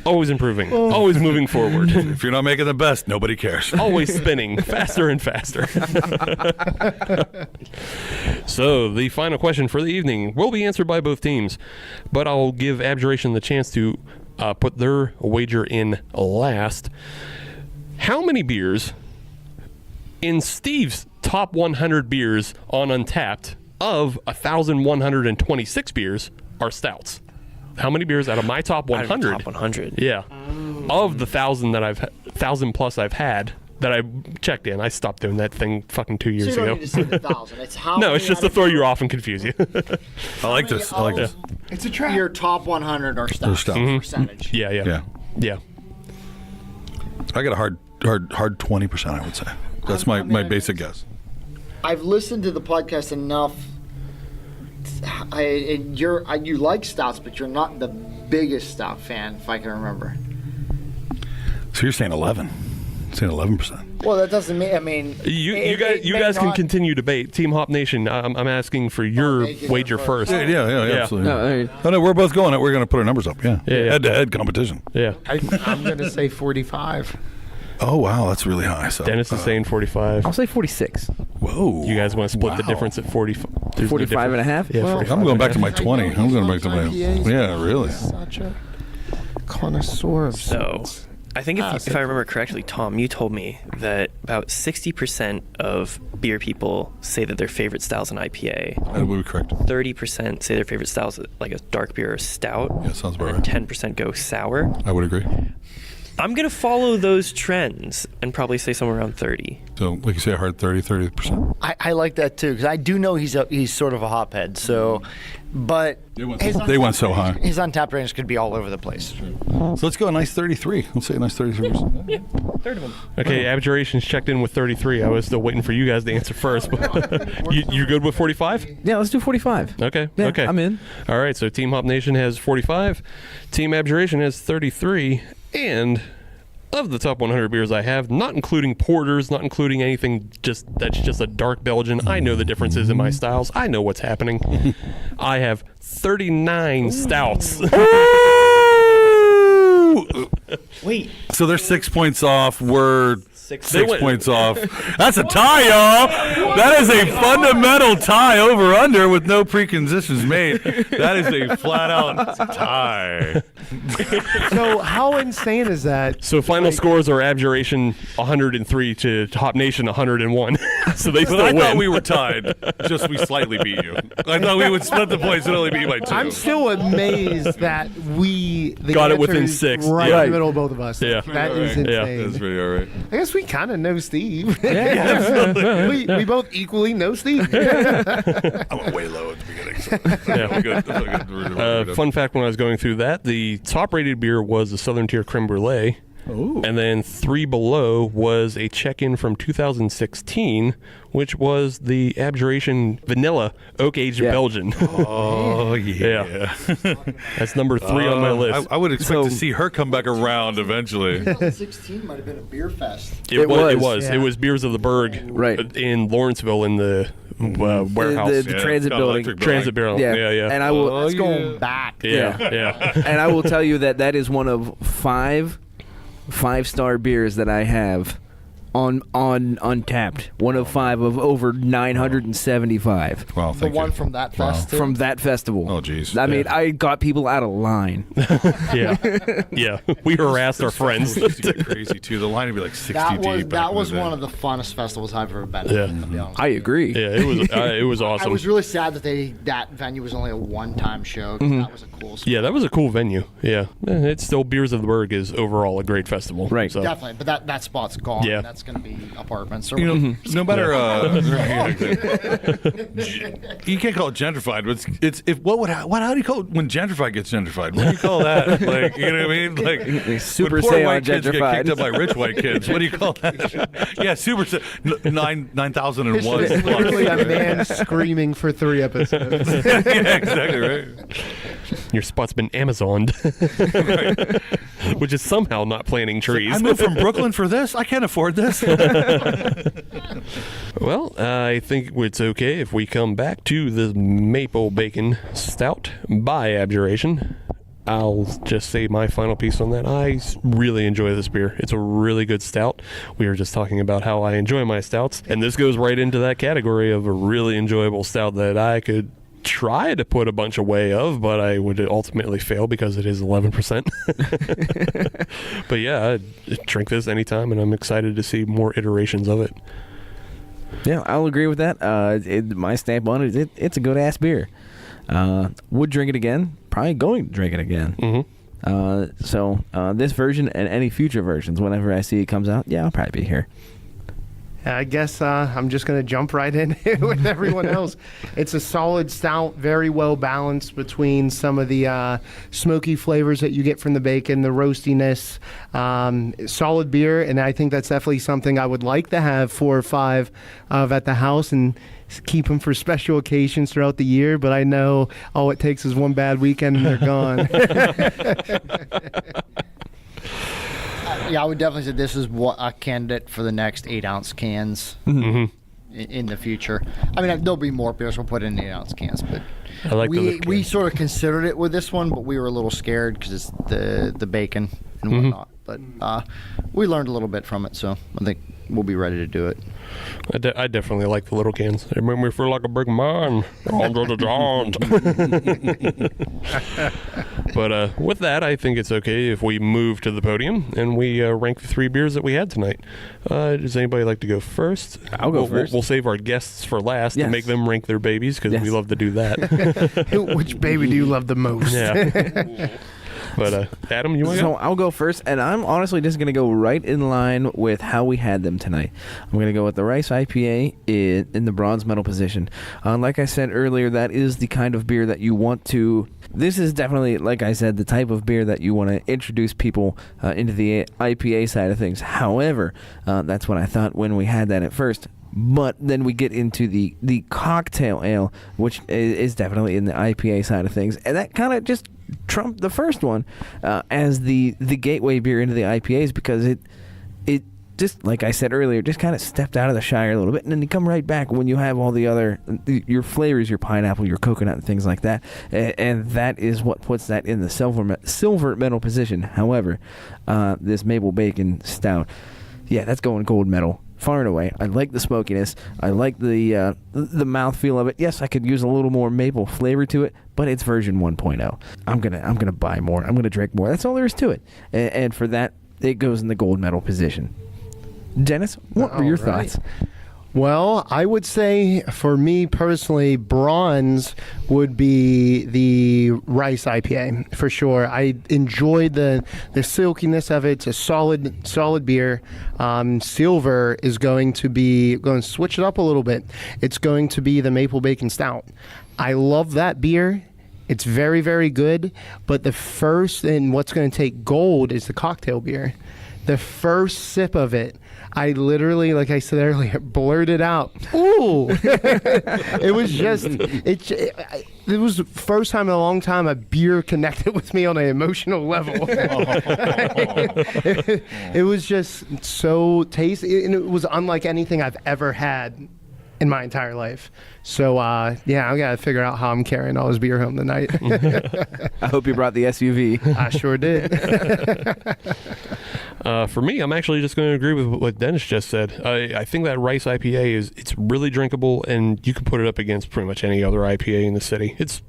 Always improving. Always moving forward. If you're not making the best, nobody cares. Always spinning faster and faster. So, the final question for the evening will be answered by both teams, but I'll give Abjuration the chance to put their wager in last. How many beers in Steve's top 100 beers on Untapped of 1,126 beers are stouts? How many beers out of my top 100? Top 100. Yeah. Of the 1,000 plus I've had that I checked in. I stopped doing that thing fucking 2 years So you ago. don't need to say the 1,000. It's how No, many it's just out to of throw you off and confuse you. I like this. I like this. It's a trap. Your top 100 are stouts. Percentage. Yeah. I got a hard 20%, I would say. That's my basic guess. I've listened to the podcast enough. You like stouts, but you're not the biggest stout fan, if I can remember. So you're saying 11? Saying 11%? Well, that doesn't mean. I mean, You guys can continue debate. Team Hop Nation, I'm asking for your wager first. Yeah, absolutely. No, we're both going. We're going to put our numbers up. Yeah. Head-to-head competition. Yeah. I'm going to say 45. Oh, wow, that's really high. So Dennis is saying 45. I'll say 46. Whoa. You guys want to split the difference at 45? 45 and a half? Yeah, Well, I'm going back to my 20. I'm going back to my... Yeah, really. Such a connoisseur of So, stouts. I think if I remember correctly, Tom, you told me that about 60% of beer people say that their favorite style is an IPA. That would be correct. 30% say their favorite style is like a dark beer or a stout. Yeah, sounds about and right. 10% go sour. I would agree. I'm going to follow those trends and probably say somewhere around 30. So, like you say, a hard 30%. I like that too because I do know he's sort of a hophead. So, but They went so high. His untapped range could be all over the place. So let's go a nice 33. Let's say a nice 33%. Yeah, third of them. Okay, Abjuration's checked in with 33. I was still waiting for you guys to answer first. But you good with 45? Yeah, let's do 45. Okay. Yeah, okay. I'm in. All right, so Team Hop Nation has 45. Team Abjuration has 33. And of the top 100 beers I have, not including porters, not including anything that's just a dark Belgian, I know the differences in my styles. I know what's happening. I have 39 stouts. Wait. So they're 6 points off. We're Six points off. That's a tie, y'all. That is a fundamental tie over under with no preconditions made. That is a flat out tie. So how insane is that? So final scores are Abjuration 103 to Hop Nation 101. So they still But I win. thought we were tied. Just we slightly beat you. I thought we would split the points and only beat you by 2. I'm still amazed that we Got it answer within is 6. right Yeah. in the middle of both of us. Yeah. That is Yeah, insane. that's pretty all right. I guess we kind of know Steve. Yeah. we both equally know Steve. I went way low at the beginning. So. Yeah. Good. Fun fact when I was going through that, the top rated beer was the Southern Tier Creme Brulee. And then 3 below was a check-in from 2016, which was the Abjuration Vanilla Oak-Aged Belgian. Oh, yeah. That's number 3 on my list. I would expect to see her come back around eventually. 2016 might have been a beer fest. It was. It was Beers of the Berg in Lawrenceville in the warehouse. The transit building. Transit building. Yeah. And I will. Let's go back. Yeah. And I will tell you that is one of 5 5-star beers that I have on Untapped. One of 5 of over 975. Wow, The one from that fest. From that festival. Oh, jeez. I mean, I got people out of line. Yeah. We harassed our friends. Used to get crazy too. The line would be like 60 deep. That was one of the funnest festivals I've ever been to. Yeah. To be honest. I agree. Yeah, it was awesome. I was really sad that venue was only a one-time show. 'Cause that was a cool spot. Yeah, that was a cool venue. Yeah. It's still Beers of the Berg is overall a great festival. Right. So. Definitely, but that spot's gone. Yeah. That's going to be apartments. Or No matter. You can't call it gentrified, but how do you call it when gentrified gets gentrified? What do you call that? Like, you know what I mean? Like Super when poor Saiyan white kids get gentrified. kicked up by rich white kids. What do you call that? Yeah, Super 9,001. It's literally a man screaming for 3 episodes. Yeah, exactly right. Your spot's been Amazoned, which is somehow not planting trees. I moved from Brooklyn for this. I can't afford this. Well, I think it's okay if we come back to the Maple Bacon Stout by Abjuration. I'll just say my final piece on that. I really enjoy this beer. It's a really good stout. We were just talking about how I enjoy my stouts, and this goes right into that category of a really enjoyable stout that I could try to put a bunch away of, but I would ultimately fail because it is 11%. But yeah, I drink this anytime, and I'm excited to see more iterations of it. Yeah, I'll agree with that. My stamp on it, it's a good-ass beer. Would drink it again. Probably going to drink it again. Mm-hmm. So this version and any future versions, whenever I see it comes out, yeah, I'll probably be here. I guess I'm just going to jump right in with everyone else. It's a solid stout, very well balanced between some of the smoky flavors that you get from the bacon, the roastiness, solid beer, and I think that's definitely something I would like to have 4 or 5 of at the house and keep them for special occasions throughout the year, but I know all it takes is one bad weekend and they're gone. Yeah, I would definitely say this is a candidate for the next 8-ounce cans in the future. I mean, there'll be more beers we'll put in 8-ounce cans, but I like we sort of considered it with this one, but we were a little scared because it's the bacon and whatnot. But we learned a little bit from it, so I think we'll be ready to do it. I definitely like the little cans. They make me feel like a big man. But with that, I think it's okay if we move to the podium and we rank the 3 beers that we had tonight. Does anybody like to go first? I'll go first. We'll save our guests for last and make them rank their babies because we love to do that. Which baby do you love the most? Yeah. But Adam, you want to So go? I'll go first, and I'm honestly just going to go right in line with how we had them tonight. I'm going to go with the Rice IPA in the bronze medal position. Like I said earlier, that is the kind of beer that you want to... This is definitely, like I said, the type of beer that you want to introduce people into the IPA side of things. However, that's what I thought when we had that at first. But then we get into the cocktail ale, which is definitely in the IPA side of things. And that kind of just trumped the first one as the gateway beer into the IPAs because it just, like I said earlier, just kind of stepped out of the Shire a little bit. And then you come right back when you have all the other, your flavors, your pineapple, your coconut, and things like that. And that is what puts that in the silver medal position. However, this Maple Bacon Stout, yeah, that's going gold medal. Far and away. I like the smokiness. I like the mouthfeel of it. Yes, I could use a little more maple flavor to it, but it's version 1.0. I'm gonna buy more. I'm gonna drink more. That's all there is to it. And for that, it goes in the gold medal position. Dennis, what were your thoughts? Well, I would say for me personally, bronze would be the Rice IPA for sure. I enjoyed the silkiness of it. It's a solid beer. Silver is going to switch it up a little bit. It's going to be the Maple Bacon Stout. I love that beer. It's very, very good. But the first and what's going to take gold is the cocktail beer. The first sip of it, I literally, like I said earlier, blurted out, "Ooh!" It was just, it was the first time in a long time a beer connected with me on an emotional level. It was just so tasty, and it was unlike anything I've ever had in my entire life. So, yeah, I got to figure out how I'm carrying all this beer home tonight. I hope you brought the SUV. I sure did. For me, I'm actually just going to agree with what Dennis just said. I think that Rice IPA it's really drinkable, and you can put it up against pretty much any other IPA in the city. It's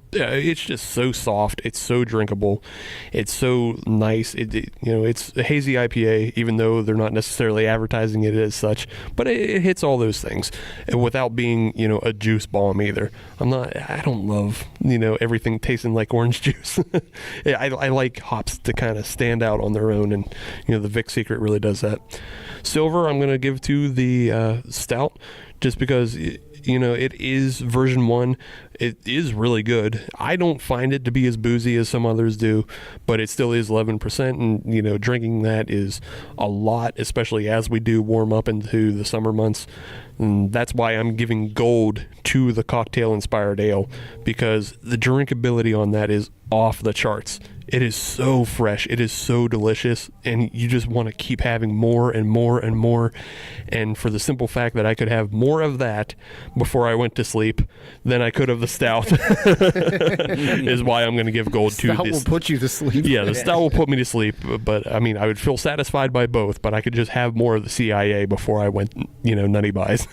just so soft. It's so drinkable. It's so nice. It's a hazy IPA, even though they're not necessarily advertising it as such. But it hits all those things without being, a juice bomb either. I don't love, everything tasting like orange juice. I like hops to kind of stand out on their own, and the Vic Secret really does that. Silver, I'm going to give to the Stout, just because it is version 1. It is really good. I don't find it to be as boozy as some others do, but it still is 11%, and drinking that is a lot, especially as we do warm up into the summer months. And that's why I'm giving gold to the cocktail inspired ale, because the drinkability on that is off the charts. It is so fresh. It is so delicious, and you just want to keep having more and more and more. And for the simple fact that I could have more of that before I went to sleep than I could of the Stout is why I'm going to give gold to this. Stout will put you to sleep. Yeah, the Stout will put me to sleep, but I mean, I would feel satisfied by both, but I could just have more of the CIA before I went, nutty buys.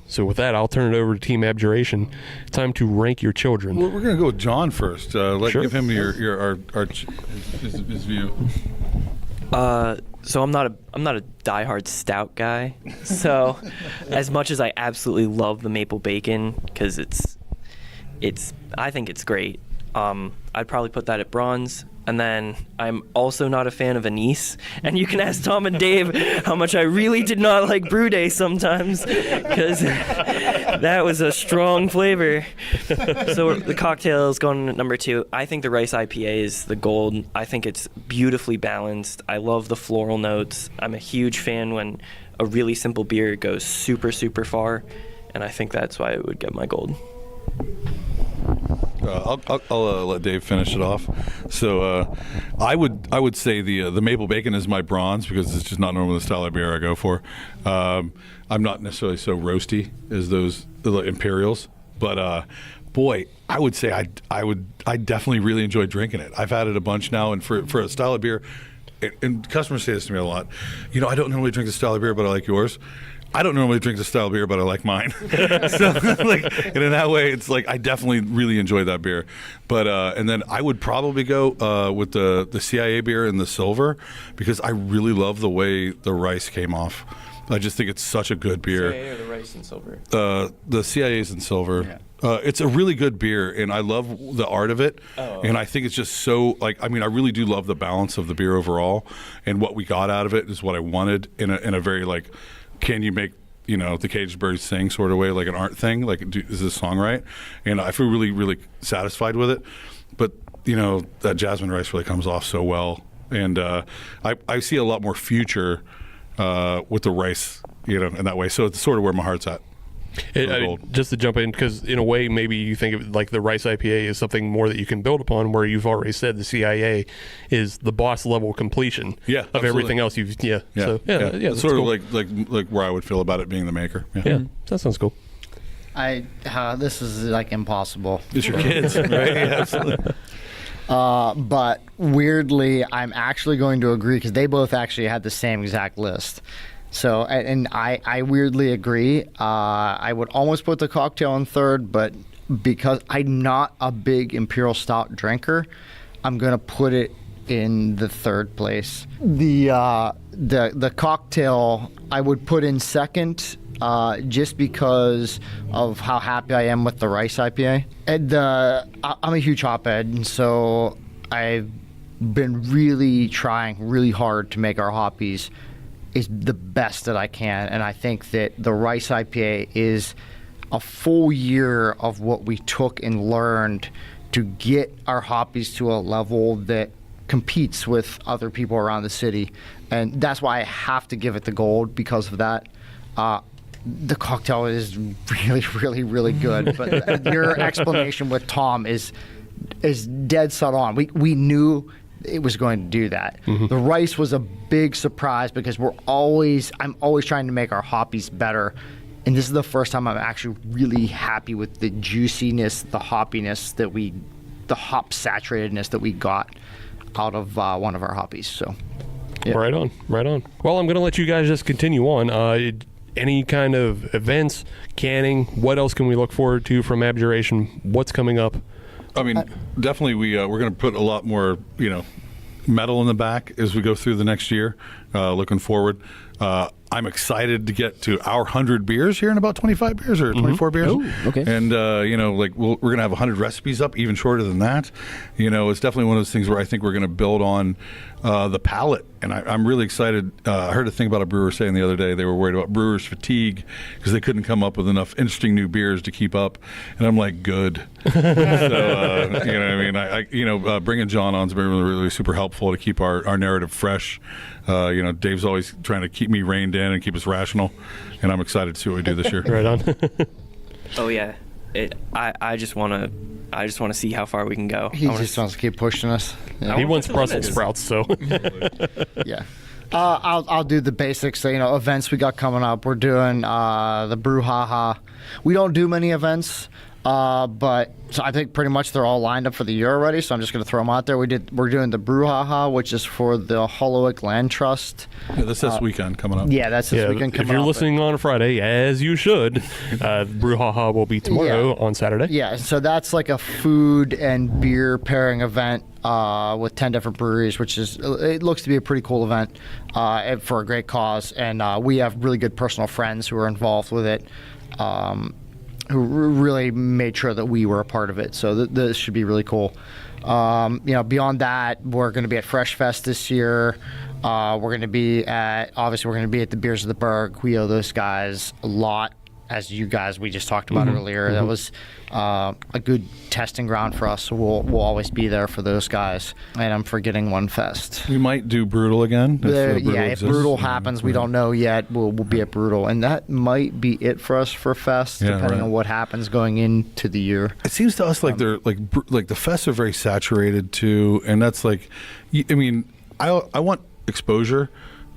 So with that, I'll turn it over to Team Abjuration. Time to rank your children. Well, we're going to go with John first. Sure. Give him his view. So I'm not a diehard Stout guy. So as much as I absolutely love the maple bacon, because I think it's great. I'd probably put that at bronze. And then I'm also not a fan of anise. And you can ask Tom and Dave how much I really did not like Brew Day sometimes, because that was a strong flavor. So the cocktail is going at number 2. I think the Rice IPA is the gold. I think it's beautifully balanced. I love the floral notes. I'm a huge fan when a really simple beer goes super, super far. And I think that's why it would get my gold. I'll let Dave finish it off. So I would say the maple bacon is my bronze, because it's just not normally the style of beer I go for. I'm not necessarily so roasty as the Imperials, but boy, I would say I definitely really enjoy drinking it. I've had it a bunch now, and for a style of beer, and customers say this to me a lot. I don't normally drink the style of beer, but I like yours. I don't normally drink the style beer, but I like mine. So, and in that way, it's like I definitely really enjoy that beer. But and then I would probably go with the CIA beer and the silver, because I really love the way the rice came off. I just think it's such a good beer. CIA or the rice and silver? The CIA's in silver. Yeah. It's a really good beer, and I love the art of it. Oh. And I think it's just so, I really do love the balance of the beer overall, and what we got out of it is what I wanted in a very can you make the Caged Birds sing sort of way, like an art thing, is this song right? And I feel really, really satisfied with it. But that jasmine rice really comes off so well, and I see a lot more future with the rice, in that way. So it's sort of where my heart's at. Just to jump in, because in a way, maybe you think of the Rice IPA is something more that you can build upon, where you've already said the CIA is the boss level completion of absolutely. everything else you've So it's sort cool. of like where I would feel about it being the maker. Yeah, that sounds cool. This is impossible. It's your kids, right? Yeah, absolutely. But weirdly, I'm actually going to agree, because they both actually had the same exact list. So, and I weirdly agree. I would almost put the cocktail in third, but because I'm not a big Imperial Stout drinker, I'm going to put it in the third place. The cocktail I would put in second, just because of how happy I am with the Rice IPA. And I'm a huge hophead, and so I've been really trying really hard to make our hoppies is the best that I can, and I think that the Rice IPA is a full year of what we took and learned to get our hoppies to a level that competes with other people around the city, and that's why I have to give it the gold because of that. The cocktail is really, really, really good, but your explanation with Tom is dead set on. We knew it was going to do that. The rice was a big surprise because I'm always trying to make our hoppies better. And this is the first time I'm actually really happy with the juiciness, the hoppiness the hop saturatedness that we got out of one of our hoppies. So, yeah. Right on. Well, I'm going to let you guys just continue on. Any kind of events, canning, what else can we look forward to from Abjuration? What's coming up? I mean, definitely we're going to put a lot more, metal in the back as we go through the next year. Looking forward. I'm excited to get to our 100 beers here in about 25 beers or 24 beers. Oh, okay. And, we're going to have 100 recipes up, even shorter than that. It's definitely one of those things where I think we're going to build on the palate. And I'm really excited. I heard a thing about a brewer saying the other day they were worried about brewers' fatigue because they couldn't come up with enough interesting new beers to keep up. And I'm like, good. So, bringing John on's been really, really super helpful to keep our narrative fresh. Dave's always trying to keep me reined in and keep us rational, and I'm excited to see what we do this year. Right on. Oh yeah, I just want to see how far we can go. He just wants to keep pushing us. Yeah. He wants Brussels sprouts, so. Yeah. I'll do the basics. So, events we got coming up. We're doing the Brew Haha. We don't do many events, but so I think pretty much they're all lined up for the year already. So I'm just going to throw them out there. We're doing the Brew Haha, which is for the Hollowick Land Trust. Yeah, that's this weekend coming up. Yeah, that's this weekend coming up. If you're listening on a Friday, as you should, Brew Haha will be tomorrow on Saturday. Yeah, so that's like a food and beer pairing event with 10 different breweries, it looks to be a pretty cool event for a great cause. And we have really good personal friends who are involved with it, who really made sure that we were a part of it. So this should be really cool. Beyond that, we're going to be at Fresh Fest this year. We're going to be at the Beers of the Berg. We owe those guys a lot. As you guys we just talked about earlier, that was a good testing ground for us. So we'll always be there for those guys. And I'm forgetting one fest. We might do Brutal again. If Brutal happens, we don't know yet. We'll be at Brutal, and that might be it for us for Fest, depending on what happens going into the year. It seems to us like they're like the fests are very saturated too, and that's like, I mean, I want exposure,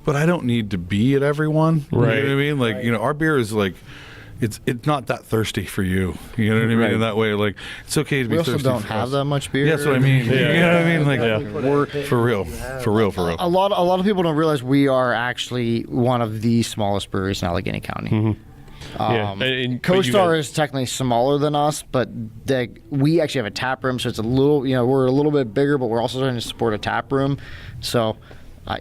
but I don't need to be at everyone. Right. You know what I mean? Like, our beer is like. It's not that thirsty for you. You know what I mean? In that way, like, it's okay to be thirsty. We also don't have that much beer. Yeah, that's what I mean. Yeah. You know what I mean? Like, we're for real. A lot of people don't realize we are actually one of the smallest breweries in Allegheny County. CoStar is technically smaller than us, but we actually have a tap room, so it's a little, we're a little bit bigger, but we're also trying to support a tap room. So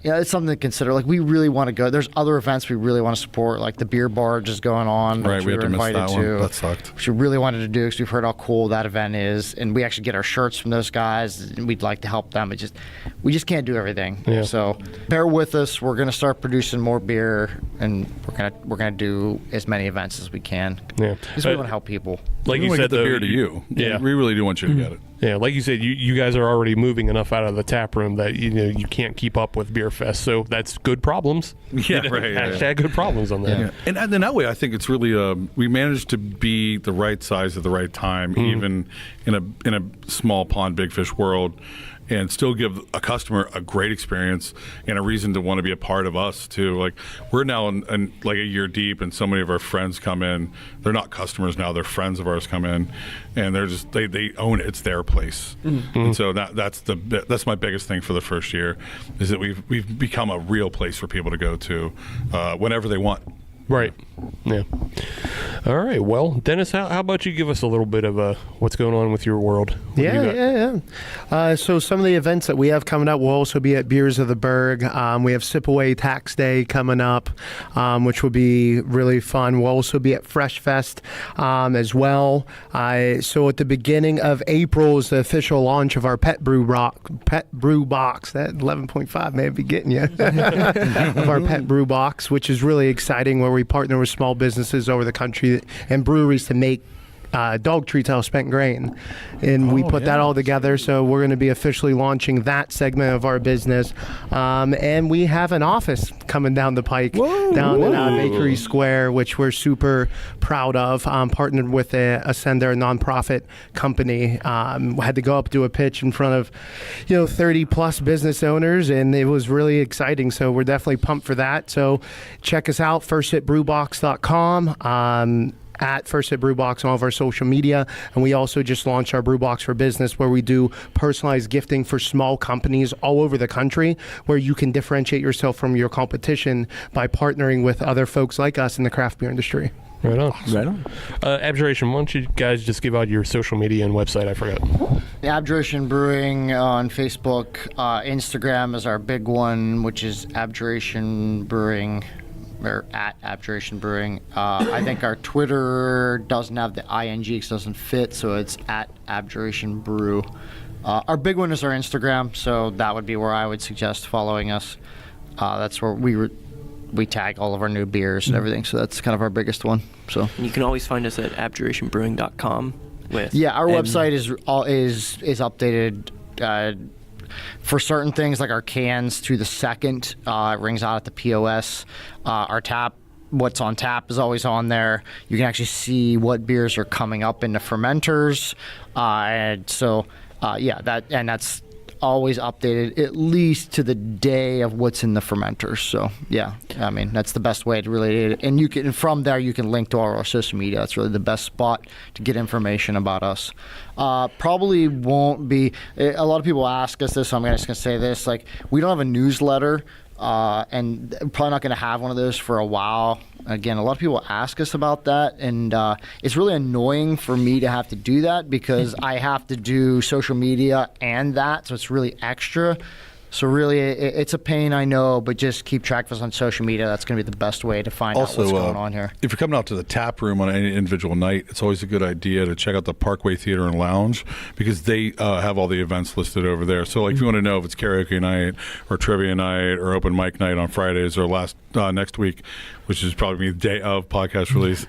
it's something to consider. Like, we really want to go. There's other events we really want to support, like the beer barge is going on. Right, we had to miss that one. That sucked. Which we really wanted to do because we've heard how cool that event is, and we actually get our shirts from those guys, and we'd like to help them. We just can't do everything. Yeah. So bear with us. We're going to start producing more beer, and we're gonna do as many events as we can. Yeah, because we want to help people. Like you said, the beer to you. Yeah, we really do want you to get it. Yeah, like you said, you guys are already moving enough out of the tap room that you can't keep up with Beer Fest. So that's good problems. Yeah, right. Hashtag good problems on that. Yeah. And then that way, I think it's really we managed to be the right size at the right time, even in a small pond, big fish world, and still give a customer a great experience and a reason to want to be a part of us too. Like, we're now in like a year deep, and so many of our friends come in. They're not customers now; they're friends of ours come in, and they're just they own it. It's their place, and so that's my biggest thing for the first year, is that we've become a real place for people to go to whenever they want. Right. Yeah. All right. Well, Dennis, how about you give us a little bit of what's going on with your world? Yeah. So some of the events that we have coming up will also be at Beers of the Berg. We have Sip Away Tax Day coming up, which will be really fun. We'll also be at Fresh Fest as well. So at the beginning of April is the official launch of our Pet Brew Box. That 11.5 may be getting you. Of our Pet Brew Box, which is really exciting, where we partner with small businesses over the country and breweries to make dog treats out of spent grain, and we put that all together. So we're going to be officially launching that segment of our business, and we have an office coming down the pike down in Bakery Square, which we're super proud of. Partnered with Ascender, a nonprofit company. Had to go up do a pitch in front of 30 plus business owners, and it was really exciting. So we're definitely pumped for that. So check us out, firsthitbrewbox.com. At First Hit Brewbox on all of our social media. And we also just launched our Brewbox for Business, where we do personalized gifting for small companies all over the country, where you can differentiate yourself from your competition by partnering with other folks like us in the craft beer industry. Right on. Right on. Abjuration, why don't you guys just give out your social media and website? I forgot. Abjuration Brewing on Facebook. Instagram is our big one, which is Abjuration Brewing. Or at Abjuration Brewing. I think our Twitter doesn't have the ing because it doesn't fit, so it's at Abjuration Brew. Our big one is our Instagram, so that would be where I would suggest following us. That's where we tag all of our new beers and everything, so that's kind of our biggest one. So you can always find us at abjurationbrewing.com. Our website is updated. For certain things like our cans to the second, it rings out at the POS. Our tap, what's on tap is always on there. You can actually see what beers are coming up in the fermenters. That's always updated at least to the day of what's in the fermenters. So that's the best way to really, and from there you can link to all our social media. That's really the best spot to get information about us. Probably won't be, a lot of people ask us this, so I'm just going to say this, like, we don't have a newsletter, and probably not going to have one of those for a while. Again, a lot of people ask us about that, and it's really annoying for me to have to do that because I have to do social media and that, so it's really extra. So really, it's a pain, I know, but just keep track of us on social media. That's going to be the best way to find out what's going on here. If you're coming out to the tap room on any individual night, it's always a good idea to check out the Parkway Theater and Lounge because they have all the events listed over there. So, if you want to know if it's karaoke night or trivia night or open mic night on Fridays or next week, which is probably the day of podcast release,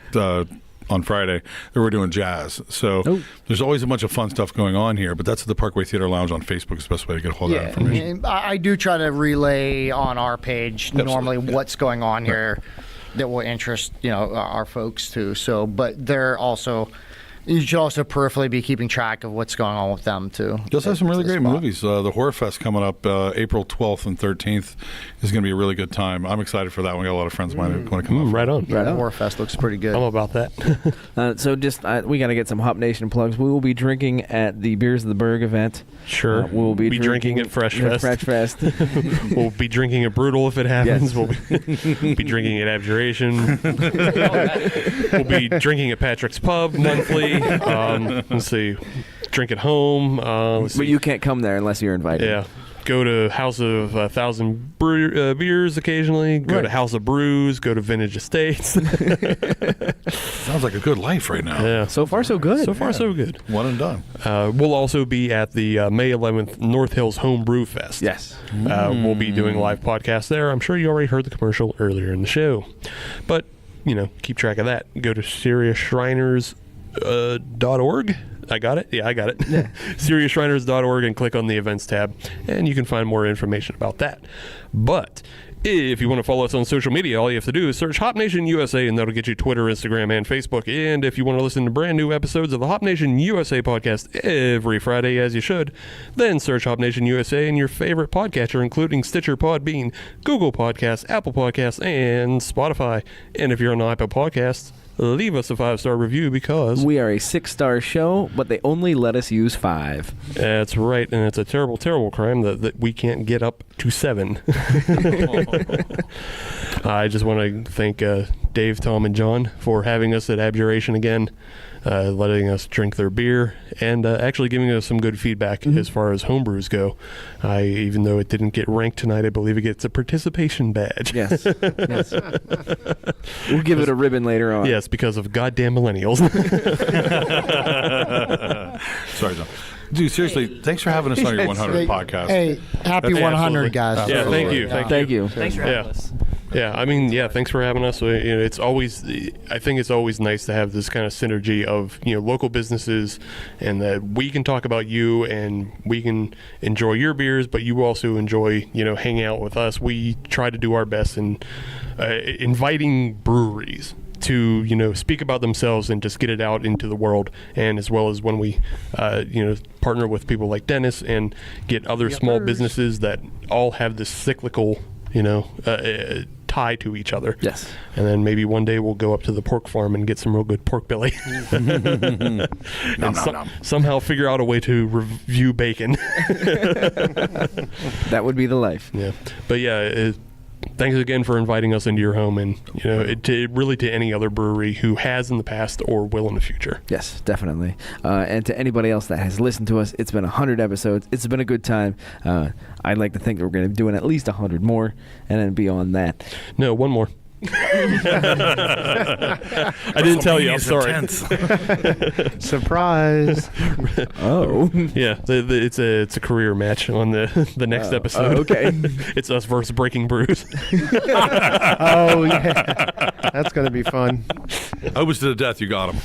on Friday, that we're doing jazz. So there's always a bunch of fun stuff going on here, but that's the Parkway Theater Lounge on Facebook is the best way to get a hold of that information. I do try to relay on our page normally what's going on here that will interest our folks too. So, but they're also, you should also peripherally be keeping track of what's going on with them too. You also have some really great movies. The Horror Fest coming up April 12th and 13th is going to be a really good time. I'm excited for that one. We got a lot of friends of mine who want to come up. Right on. The Horror Fest looks pretty good. I'm about that. We got to get some Hop Nation plugs. We will be drinking at the Beers of the Berg event. Sure. We'll be drinking at Fresh Fest. Fresh Fest. We'll be drinking at Brutal if it happens. Yes. We'll be drinking at Abjuration. We'll be drinking at Patrick's Pub monthly. Let's see. Drink at home. But you can't come there unless you're invited. Yeah. Go to House of 1,000 Beers occasionally. Go to House of Brews. Go to Vintage Estates. Sounds like a good life right now. Yeah. So far, so good. So far, so good. One and done. We'll also be at the May 11th North Hills Homebrew Fest. Yes. We'll be doing a live podcast there. I'm sure you already heard the commercial earlier in the show. But, keep track of that. Go to SiriusShriners.org. I got it? Yeah, I got it. Yeah. SiriusShriners.org and click on the events tab, and you can find more information about that. But if you want to follow us on social media, all you have to do is search Hop Nation USA, and that'll get you Twitter, Instagram, and Facebook. And if you want to listen to brand new episodes of the Hop Nation USA podcast every Friday, as you should, then search Hop Nation USA in your favorite podcatcher, including Stitcher, Podbean, Google Podcasts, Apple Podcasts, and Spotify. And if you're on Apple Podcasts, leave us a 5-star review because we are a 6-star show, but they only let us use 5. That's right, and it's a terrible, terrible crime that we can't get up to 7. I just want to thank Dave, Tom, and John for having us at Abjuration again, letting us drink their beer, and actually giving us some good feedback as far as homebrews go. Even though it didn't get ranked tonight, I believe it gets a participation badge. Yes. Yes. We'll give it a ribbon later on. Yes, because of goddamn millennials. Sorry, John. Dude, seriously, thanks for having us on your 100th podcast. Hey, happy 100, guys. Yeah, thank you. Thank you. Thanks for having us. Yeah, I mean, yeah, thanks for having us. It's always, I think it's always nice to have this kind of synergy of, local businesses, and that we can talk about you and we can enjoy your beers, but you also enjoy, hanging out with us. We try to do our best in inviting breweries to speak about themselves and just get it out into the world, and as well as when we partner with people like Dennis and get other small businesses that all have this cyclical tie to each other. Yes. And then maybe one day we'll go up to the pork farm and get some real good pork belly. And somehow figure out a way to review bacon. That would be the life. Yeah. But yeah, thanks again for inviting us into your home, and to any other brewery who has in the past or will in the future. Yes, definitely. And to anybody else that has listened to us, it's been 100 episodes. It's been a good time. I'd like to think that we're going to be doing at least 100 more, and then beyond that. No, one more. I didn't tell you. I'm sorry. Surprise. Oh. Yeah, it's a career match on the next episode. Okay. It's us versus Breaking Brews. Oh yeah, that's gonna be fun. I was to the death. You got him.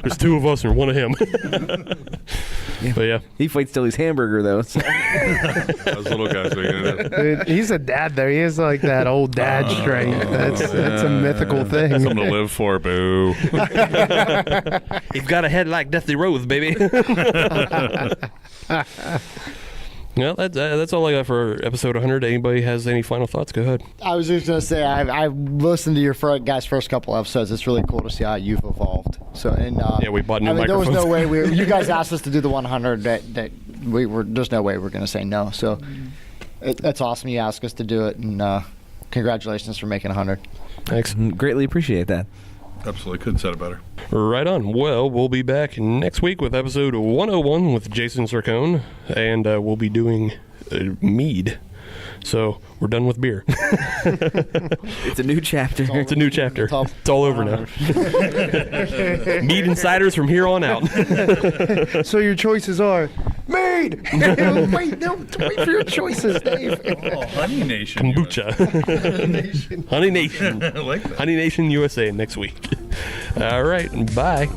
There's two of us and one of him. But yeah, he fights till he's hamburger though. So. Those little guys. Dude, he's a dad though. He is like that old dad strength. That's a mythical thing. Something to live for, boo. You've got a head like Deathly Rose, baby. Well, that's all I got for episode 100. Anybody has any final thoughts? Go ahead. I was just going to say, I listened to your guys' first couple episodes. It's really cool to see how you've evolved. So, and yeah, we bought new There microphones. was no way you guys asked us to do the 100. There's no way we're going to say no. So, that's awesome. You asked us to do it, and congratulations for making 100. Thanks. Greatly appreciate that. Absolutely. Couldn't said it better. Right on. Well, we'll be back next week with episode 101 with Jason Sircone, and we'll be doing mead. So we're done with beer. It's a new chapter. It's a new chapter. It's all over now. Mead and ciders from here on out. So your choices are mead. wait for your choices, Dave. Honey Nation. Kombucha. Honey Nation. I like that. Honey Nation USA next week. All right. Bye.